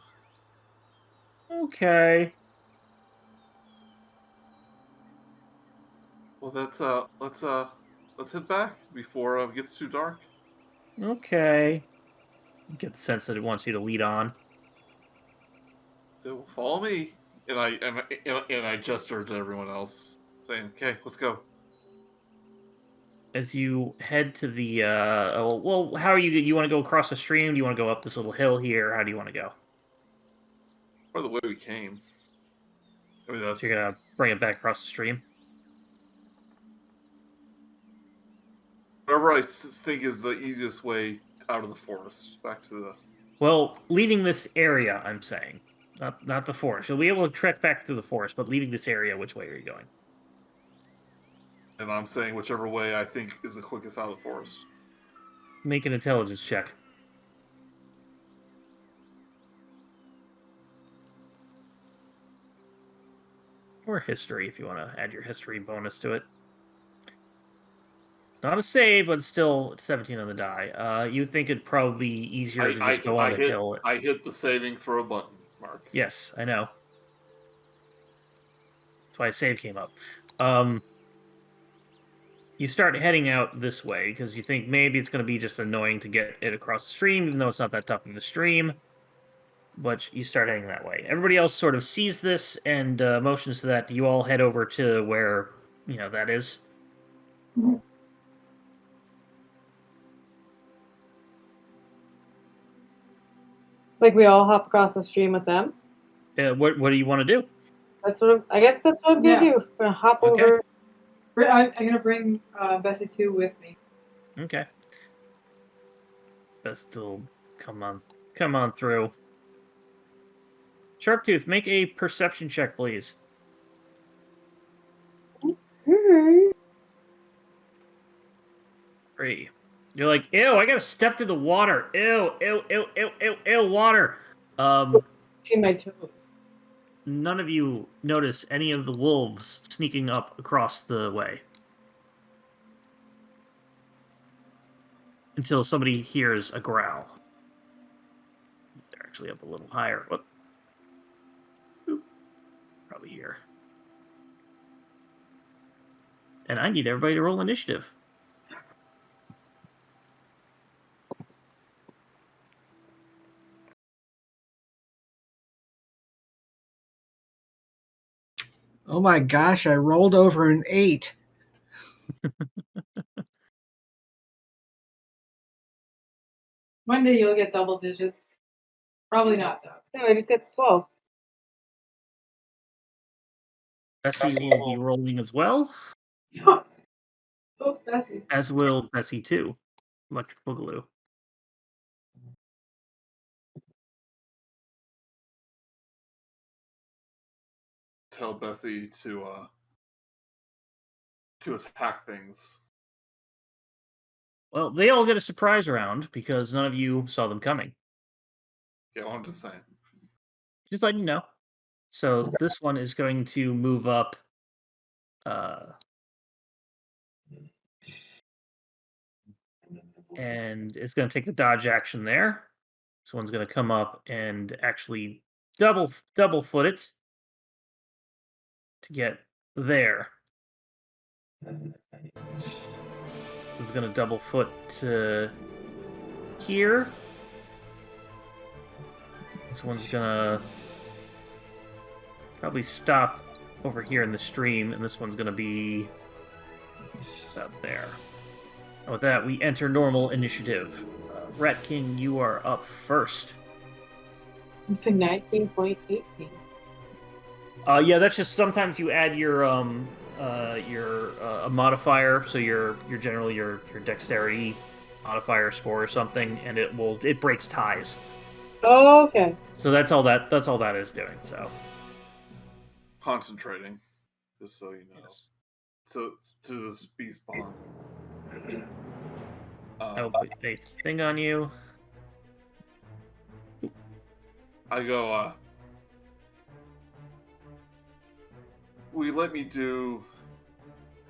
Okay. Well, let's head back before it gets too dark. Okay. You get the sense that it wants you to lead on. So follow me, and I gesture to everyone else, saying, "Okay, let's go." As you head to the well, how are you? You want to go across the stream? Do you want to go up this little hill here? How do you want to go? Or the way we came. I mean, that's So you're gonna bring it back across the stream. whatever I think is the easiest way out of the forest, back to the. Well, leaving this area, I'm saying. Not the forest. You'll be able to trek back through the forest, but leaving this area, which way are you going? And I'm saying whichever way I think is the quickest out of the forest. Make an intelligence check. Or history, if you want to add your history bonus to it. It's not a save, but it's still 17 on the die. You think it'd probably be easier to just go on the hill. I hit the saving throw button, Mark. Yes, I know. That's why save came up. You start heading out this way because you think maybe it's going to be just annoying to get it across the stream, even though it's not that tough of a stream. But you start heading that way. Everybody else sort of sees this and motions to that. You all head over to where, that is. Like we all hop across the stream with them? What do you want to do? I guess that's what I'm going to do. I'm going to hop over. I'm going to bring Bessie too with me. Okay. Best will come on through. Sharptooth, make a perception check, please. Mm-hmm. 3. You're like, ew, I gotta step through the water. Ew, water. To my toes. None of you notice any of the wolves sneaking up across the way. Until somebody hears a growl. They're actually up a little higher. Whoop. Oop. Probably here. And I need everybody to roll initiative. Oh my gosh, I rolled over an 8. One day you'll get double digits. Probably not, though. No, I just got 12. Bessie will be rolling as well. Both Bessie. As will Bessie too. Electric Boogaloo. Tell Bessie to attack things. Well, they all get a surprise round because none of you saw them coming. Yeah, well, I'm just saying. Just letting you know. So this one is going to move up. And it's going to take the dodge action there. This one's going to come up and actually double foot it to get there. So it's going to double foot to here. This one's going to probably stop over here in the stream, and this one's going to be about there. And with that, we enter normal initiative. Rat King, you are up first. It's a 19.18. Yeah, that's just sometimes you add your modifier, so your generally your dexterity modifier score or something, and it breaks ties. Oh, okay. So that's all that is doing. So Concentrating, just so you know. yes. So to this beast bond. I'll put a thing on you. I go, will you let me do,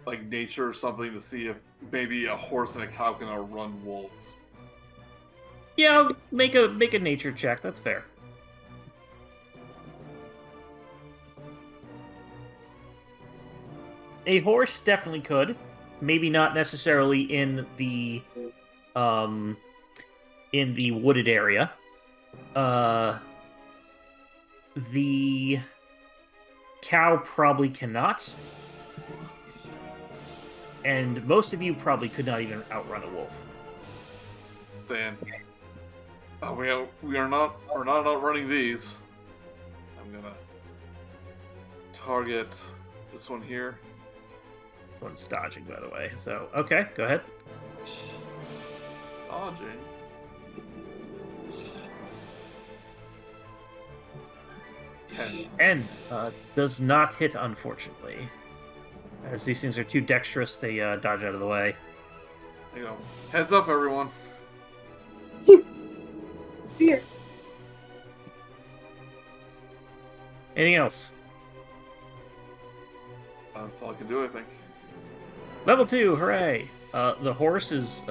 like, nature or something to see if maybe a horse and a cow can outrun wolves? Yeah, make a nature check. That's fair. A horse definitely could. Maybe not necessarily in the wooded area. The cow probably cannot. And most of you probably could not even outrun a wolf. Saying, we are not outrunning these. I'm gonna target this one here. One's dodging, by the way. So, okay, go ahead. Dodging. 10. Does not hit, unfortunately. As these things are too dexterous, they dodge out of the way. There you go. Heads up, everyone. Fear. Anything else? That's all I can do, I think. Level 2, hooray! The horse is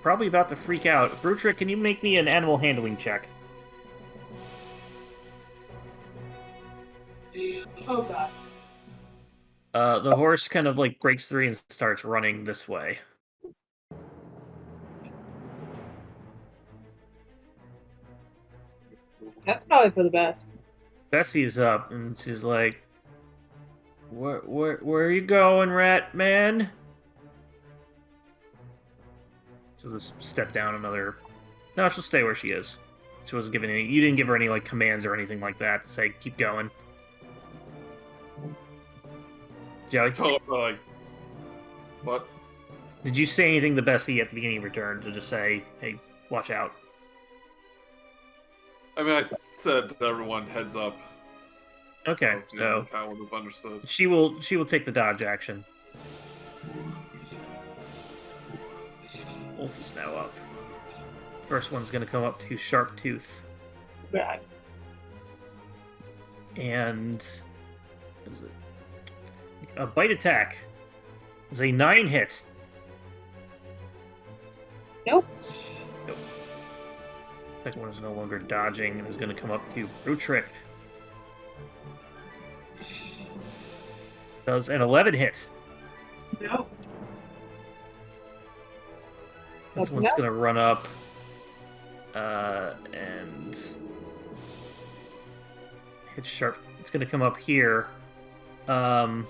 probably about to freak out. Brutrik, can you make me an animal handling check? Oh god. The horse kind of like breaks free and starts running this way. That's probably for the best. Bessie's up and she's like, Where are you going, rat man? She'll just step down another. No, she'll stay where she is. She wasn't giving any. You didn't give her any like commands or anything like that to say keep going. Joey, So, like, what? did you say anything to Bessie at the beginning of your turn to just say, "Hey, watch out"? I mean, I said to everyone, heads up. Okay, so I would have understood. she will take the dodge action. Wolf is now up. First one's going to come up to Sharp Tooth. God. And what is it? A bite attack is a 9 hit. Nope. Nope. Second one is no longer dodging and is going to come up to Brutrik. Does an 11 hit. No. This That's one's enough. going to run up and hit Sharp. It's going to come up here. And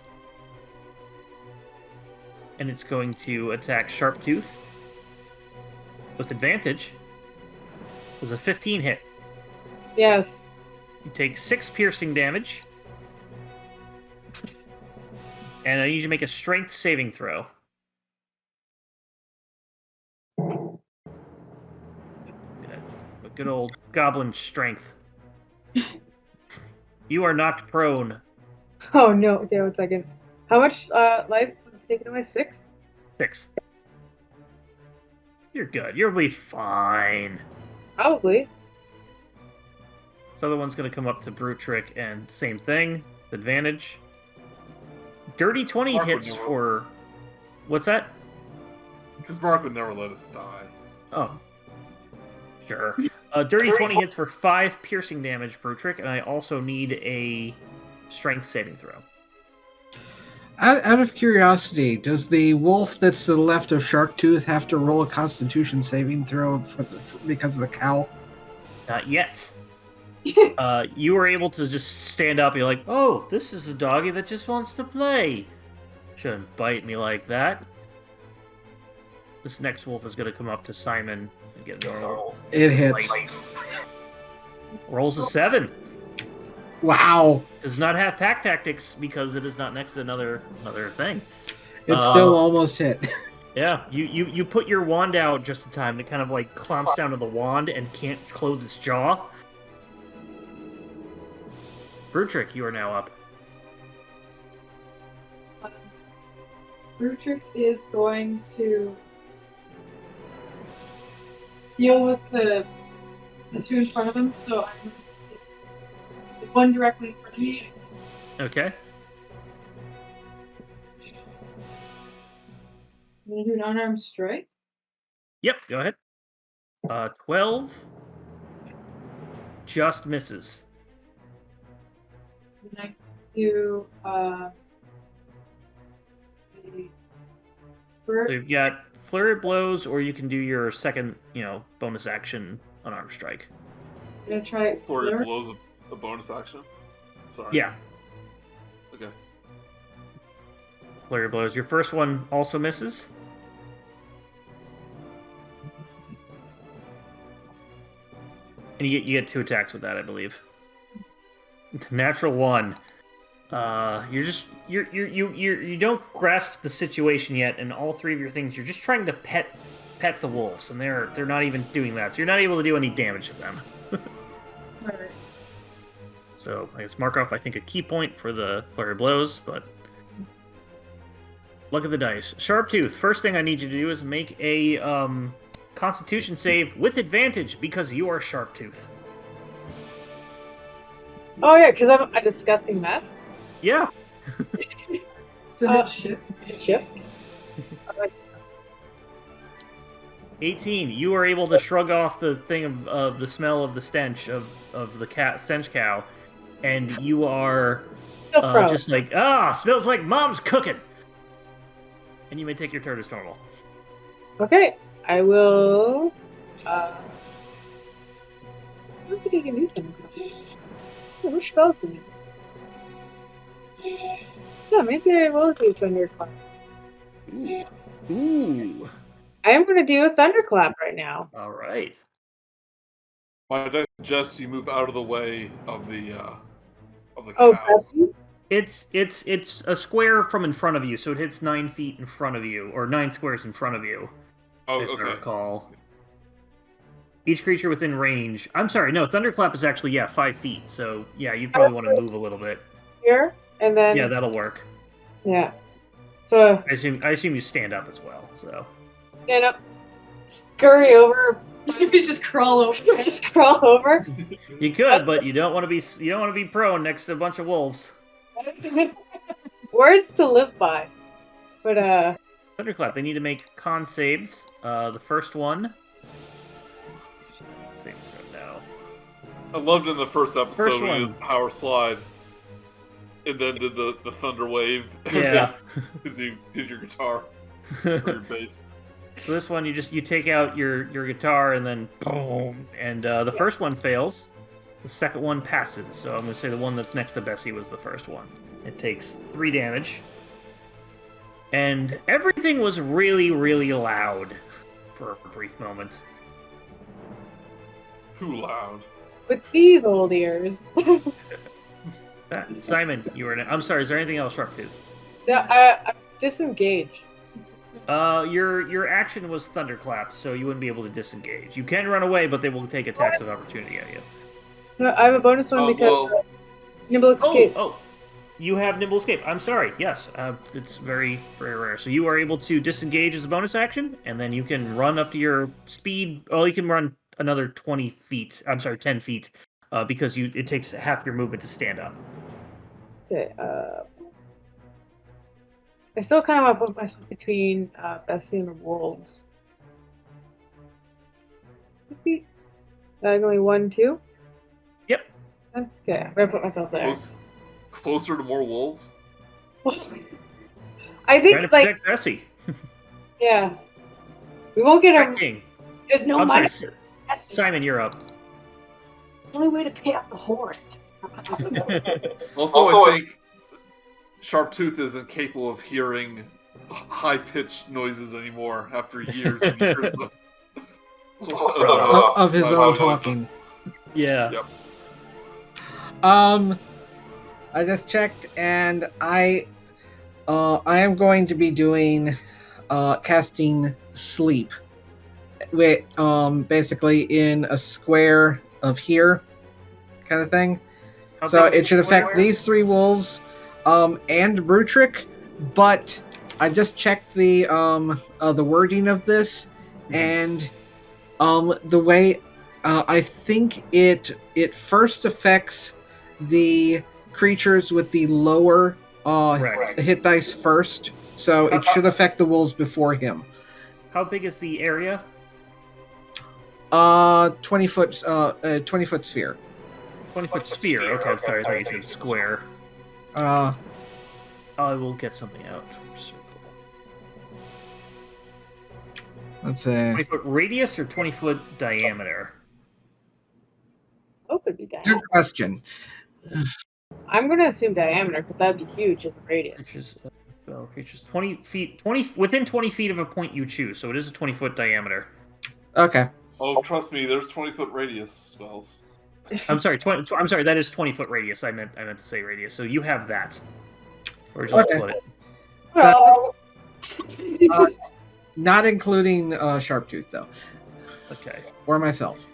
it's going to attack Sharp Tooth with advantage. Does a 15 hit. Yes. You take 6 piercing damage. And I need you to make a strength saving throw. A good old goblin strength. You are knocked prone. Oh no. Okay, 1 second. How much life was taken away? 6? 6. You're good. You'll be fine. Probably. This other one's going to come up to Brutrik and same thing. Advantage. Dirty 20 Mark would hits never- for... What's that? Because Mark would never let us die. Oh. Sure. Dirty 20 hits for 5 piercing damage, Brutrik, and I also need a strength saving throw. Out of curiosity, does the wolf that's to the left of Sharktooth have to roll a Constitution saving throw because of the cow? Not yet. You were able to just stand up and you're like, oh, this is a doggy that just wants to play. Shouldn't bite me like that. This next wolf is going to come up to Simon and get normal. It hits. Rolls a 7. Wow. Does not have pack tactics because it is not next to another thing. It still almost hit. Yeah, you put your wand out just in time. It kind of like clomps down to the wand and can't close its jaw. Brutrik, you are now up. Brutrik is going to deal with the two in front of him, so I'm going to take the one directly in front of me. Okay. I'm going to do an unarmed strike. Yep, go ahead. 12 just misses. And I do the So you've got flurry of blows, or you can do your second, bonus action unarmed strike. I'm going to try Flurry flare. blows a bonus action? Sorry. Yeah, Okay. flurry of blows. Your first one also misses. And you get 2 attacks with that, I believe. Natural 1. You don't grasp the situation yet, and all 3 of your things, you're just trying to pet the wolves, and they're not even doing that, so you're not able to do any damage to them. Alright. So I guess mark off, I think, a key point for the flurry of blows, but look at the dice. Sharptooth, first thing I need you to do is make a Constitution save with advantage because you are Sharptooth. Oh yeah, because I'm a disgusting mess. Yeah. So hit shit. Chip. 18. You are able to shrug off the thing of the smell of the stench of the stench cow, and you are just like, smells like mom's cooking. And you may take your turn as normal. Okay, I will. I don't think I can use them. Which spells do we? Yeah, maybe I will do Thunderclap. Ooh. I am going to do a Thunderclap right now. All right. My deck suggests you move out of the way of the Oh, cow. It's a square from in front of you, so it hits 9 feet in front of you, or 9 squares in front of you. Oh, if I okay. recall. Each creature within range. I'm sorry, no, Thunderclap is actually 5 feet. So you'd probably want to move a little bit. Here, and then Yeah, that'll work. yeah. So I assume you stand up as well. So stand up, scurry over, You just crawl over. just crawl over. you could, but you don't want to be prone next to a bunch of wolves. Words to live by. But Thunderclap. They need to make con saves. The first one. Same throw now. I loved in the first episode First when you one. did power slide, and then did the thunder wave. Yeah. as you did your guitar or your bass. So this one, you take out your guitar and then boom, and the first one fails. The second one passes. So I'm going to say the one that's next to Bessie was the first one. It takes 3 damage, and everything was really, really loud for a brief moment. Too loud. with these old ears. Simon, you were. I'm sorry. Is there anything else, Sharptooth? Yeah, I'm disengaged. Your action was Thunderclap, so you wouldn't be able to disengage. You can run away, but they will take attacks of opportunity at you. No, I have a bonus one because Nimble Escape. Oh, you have Nimble Escape. I'm sorry. Yes, it's very, very rare. So you are able to disengage as a bonus action, and then you can run up to your speed. Oh, you can run another 20 feet. I'm sorry, 10 feet, because it takes half your movement to stand up. Okay, I still kind of want to put myself between Bessie and the wolves. Diagonally 1, 2? Yep. Okay, I'm gonna put myself there. Closer to more wolves? I think, Trying to protect Bessie. yeah. We won't get her. King. There's no I'm money. sorry, That's the Simon, you're up. only way to pay off the horse. Also, I think Sharptooth isn't capable of hearing high-pitched noises anymore after years and years Of his own voices. talking. Yeah. Yep. I just checked, and I am going to be doing casting sleep, with basically in a square of here, kind of thing. How So big is it should the affect square? these 3 wolves, and Brutrik, but I just checked the wording of this, and the way I think it first affects the creatures with the lower Correct. hit dice first, so it should affect the wolves before him. How big is the area? 20 foot sphere. 20-foot sphere. Okay, I'm sorry. I thought you said square. Uh, I will get something out. Circle. let's see. 20-foot radius or 20-foot diameter? Oh, could be diameter. Good question. I'm gonna assume diameter because that would be huge as a radius. Creatures 20 feet, within 20 feet of a point you choose. So it is a 20-foot diameter. Okay. Oh, trust me, there's 20-foot radius spells. I'm sorry. I'm sorry. That is 20-foot radius. I meant to say radius. So you have that. Where would you like to Okay. put it? Well, Not including Sharptooth though, Okay. or myself.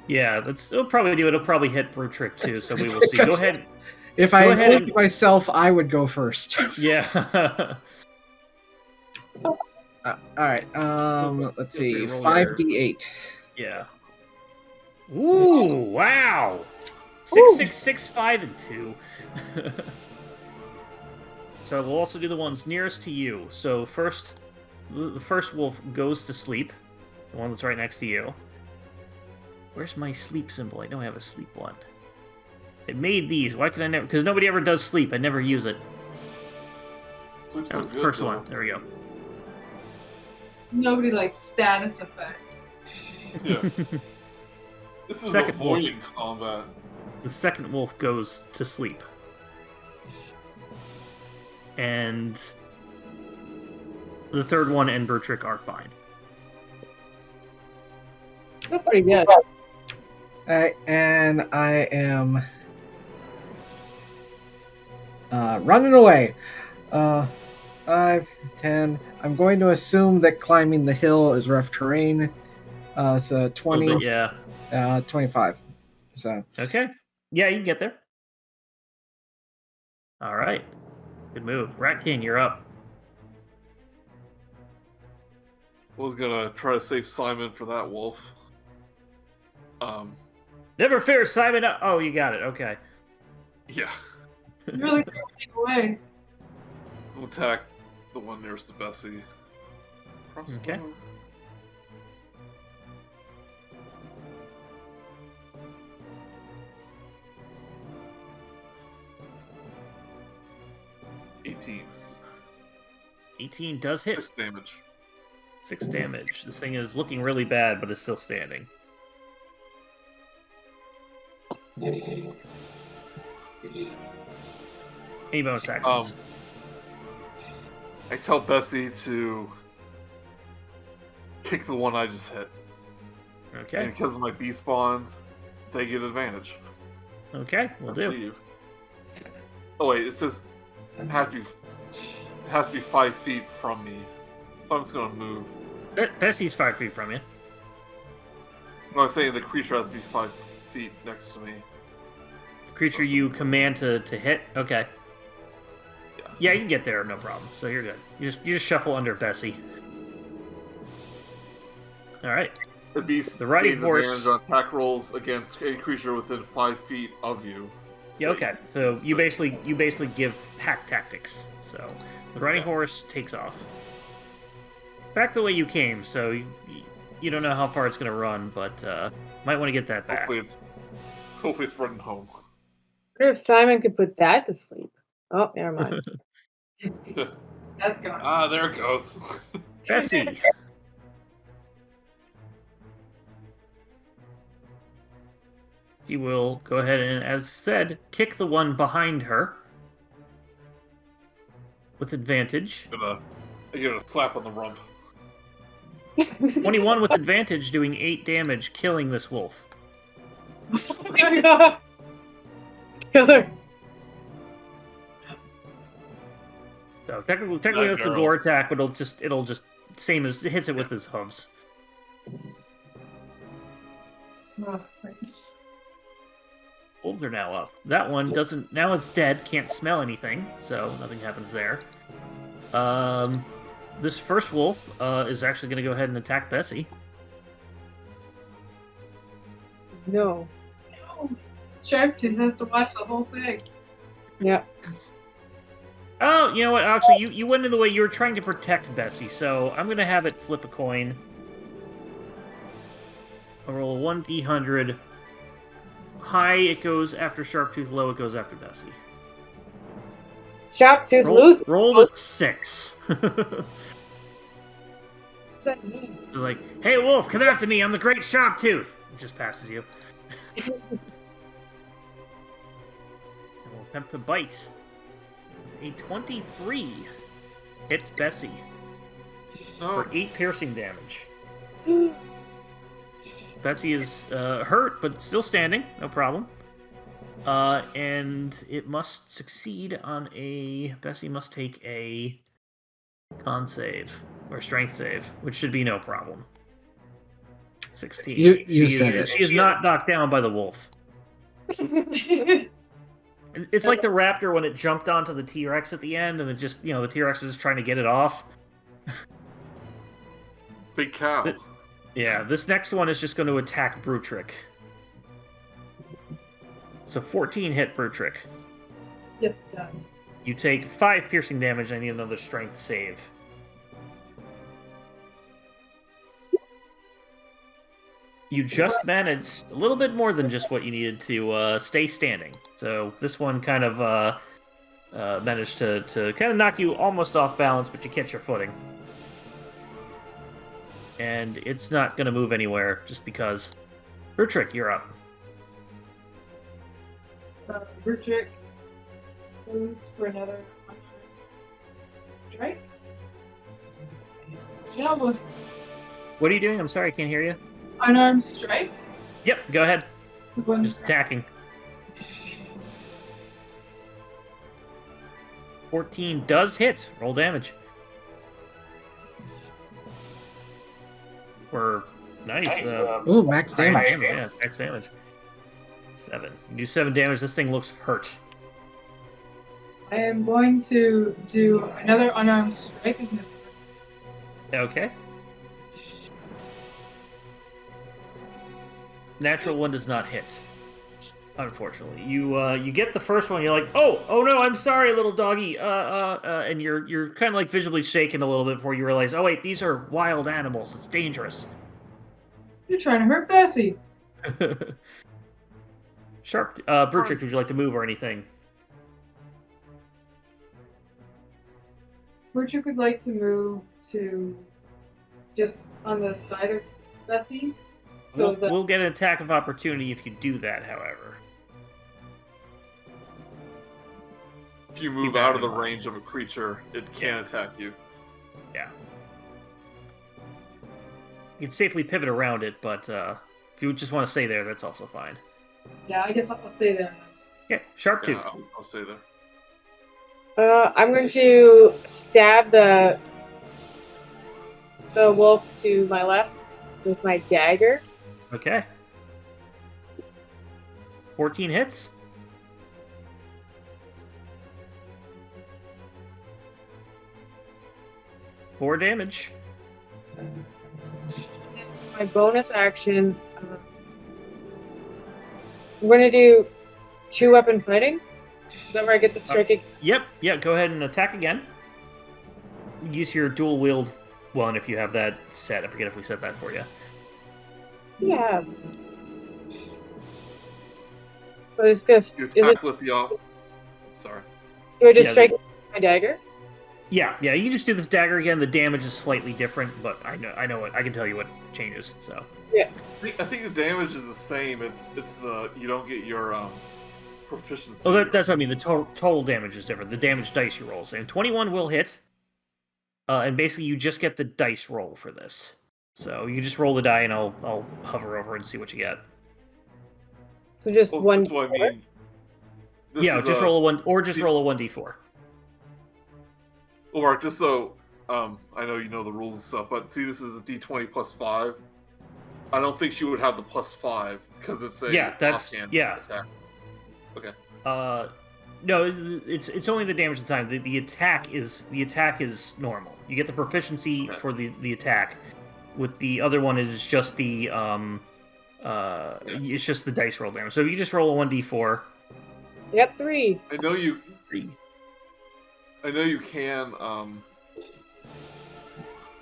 Yeah, it'll probably do it. It'll probably hit Brutrik too, so we will see. Go ahead. If I Go ahead include myself, I would go first. Yeah. All right. Let's Feel free see. to roll 5d8. Yeah. Ooh, wow. Ooh. 6, 6, 6, 5, and 2. So we'll also do the ones nearest to you. So first, the first wolf goes to sleep. The one that's right next to you. Where's my sleep symbol? I don't have a sleep one. It made these. Why could I never? Because nobody ever does sleep. I never use it. Sleep's That's so the good, first though. one. There we go. Nobody likes status effects. Yeah. This is Second avoiding combat. The second wolf goes to sleep. And the third one and Brutrik are fine. That's pretty good. All right, and I am running away. 5, 10. I'm going to assume that climbing the hill is rough terrain. It's a 20, Little bit, yeah. 25. So Okay. Yeah, you can get there. All right. Good move. Rat King, you're up. I was gonna try to save Simon for that wolf. Never fear, Simon. Oh, you got it. Okay. Yeah. You really threw me away. I'll attack the one nearest to Bessie. Crossbow. Okay. $18. 18 does hit. 6 damage. 6 damage. This thing is looking really bad, but it's still standing. Any bonus actions? I tell Bessie to kick the one I just hit. Okay. And because of my beast bond, they get advantage. Okay, we'll I do. believe. Oh wait, it says it has to be 5 feet from me. So I'm just gonna move. Bessie's 5 feet from you. No, I'm saying the creature has to be 5 feet next to me. Creature you command to hit? Okay. Yeah. Yeah, you can get there, no problem. So you're good. You just shuffle under Bessie. Alright. The beast The riding gains horse- advantage on attack rolls against a creature within 5 feet of you. Yeah, okay. So you So- basically give pack tactics. So the riding Yeah. horse takes off. Back the way you came, so you don't know how far it's gonna run, but might want to get that back. Hopefully it's running home. I wonder if Simon could put that to sleep. Oh, never mind. That's gone. There it goes. Bessie. She will go ahead and, as said, kick the one behind her with advantage. I give it a slap on the rump. 21 with advantage, doing 8 damage, killing this wolf. Oh my god! Killer. So technically that's a girl. gore attack, but it'll just same as it hits it with his hooves. Oh, right. Wolves are now up. That one doesn't. Now it's dead. Can't smell anything, so nothing happens there. This first wolf is actually going to go ahead and attack Bessie. No. Sharptooth has to watch the whole thing. Yeah. Oh, you know what? Actually, you went in the way you were trying to protect Bessie, so I'm going to have it flip a coin. I'll roll a 1d100. High, it goes after Sharptooth. Low, it goes after Bessie. Sharptooth loose. Roll the 6. What's that mean? It's like, hey, wolf, come after me. I'm the great Sharptooth. It just passes you. And we'll attempt to bite. A 23 hits Bessie No. for 8 piercing damage. Bessie is hurt, but still standing. No problem. And it must succeed on a... Bessie must take a con save, or strength save, which should be no problem. 16. You She said is, it. She is not knocked down by the wolf. It's like the raptor when it jumped onto the T-Rex at the end, and it just, the T-Rex is trying to get it off. Big cow. Yeah, this next one is just going to attack Brutrik. So 14 hit Brutrik. Yes, it does. You take 5 piercing damage. I need another strength save. You just managed a little bit more than just what you needed to stay standing. So this one kind of managed to kind of knock you almost off balance, but you catch your footing. And it's not going to move anywhere just because. Brutrik, you're up. Brutrik goes for another strike. Yeah, almost What are you doing? I'm sorry, I can't hear you. unarmed strike. Yep, go ahead. One Just attacking. 14 does hit. Roll damage. Or nice. Ooh, max damage. Yeah, max damage. 7. You do 7 damage. This thing looks hurt. I am going to do another unarmed strike. Okay. Natural one does not hit. Unfortunately, you get the first one. You're like, oh no, I'm sorry, little doggy. And you're kind of like visibly shaken a little bit before you realize, oh wait, these are wild animals. It's dangerous. You're trying to hurt Bessie. Sharp. Brutrik, would you like to move or anything? Brutrik would like to move to just on the side of Bessie. So We'll get an attack of opportunity if you do that, however. If you move out of the range of a creature, it can attack you. Yeah. You can safely pivot around it, but if you just want to stay there, that's also fine. yeah, I guess I'll stay there. Okay, Sharp Yeah, Tooth. I'll stay there. I'm going to stab the wolf to my left with my dagger. Okay. 14 hits. Four damage. My bonus action, I'm going to do 2-weapon fighting. Is that where I get the strike? Yep, yeah, go ahead and attack again. Use your dual wield one if you have that set. I forget if we set that for you. Yeah. But it's gonna. You Is attack it? with the. Sorry. Do I just Yeah, strike with my dagger? Yeah, you can just do this dagger again. The damage is slightly different, but I know it. I can tell you what changes. So. Yeah. I think the damage is the same. It's the you don't get your proficiency. Oh, that's what I mean. The total damage is different. The damage dice you roll. And 21 will hit. And basically, you just get the dice roll for this. So you just roll the die, and I'll hover over and see what you get. So just Well, one. that's what I mean. This Yeah, is just roll a 1, or just roll a 1d4. Or just so I know you know the rules and stuff, but see, this is a D20 plus 5. I don't think she would have the plus 5 because it's a offhand attack. Okay. No, it's only the damage at the time. The attack is normal. You get the proficiency for the attack. With the other one, it is just the it's just the dice roll damage. So you just roll a 1d4. Yep, 3. I know you. 3. I know you can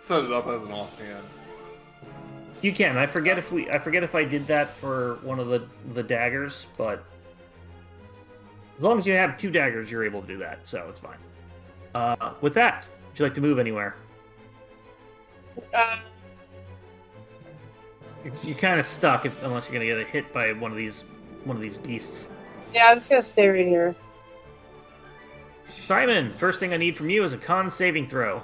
set it up as an offhand. You can. I forget if I did that for one of the daggers, but as long as you have 2 daggers, you're able to do that, so it's fine. With that, would you like to move anywhere? You're kind of stuck unless you're gonna get hit by one of these beasts. Yeah, I'm just gonna stay right here. Simon, first thing I need from you is a con saving throw.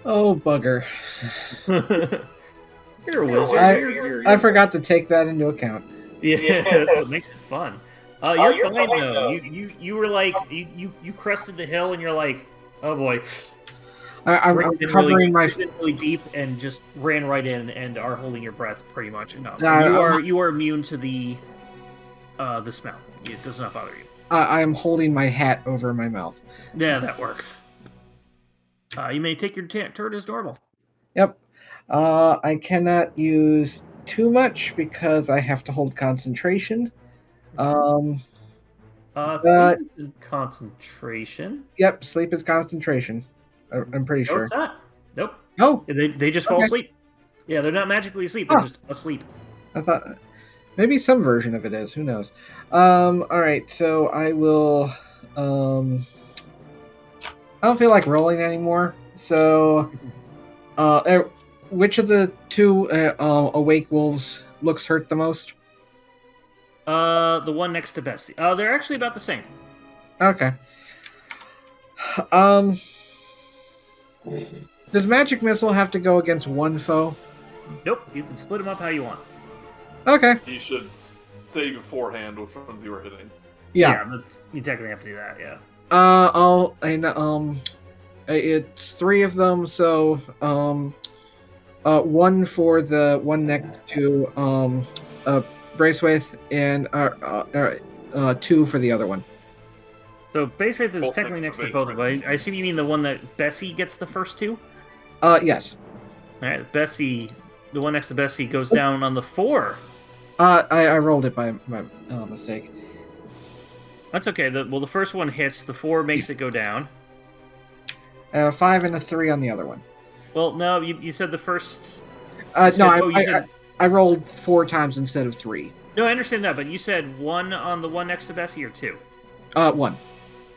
Oh, bugger. You're a wizard. I forgot to take that into account. Yeah, that's what makes it fun. You're fine though. You were like you crested the hill and you're like, oh boy. I'm covering my. breathed in really deep and just ran right in and are holding your breath pretty much. No, I'm- you are immune to the smell. It does not bother you. I'm holding my hat over my mouth. Yeah, that works. You may take your turn as normal. Yep. I cannot use too much because I have to hold concentration. Sleep But is in concentration. yep, sleep is concentration. I'm pretty No, sure. it's not. Nope. Oh, They just fall Okay. asleep. Yeah, they're not magically asleep. They're Huh. just asleep. I thought maybe some version of it is. Who knows? All right, so I will. I don't feel like rolling anymore. So, which of the two awake wolves looks hurt the most? The one next to Bessie. They're actually about the same. Okay. Does magic missile have to go against one foe? Nope. You can split them up how you want. Okay. You should say beforehand which ones you were hitting. Yeah. You technically have to do that. Yeah. It's 3 of them, so one for the one next to Braithwaite, and 2 for the other one. So base rate is Both technically next next to to base both of them. I assume you mean the one that Bessie gets the first 2? Yes. All right, Bessie, the one next to Bessie goes down on the 4. I rolled it by mistake. That's okay. The first one hits. The 4 makes it go down. 5 and a 3 on the other one. Well, no, you said the first. I rolled 4 times instead of 3. No, I understand that, but you said 1 on the one next to Bessie or 2? 1.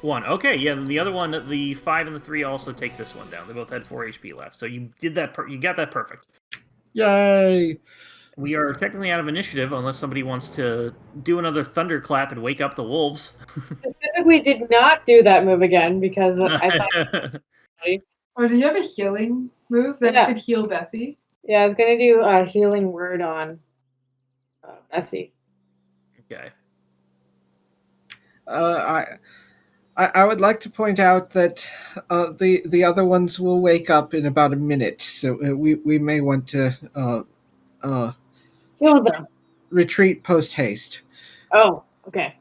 1. Okay, yeah. And the other one, the 5 and the 3 also take this one down. They both had 4 HP left, so you did that. You got that perfect. Yay! We are technically out of initiative unless somebody wants to do another Thunderclap and wake up the wolves. Specifically did not do that move again because I thought. Or do you have a healing move that Yeah. could heal Bessie? Yeah, I was gonna do a healing word on Bessie. Okay. I would like to point out that the other ones will wake up in about a minute, so we may want to Kill them. retreat post haste. Oh, okay.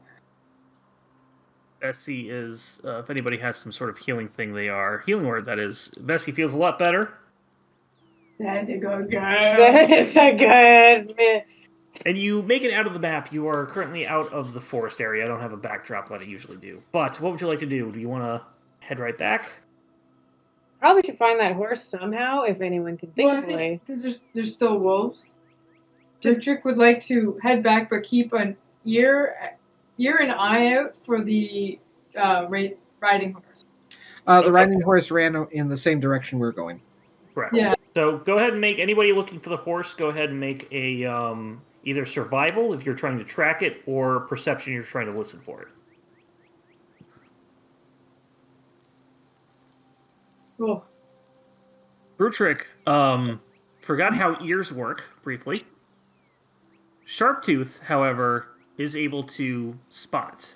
Bessie is, if anybody has some sort of healing thing, they are. Healing word, that is. Bessie feels a lot better. That's a good girl. That's a good man. And you make it out of the map. You are currently out of the forest area. I don't have a backdrop like I usually do. But what would you like to do? Do you want to head right back? Probably should find that horse somehow if anyone can think Well, of a way. because there's still wolves. Brutrik would like to head back, but keep an ear and eye out for the riding horse. The riding horse ran in the same direction we're going. Correct. Yeah. So go ahead and make anybody looking for the horse. Go ahead and make a either survival if you're trying to track it, or perception if you're trying to listen for it. Oh, Brutrik forgot how ears work briefly. Sharptooth, however, is able to spot.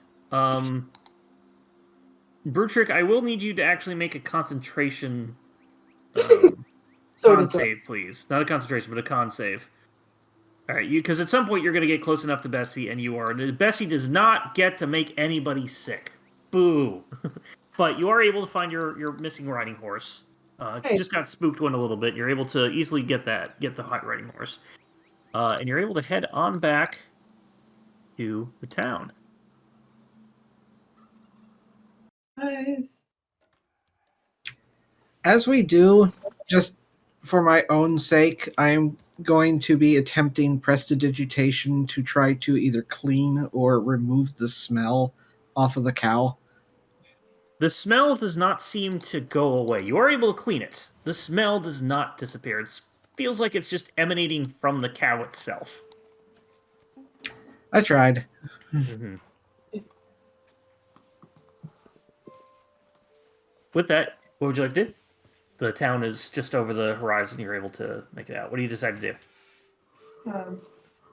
Brutrik, I will need you to actually make a concentration Sort con of. save, please. Not a concentration, but a con save. All right, because at some point you're going to get close enough to Bessie, and you are. Bessie does not get to make anybody sick. Boo. But you are able to find your missing riding horse. You just got spooked one a little bit. You're able to easily get the hot riding horse. And you're able to head on back to the town. nice. As we do, just for my own sake, I'm going to be attempting prestidigitation to try to either clean or remove the smell off of the cow. The smell does not seem to go away. You are able to clean it. The smell does not disappear. It feels like it's just emanating from the cow itself. I tried. Mm-hmm. With that, what would you like to do? The town is just over the horizon. You're able to make it out. What do you decide to do?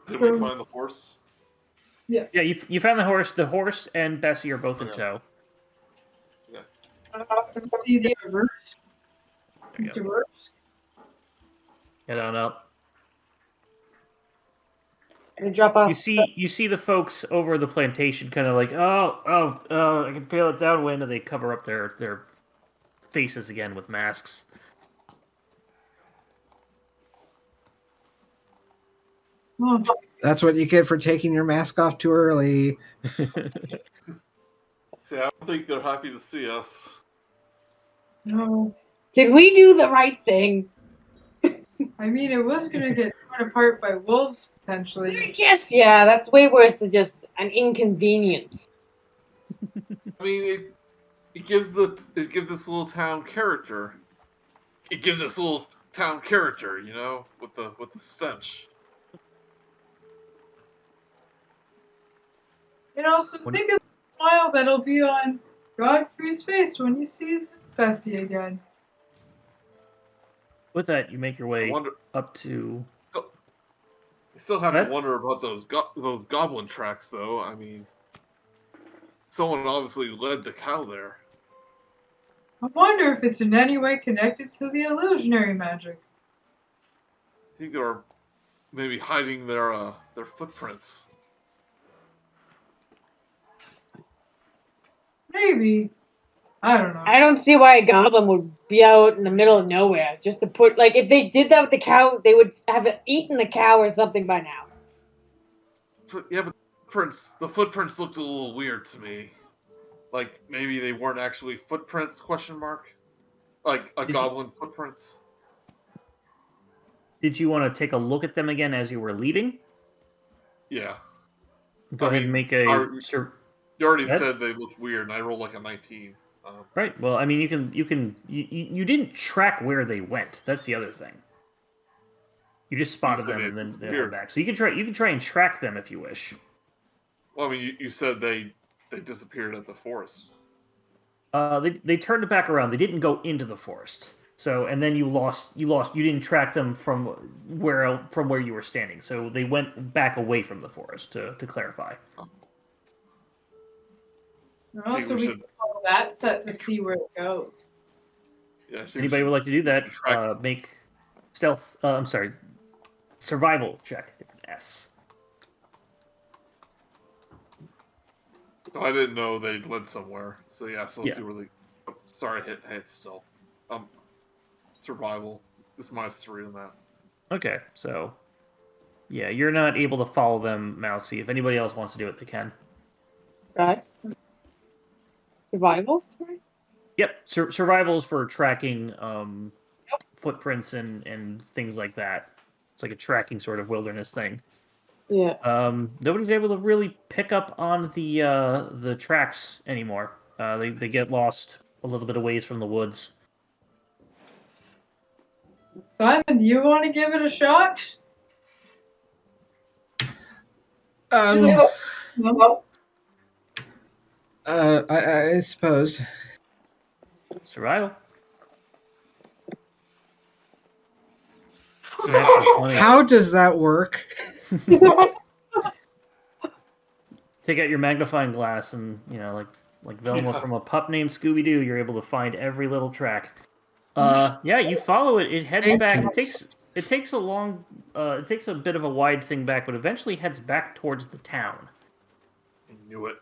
Did we find the horse? Yeah, you found the horse. The horse and Bessie are both in tow. The reverse. There you Mr. go. Roach. Head on up. Gonna drop off. You see the folks over the plantation kind of like, I can feel it downwind, and they cover up their faces again with masks. Oh, That's what you get for taking your mask off too early. See, I don't think they're happy to see us. no. Did we do the right thing? I mean, it was going to get torn apart by wolves, potentially. Yes, yeah, that's way worse than just an inconvenience. I mean, it gives this little town character. It gives this little town character, you know, with the stench. And also, think of the smile that'll be on Godfrey's face when he sees his Bessie again. With that, you make your I way wonder. up to. So, you still have What? to wonder about those goblin tracks, though. I mean, someone obviously led the cow there. I wonder if it's in any way connected to the illusionary magic. I think they're maybe hiding their footprints. Maybe. I don't know. I don't see why a goblin would be out in the middle of nowhere just to put, like, if they did that with the cow, they would have eaten the cow or something by now. Yeah, but the footprints looked a little weird to me. Like maybe they weren't actually footprints? Question mark. Like a goblin footprints. Did you want to take a look at them again as you were leaving? Yeah. Go ahead and make a. You already What? said they looked weird, and I rolled like a 19. Right. Well, I mean, you didn't track where they went. That's the other thing. You just spotted said them they and then they disappeared. went back. So you can try and track them if you wish. Well, I mean, you said they disappeared at the forest. They turned it back around. They didn't go into the forest. So and then you didn't track them from where you were standing. So they went back away from the forest to clarify. And I think also, we we should- can follow that set to see where it goes. Yeah. I think we Anybody should- would like to do that? track- Make stealth. I'm sorry, survival check. S. So I didn't know they led somewhere. So yeah. So let's Yeah. see where they. Oh, sorry, hit stealth. Survival. This -3 on that. Okay, so yeah, you're not able to follow them, Mousey. If anybody else wants to do it, they can. Right? Survival? Yep, survival is for tracking footprints and things like that. It's like a tracking sort of wilderness thing. Yeah. Nobody's able to really pick up on the tracks anymore. They get lost a little bit of ways from the woods. Simon, do you want to give it a shot? No. I suppose. Survival. Natural 20. How does that work? Take out your magnifying glass and, like Velma Yeah. from a pup named Scooby-Doo, you're able to find every little track. Yeah, you follow it. It heads back. It takes a bit of a wide thing back, but eventually heads back towards the town. I knew it.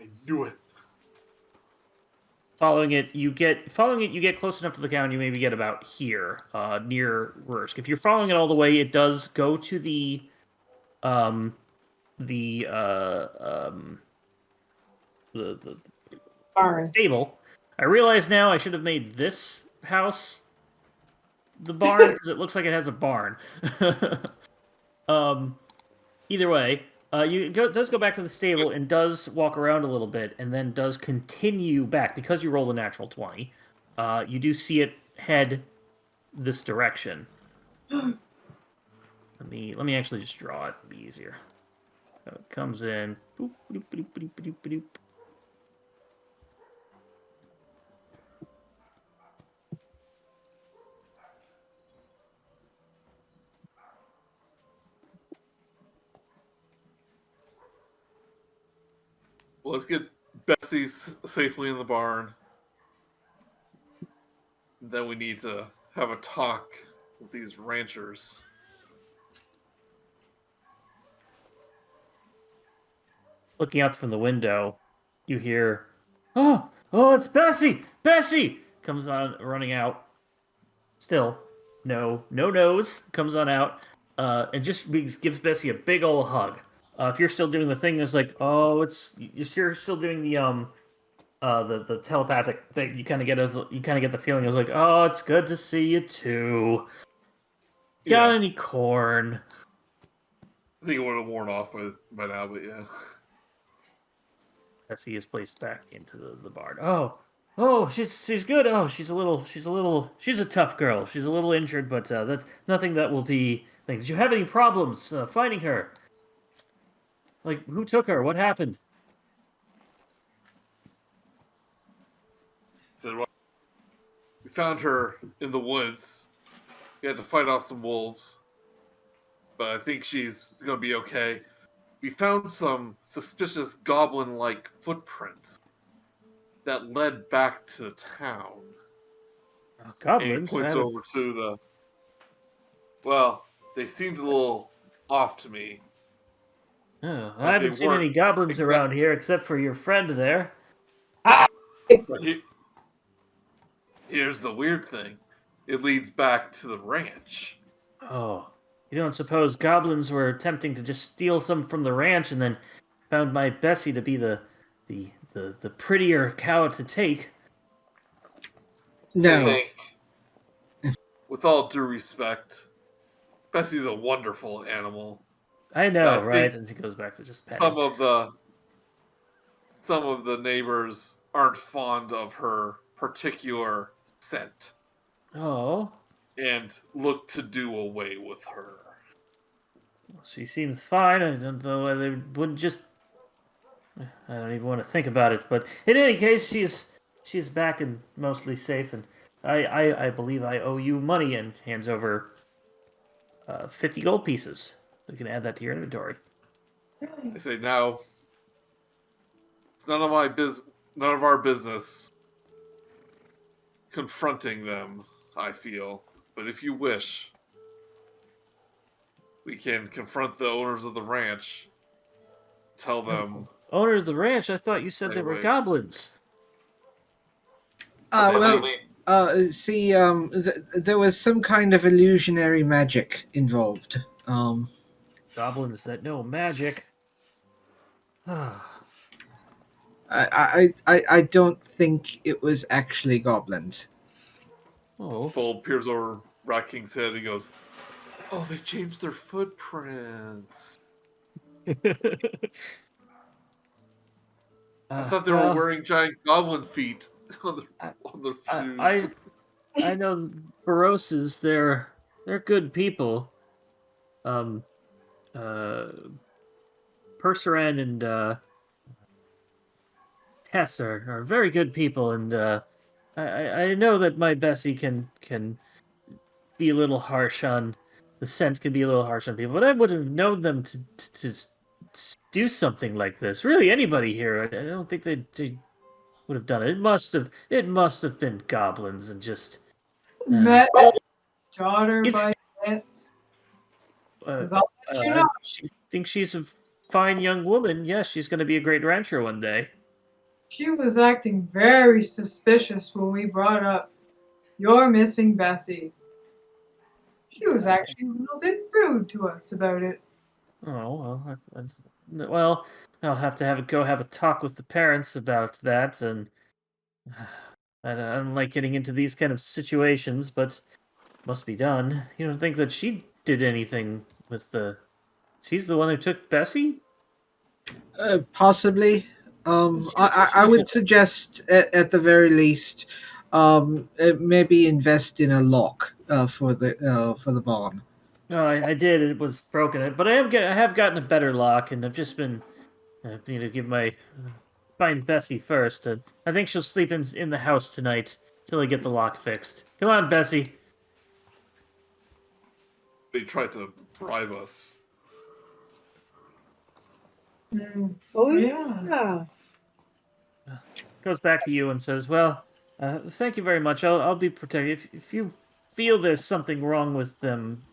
I knew it. Following it, you get close enough to the town. You maybe get about here, near Rursk. If you're following it all the way, it does go to the barn. Stable. I realize now I should have made this house the barn because it looks like it has a barn. Either way, does go back to the stable and does walk around a little bit and then does continue back because you rolled a natural 20. You do see it head this direction. Let me actually just draw it. It'll be easier. So it comes in. Boop, boop, boop, boop, boop, boop, boop. Well, let's get Bessie safely in the barn. Then we need to have a talk with these ranchers. Looking out from the window, you hear, "Oh, oh, it's Bessie! Bessie!" Comes on, running out. Still, no nose. Comes on out, and just gives Bessie a big old hug. If you're still doing the thing, it's like, oh, you're still doing the telepathic thing. You kind of get the feeling. It was like, oh, it's good to see you too. Got Yeah. any corn? I think it would have worn off by now, but yeah. Bessie is placed back into the barn. Oh, she's good. Oh, she's a tough girl. She's a little injured, but that's nothing that will be. Like, did you have any problems finding her? Like, who took her? What happened? Said, well, we found her in the woods. We had to fight off some wolves, but I think she's gonna be okay. We found some suspicious goblin-like footprints that led back to the town. Oh, And he goblins. points over to the. Well, they seemed a little off to me. Oh, But I haven't they seen any weren't goblins around here except for your friend there. But here's the weird thing: it leads back to the ranch. Oh, you don't suppose goblins were attempting to just steal some from the ranch and then found my Bessie to be the prettier cow to take? I No. think, with all due respect, Bessie's a wonderful animal. I know, I right? think And he goes back to just petting. Some of the neighbors aren't fond of her particular scent Oh, and look to do away with her. she seems fine. I don't know why they wouldn't just. I don't even want to think about it. But in any case, she's back and mostly safe. And I believe I owe you money. And hands over 50 gold pieces. You can add that to your inventory. I say now, it's none of our business confronting them, I feel. But if you wish, we can confront the owners of the ranch, tell them. Owner of the ranch, I thought you said they were Anyway. goblins. they Well, may- see, there was some kind of illusionary magic involved. Goblins that know magic. I don't think it was actually goblins. Oh, Bull peers over Rat King's head and he goes, "Oh, they changed their footprints. I thought they were wearing giant goblin feet on their shoes." I know Baroses. They're good people. Perseran and Tess are very good people, and I know that my Bessie can be a little harsh on the scent, can be a little harsh on people, but I wouldn't have known them to do something like this. Really, anybody here, I don't think they would have done it. It must have been goblins and just Met daughter by chance. uh, I'll let you know. she thinks she's a fine young woman. Yes, she's going to be a great rancher one day. She was acting very suspicious when we brought up your missing Bessie. She was actually a little bit rude to us about it. Oh well, I'll have to have a talk with the parents about that, and I don't like getting into these kind of situations, but must be done. You don't think that she did anything with the? She's the one who took Bessie. Possibly. I would suggest at the very least, maybe invest in a lock for the barn. No, I did. It was broken, but I have gotten a better lock, and I've just been need to give my find Bessie first. And I think she'll sleep in the house tonight till I get the lock fixed. Come on, Bessie. They tried to bribe us. Oh, Yeah. Goes back to you and says, "Well, thank you very much. I'll be protected. If you feel there's something wrong with them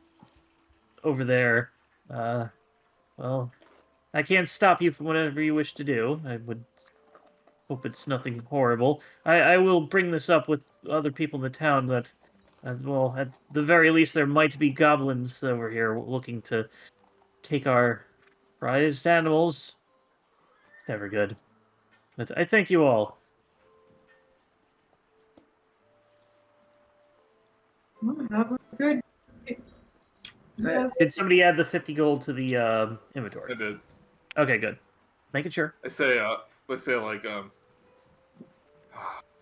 over there, well, I can't stop you from whatever you wish to do. I would hope it's nothing horrible. I will bring this up with other people in the town that, as well, at the very least, there might be goblins over here looking to take our prized animals. It's never good. But I thank you all. Have a good. Yes. Did somebody add the 50 gold to the I inventory? did. Okay, good. Making sure. I say like, I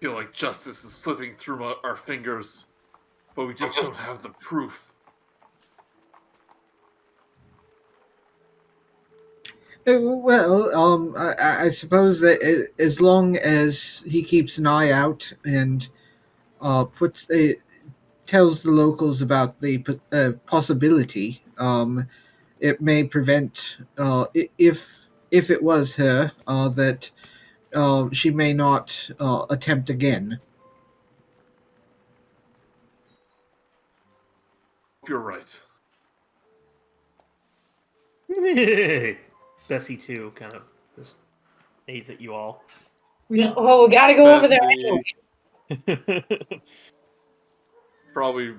feel like justice is slipping through our fingers, but we just don't have the proof. Well, I suppose that as long as he keeps an eye out and tells the locals about the possibility, it may prevent if it was her that she may not attempt again. You're right. Bessie too kind of just aids at you all. Oh, we gotta go over there Bessie, anyway. probably.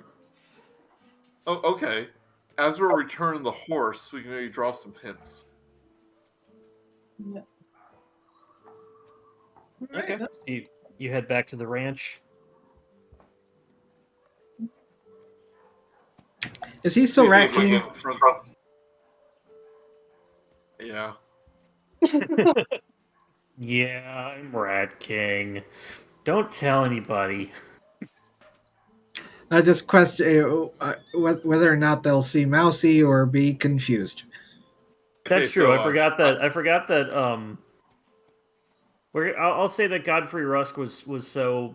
Oh, okay. As we're returning the horse, we can maybe drop some hints. Yeah. Okay. Alright, So you head back to the ranch. Is he still He's Rat looking King? in front- Yeah. Yeah, I'm Rat King. Don't tell anybody. I just question whether or not they'll see Mousey or be confused. That's Okay, true. so, I forgot that. I'll say that Godfrey Rusk was so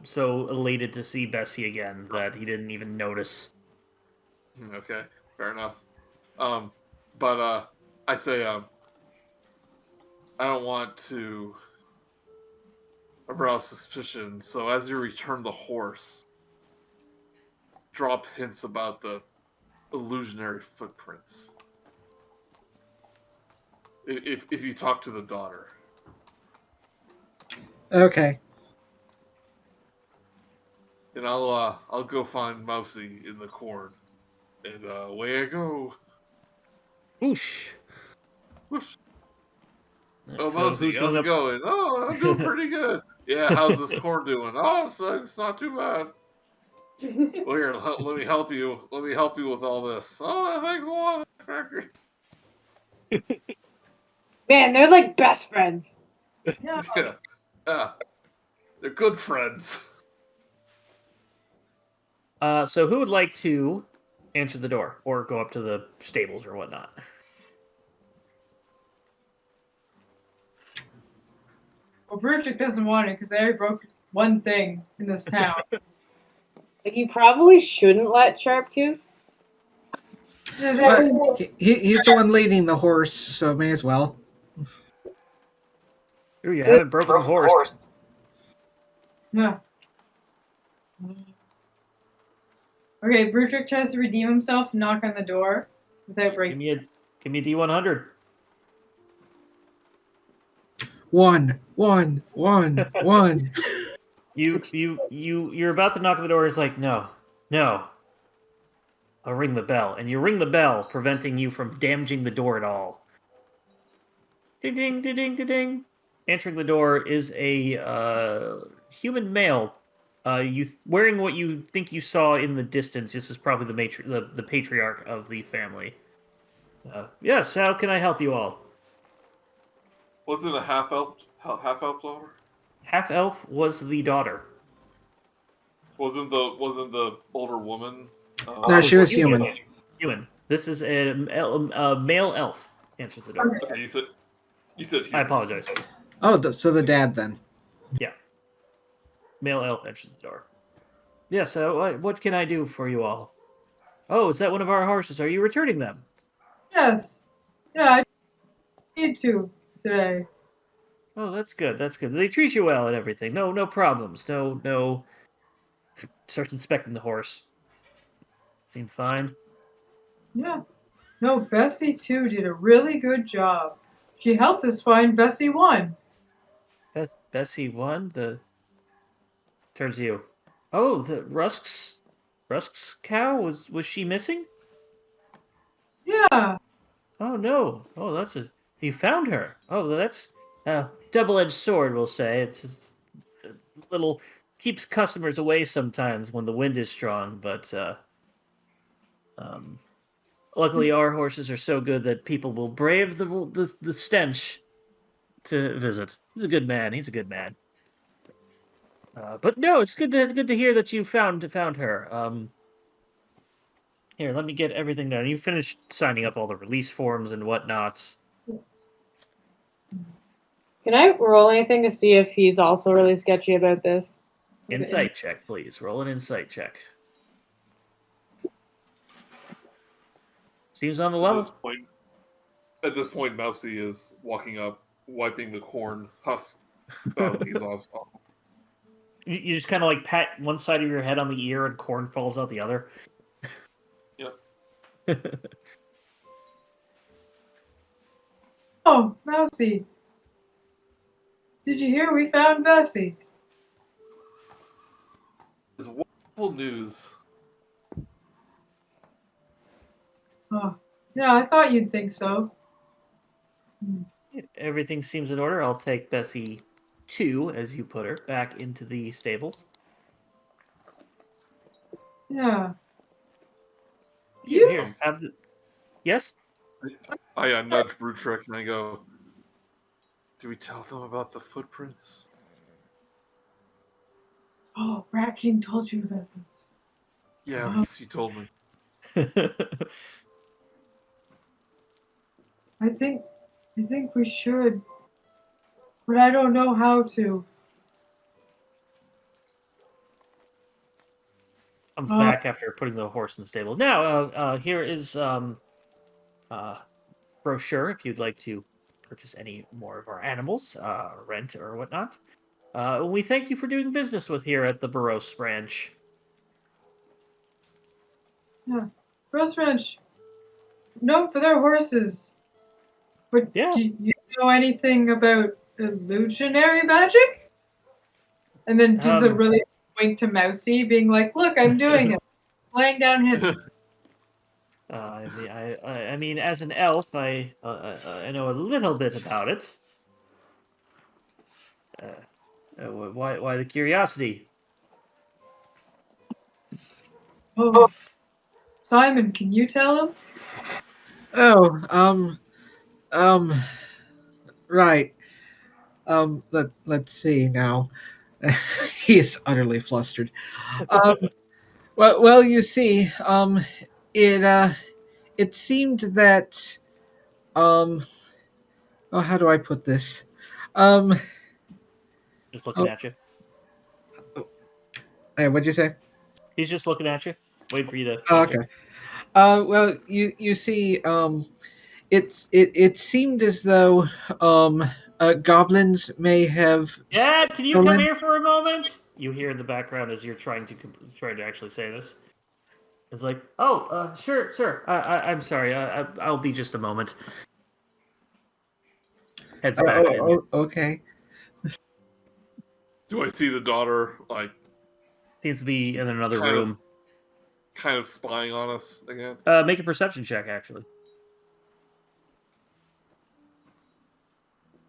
elated to see Bessie again that he didn't even notice. Okay, fair enough. But I say, I don't want to arouse suspicion. So as you return the horse, drop hints about the illusionary footprints. If you talk to the daughter. Okay. And I'll go find Mousey in the corn. And away I go. Whoosh. Whoosh. So Oh, Mousey, who's how's going it up? going? Oh, I'm doing pretty good. Yeah, how's this corn doing? Oh, it's not too bad. Well, here, let me help you. Let me help you with all this. Oh, thanks a lot. Man, they're like best friends. yeah. Yeah. Yeah. They're good friends. So who would like to answer the door or go up to the stables or whatnot? Well, Brutrik doesn't want it because they already broke one thing in this town. Like, you probably shouldn't let Sharptooth. Yeah, But he's the one leading the horse, so may as well. Ooh, you haven't broken the horse. yeah. Okay, Brutrik tries to redeem himself, knock on the door without Give breaking. me a D100. One. You're about to knock on the door. It's like no. I'll ring the bell, and you ring the bell, preventing you from damaging the door at all. Ding ding ding ding ding ding. Answering the door is a human male. Wearing what you think you saw in the distance. This is probably the patriarch of the family. Yes, how can I help you all? Wasn't it a half elf daughter? Half elf was the daughter. Wasn't the older woman? No, she was human. Human. This is a male elf. Answers the door. Okay, you said human. I apologize. Oh, so the dad then. Yeah. Male elf enters the door. Yes, what can I do for you all? Oh, is that one of our horses? Are you returning them? Yes. Yeah, I need to today. Oh, that's good. That's good. They treat you well and everything. No problems. No. Starts inspecting the horse. Seems fine. Yeah. No, Bessie too did a really good job. She helped us find Bessie 1. Bessie won the. Turns to you. Oh, the Rusk's cow was she missing? Yeah. Oh no! Oh, you found her. Oh, that's a double-edged sword. We'll say it's a little keeps customers away sometimes when the wind is strong, but um, luckily our horses are so good that people will brave the stench to visit. He's a good man. He's a good man. But no, it's good to hear that you found her. Here, let me get everything done. You finished signing up all the release forms and whatnots. Can I roll anything to see if he's also really sketchy about this? Insight check, please. Roll an insight check. Seems on the At level. this point, Mousey is walking up, wiping the corn husk he's off. You just kind of like pat one side of your head on the ear and corn falls out the other. Yep. Oh, Mousey. Did you hear we found Bessie? It's wonderful news. Oh, yeah, I thought you'd think so. Everything seems in order. I'll take Bessie 2, as you put her, back into the stables. Yeah. Here, have the... Yes? I nudge Brutrik and I go, "Do we tell them about the footprints?" Oh, Rat King told you about this. Yeah, she told me. I think we should, but I don't know how to. Comes back after putting the horse in the stable. Now, here is brochure if you'd like to purchase any more of our animals, rent or whatnot. We thank you for doing business with here at the Burros Ranch. Yeah, Rose Ranch, known for their horses. But Yeah. do you know anything about illusionary magic? And then just a really wink to Mousey, being like, "Look, I'm doing it, laying down hints." I mean, as an elf, I know a little bit about it. Why the curiosity? Oh, Simon, can you tell him? Oh, right. Let's see now. He is utterly flustered. Well, you see, it seemed that, oh, how do I put this? Just looking at you. What'd you say? He's just looking at you, waiting for you to. Oh, Answer. okay. Well, you see, it seemed as though goblins may have. Dad, can you stolen- come here for a moment? You hear in the background as you're trying to actually say this. It's like, oh, sure. I'm sorry. I'll be just a moment. Heads back. Okay. Do I see the daughter Seems to be in another room. Kind of spying on us again? Make a perception check, actually.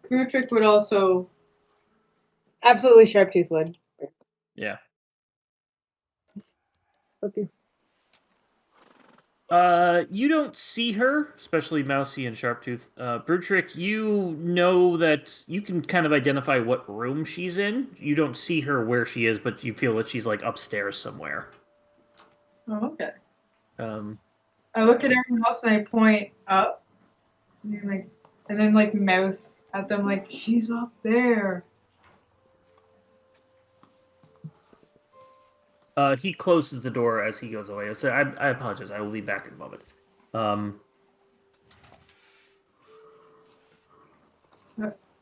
Brutrik would also. Absolutely, Sharptooth would. Yeah. Okay. You don't see her, especially Mousey and Sharptooth. Brutrik, you know that you can kind of identify what room she's in. You don't see her where she is, but you feel that she's like upstairs somewhere. Oh, okay. I look at everyone else and I point up, and then mouth at them like, "She's up there." He closes the door as he goes away. I apologize. I will be back in a moment.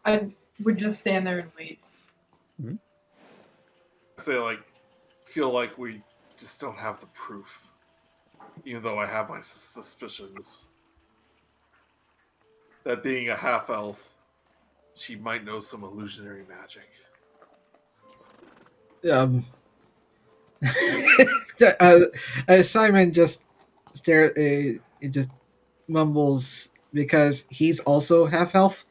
I would just stand there and wait. Mm-hmm. Say feel like we just don't have the proof. even though I have my suspicions that being a half elf, she might know some illusionary magic. Simon just just mumbles because he's also half elf.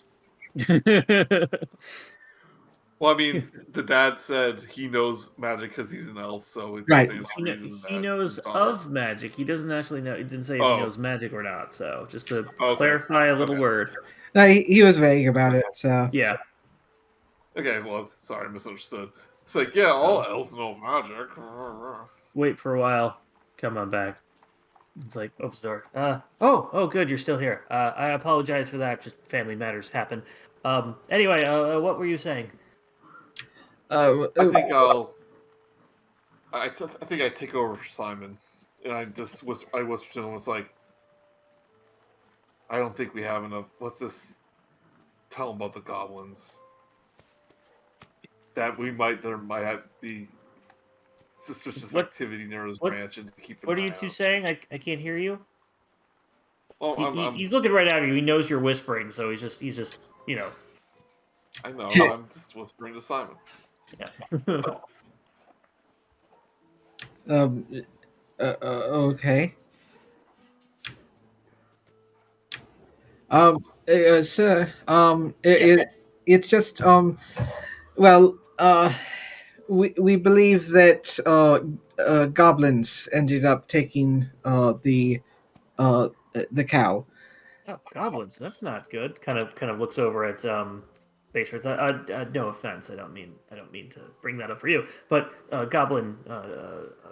Well, I mean, the dad said he knows magic because he's an elf, so it Right. stands to He, kn- reason he that knows his daughter. of magic. He doesn't actually know. He didn't say if he Oh. knows magic or not. So just to Okay. clarify a little Okay. word. No, he was vague about it. So Yeah. Okay, well, sorry, misunderstood. It's like, yeah, all elves know magic. Wait for a while. Come on back. It's like, oh, sorry. Oh, good, you're still here. I apologize for that. Just family matters happen. Anyway, what were you saying? I think I think I take over for Simon, and I whispered to him, it's like, I don't think we have enough. Let's just tell him about the goblins. That there might be suspicious activity near his ranch, and keep an What are eye you two out. saying? I can't hear you. Well, He's looking right at you. He knows you're whispering, so he's just I know. Shit. I'm just whispering to Simon. Yeah. Okay. Sir, it's just well, we believe that goblins ended up taking the cow. Oh, goblins. That's not good. Kind of looks over at Baserith. No offense. I don't mean to bring that up for you, but goblin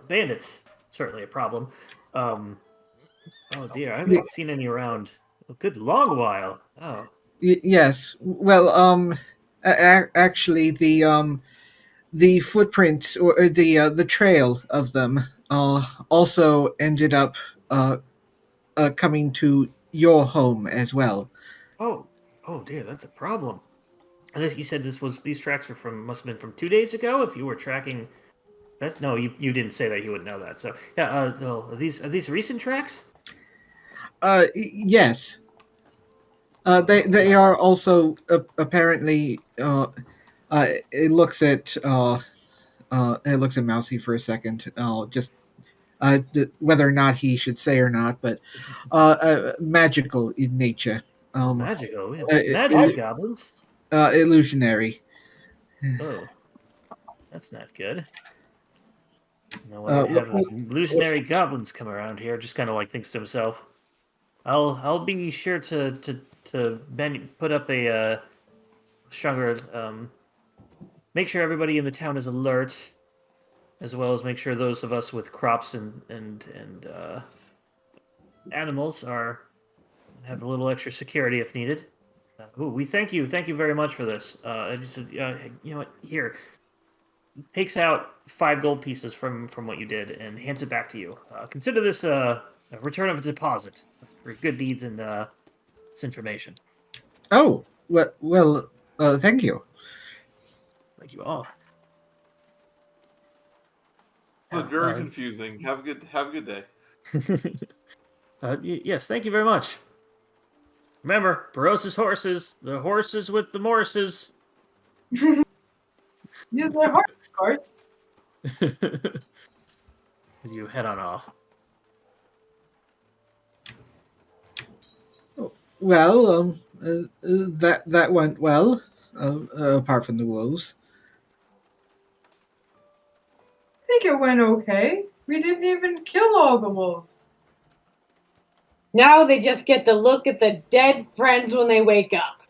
bandits certainly a problem. Oh dear, I haven't seen any around a good long while. Oh, Yes. Well, actually, the footprint or the trail of them also ended up coming to your home as well. oh dear, that's a problem. And you said these tracks are must have been from 2 days ago. If you were tracking, no, you didn't say that. You wouldn't know that. So yeah, well, are these recent tracks? Yes. They are also apparently. It looks at Mousey for a second. Just whether or not he should say or not, but magical in nature. Magical, magic goblins. Illusionary. Oh, that's not good. Now when we have illusionary goblins come around here, just kind of like thinks to himself, I'll be sure to put up a stronger make sure everybody in the town is alert, as well as make sure those of us with crops and animals have a little extra security if needed. We thank you very much for this. I just you know what, here. Takes out 5 gold pieces from what you did and hands it back to you. Consider this a return of a deposit for good deeds and this information. Oh, well, thank you. Thank you all. But very confusing. Have a good day. Yes, thank you very much. Remember, Barosa's horses, the horses with the Morrises. Use my heart, of course. You head on off. Well, that went well. Apart from the wolves. I think it went okay. We didn't even kill all the wolves. Now they just get to look at the dead friends when they wake up.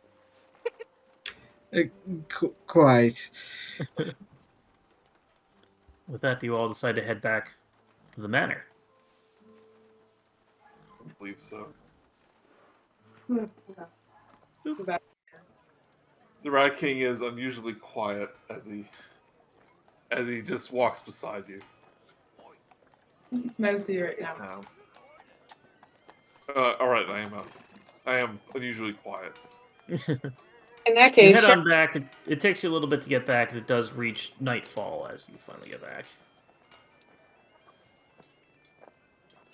Quite. With that, you all decide to head back to the manor. I believe so. Okay. The Rat King is unusually quiet as he just walks beside you. It's Mousey right now. All right, I am Mousey. I am unusually quiet. In that You case, head on back. It takes you a little bit to get back, and it does reach nightfall as you finally get back.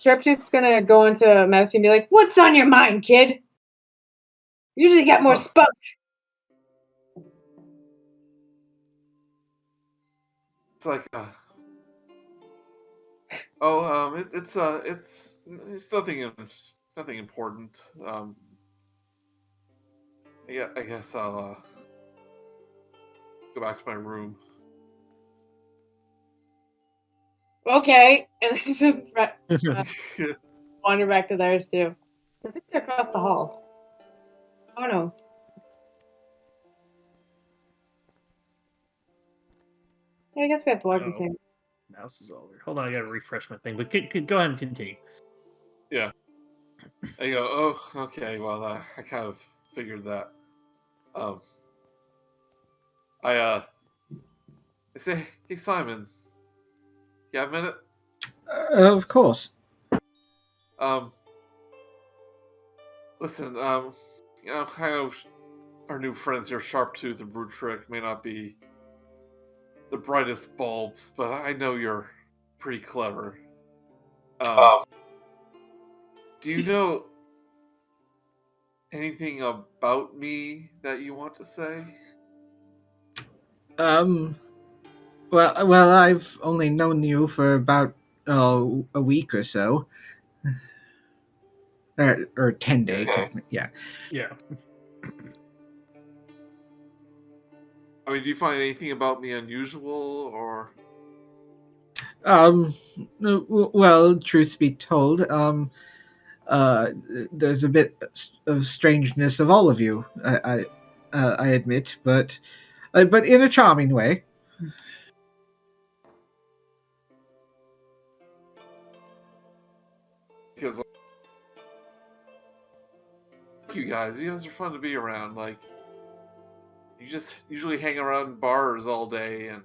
Sharptooth's gonna go into Mousey and be like, "What's on your mind, kid? Usually got more spunk." It's like, it's nothing important. Yeah, I guess I'll go back to my room. Okay, and then just wander back to theirs too. I think they're across the hall. Oh no. Yeah, I guess we have to walk the same. Mouse is over. Hold on, I gotta refresh my thing. But go ahead and continue. Yeah. I go, oh, okay. Well, I kind of figured that. I say, hey Simon, you have a minute? Of course. Listen, I know our new friends here, Sharptooth and Brutrik, may not be the brightest bulbs, but I know you're pretty clever. Do you know anything about me that you want to say? Well, I've only known you for about a week or so, or 10 days, technically. Yeah. Yeah. I mean, do you find anything about me unusual, or? Well, truth be told, there's a bit of strangeness of all of you. I admit, but in a charming way. Because you guys are fun to be around. Like, you just usually hang around in bars all day and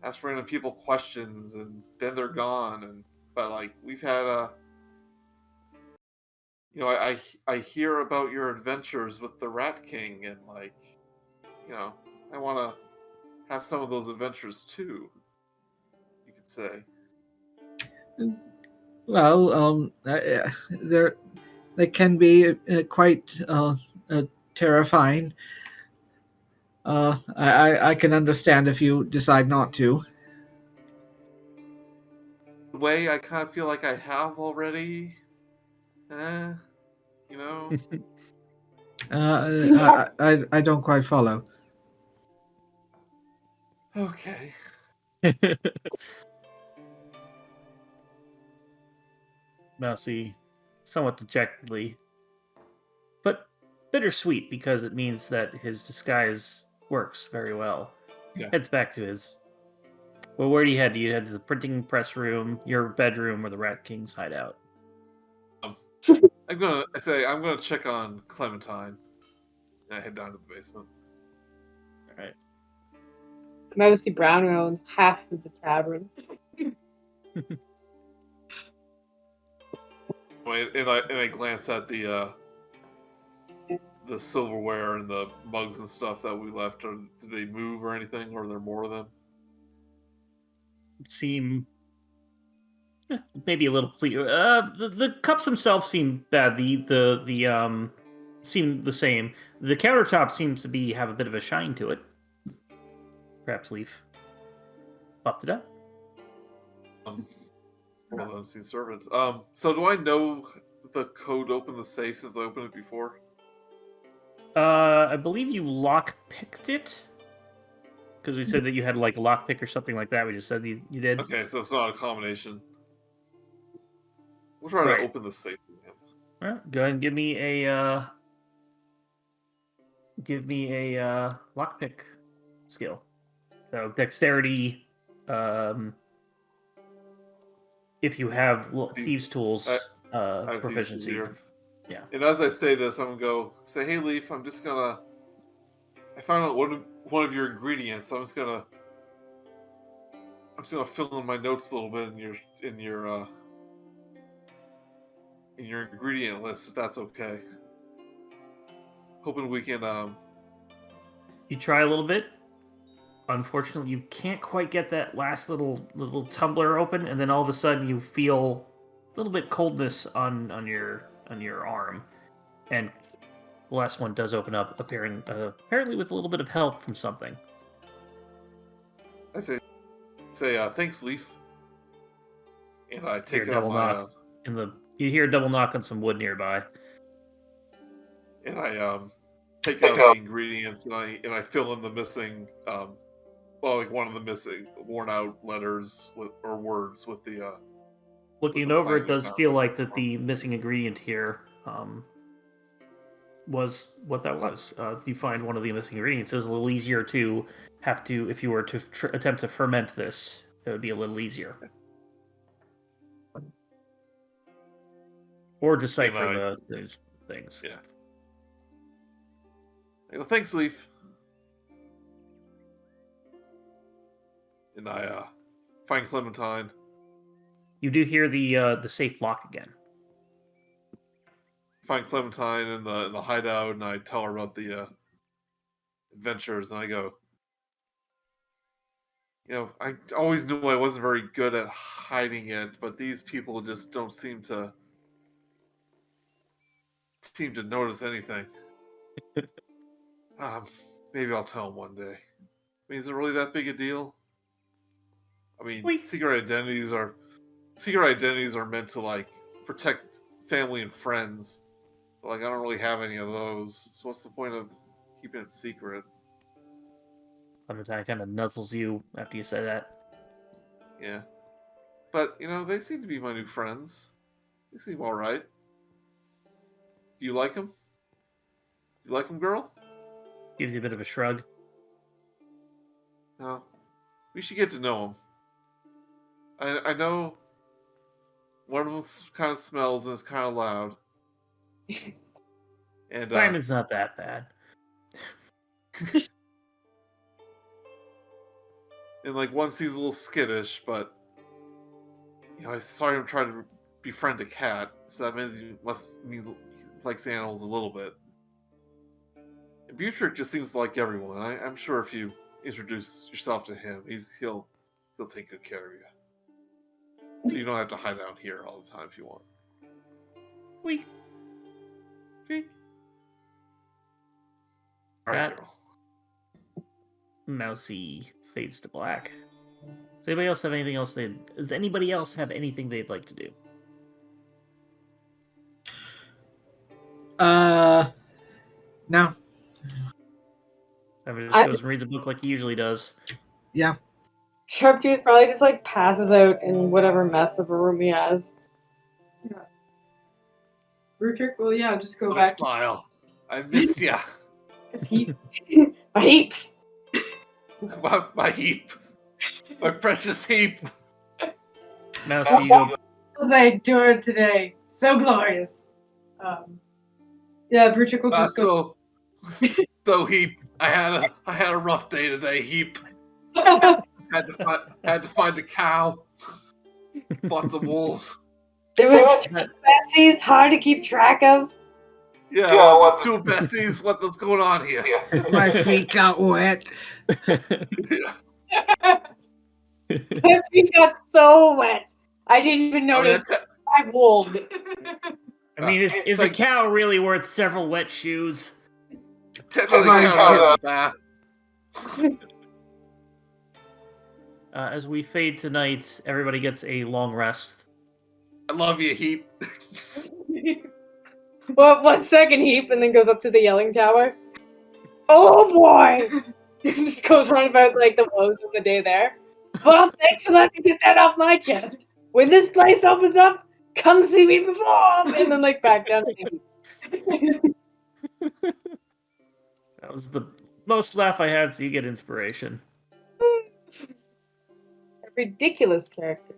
ask random people questions, and then they're gone. But like, we've had I hear about your adventures with the Rat King, and like, I want to have some of those adventures too. You could say. Well, they can be quite terrifying. I can understand if you decide not to. The way I kind of feel like I have already. You know. I don't quite follow. Okay. Mousey, somewhat dejectedly, but bittersweet because it means that his disguise works very well. Yeah. Heads back to his. Well, where do you head? Do you head to the printing press room, your bedroom, or the Rat King's hideout? I'm gonna check on Clementine. And I head down to the basement. All right. Mousey Brown owns half of the tavern. And I glance at the silverware and the mugs and stuff that we left. Or did they move or anything? Or are there more of them? Seem maybe a little clear. The cups themselves seem bad. The seem the same. The countertop seems to have a bit of a shine to it. Perhaps Leaf buffed it up. Well, unseen servant. So do I know the code to open the safe since I opened it before? I believe you lock picked it because we said that you had like a lock pick or something like that. We just said you did. Okay, so it's not a combination. We'll try to open the safe again. All right, go ahead and give me a lockpick skill. So dexterity. If you have thieves' tools, proficiency. Yeah. And as I say this, I'm gonna say, "Hey, Leaf, I found out one of your ingredients. I'm just gonna fill in my notes a little bit in your ingredient list, if that's okay. Hoping we can. You try a little bit. Unfortunately, you can't quite get that last little tumbler open, and then all of a sudden you feel little bit coldness on your arm, and the last one does open up, apparently with a little bit of help from something. I say, thanks, Leaf. And I Hear take a out double my knock you hear a double knock on some wood nearby. and I take out the ingredients and I fill in the missing like one of the missing worn out letters or words with the Looking with it the over, plan it we does found. feel like that the missing ingredient here was what that was. You find one of the missing ingredients. It's a little easier to have to, if you were to attempt to ferment this, it would be a little easier. Or decipher the things. Yeah. I go, thanks, Leaf. And I find Clementine. You do hear the safe lock again. Find Clementine in the hideout, and I tell her about the adventures, and I go, I always knew I wasn't very good at hiding it, but these people just don't seem to notice anything. Maybe I'll tell them one day. I mean, is it really that big a deal? I mean, secret identities are meant to like protect family and friends. But, like, I don't really have any of those. So what's the point of keeping it secret? Clementine kind of nuzzles you after you say that. Yeah. But, they seem to be my new friends. They seem alright. Do you like them? You like them, girl? Gives you a bit of a shrug. No. We should get to know them. I know one of them kind of smells and is kind of loud. And Simon's not that bad. And like one seems a little skittish, but I saw him try to befriend a cat, so that means he likes animals a little bit. And Brutrik just seems like everyone. I'm sure if you introduce yourself to him, he'll take good care of you. So you don't have to hide out here all the time if you want. Weak. Alright, girl. Mousey fades to black. Does anybody else have anything else Does anybody else have anything they'd like to do? No. Simon just goes and reads a book like he usually does. Yeah. Sharptooth probably just like passes out in whatever mess of a room he has. Yeah. Brutrik will, just go My back. smile. I miss ya. His heat. My heaps! my heap. My precious heap. Mousey, you go. What was I doing today? So glorious. Brutrik will just go. So heap. I had a rough day today, heap. Had to find a cow. Fought some wolves. There was besties hard to keep track of. Yeah, with two Bessies. What's going on here? My feet got wet. My feet got so wet. I didn't even notice. I wolves. I mean, is a cow really worth several wet shoes? Technically, cow needs a bath. As we fade tonight, everybody gets a long rest. I love you, heap. Well, 1 second heap, and then goes up to the yelling tower. Oh boy! Just goes on about like the woes of the day there. Well, thanks for letting me get that off my chest. When this place opens up, come see me perform, and then like back down. That was the most laugh I had, so you get inspiration. A ridiculous character.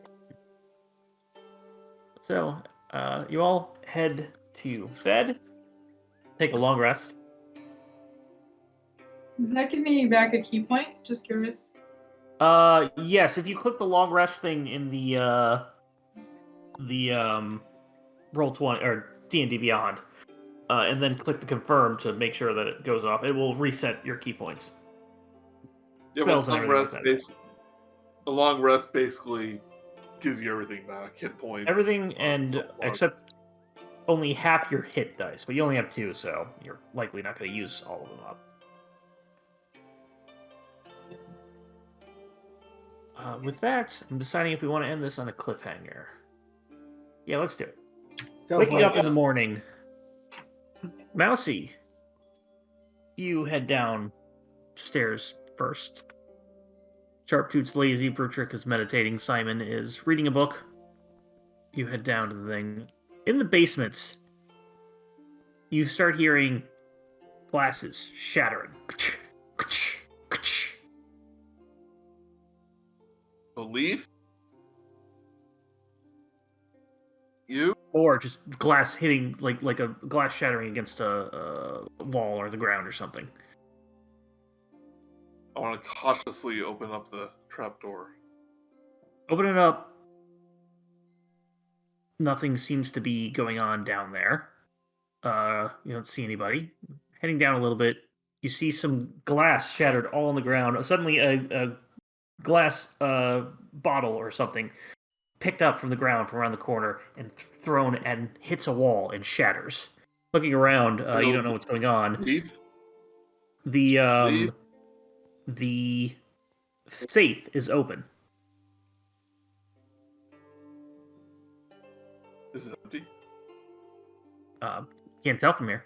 So, you all head to bed. Take a long rest. Does that give me back a key point? Just curious. Yes. If you click the long rest thing in the Roll20 or D&D Beyond, and then click the confirm to make sure that it goes off, it will reset your key points. Yeah, Spells and a everything like that. long rest basically gives you everything back, hit points. Everything and health slots. except only half your hit dice, but you only have 2, so you're likely not going to use all of them up. With that, I'm deciding if we want to end this on a cliffhanger. Yeah, let's do it. Waking up in the morning, Mousey, you head downstairs first. Sharptooth's lazy, Brutrik is meditating, Simon is reading a book. You head down to the thing. In the basement, you start hearing glasses shattering. Belief? You? Or just glass hitting, like a glass shattering against a wall or the ground or something. I want to cautiously open up the trapdoor. Open it up. Nothing seems to be going on down there. You don't see anybody. Heading down a little bit, you see some glass shattered all on the ground. Suddenly, a glass bottle or something picked up from the ground from around the corner and thrown and hits a wall and shatters. Looking around, you don't know what's going on. Leave? The safe is open. Is it empty? Can't tell from here.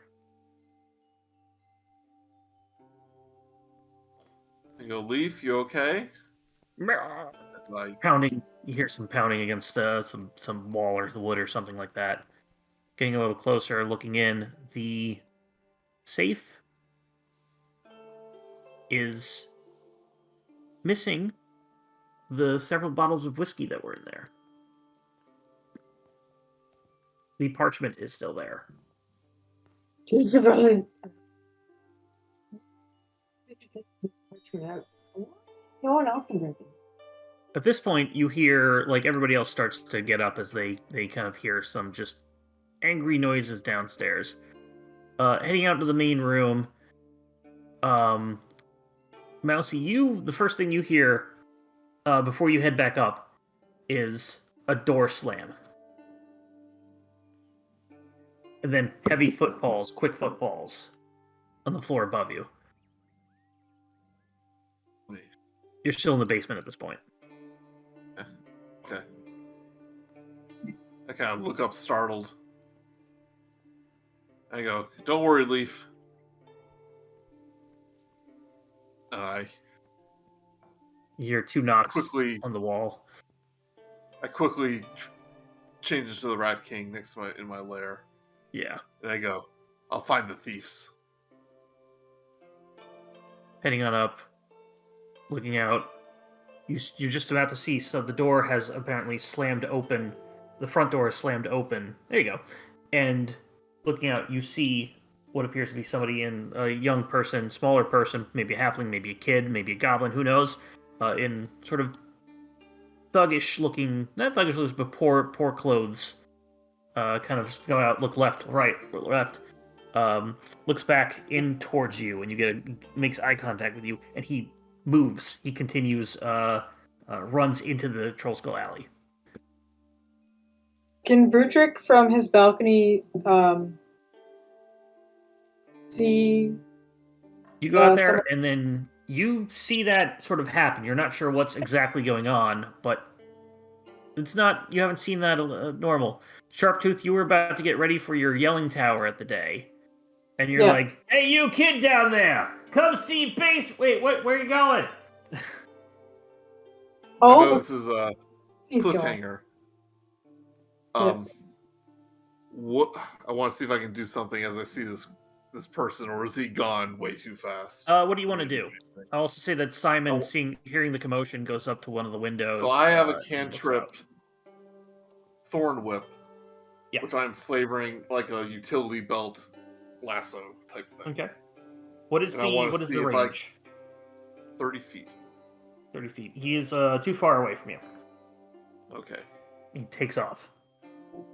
You go, Leaf, you okay? Like, Pounding. You hear some pounding against some wall or the wood or something like that. Getting a little closer, looking in, the safe is missing the several bottles of whiskey that were in there. The parchment is still there. No one else can drink it. At this point, you hear, like, everybody else starts to get up as they kind of hear some just angry noises downstairs. Heading out to the main room, Mousey, the first thing you hear before you head back up is a door slam. And then heavy footfalls, quick footfalls on the floor above you. You're still in the basement at this point. okay. I kind of look up startled. I go, don't worry, Leaf. And You hear 2 knocks quickly- on the wall. I quickly change into the Rat King next to in my lair. Yeah. And I go, I'll find the thieves. Heading on up, looking out. You're just about to see, so the door has apparently slammed open. The front door is slammed open. There you go. And looking out, you see what appears to be somebody a young person, smaller person, maybe a halfling, maybe a kid, maybe a goblin, who knows, in sort of thuggish looking, not thuggish looks, but poor clothes. Kind of go out, look left, right, left. Looks back in towards you, and makes eye contact with you, and he moves. He continues, runs into the Troll Skull Alley. Can Brutrik from his balcony see? You go out there, and then you see that sort of happen. You're not sure what's exactly going on, but it's not. You haven't seen that normal. Sharptooth, you were about to get ready for your yelling tower at the day, and you're like, "Hey, you kid down there, come see base." Wait, where are you going? I know this is a cliffhanger. What I want to see if I can do something as I see this person, or is he gone way too fast? What do you want to do? I'll also say that Simon, hearing the commotion, goes up to one of the windows. So I have a cantrip, Thorn Whip, which I'm flavoring like a utility belt lasso type thing. Okay. What is the range? 30 feet. 30 feet. He is too far away from you. Okay. He takes off.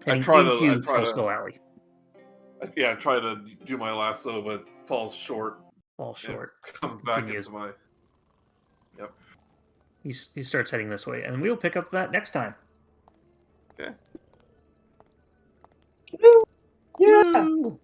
I try to Troll Skull Alley. Yeah, I try to do my lasso, but falls short. Comes back into my. Yep. He starts heading this way, and we'll pick up that next time. Okay. Yeah. Woo!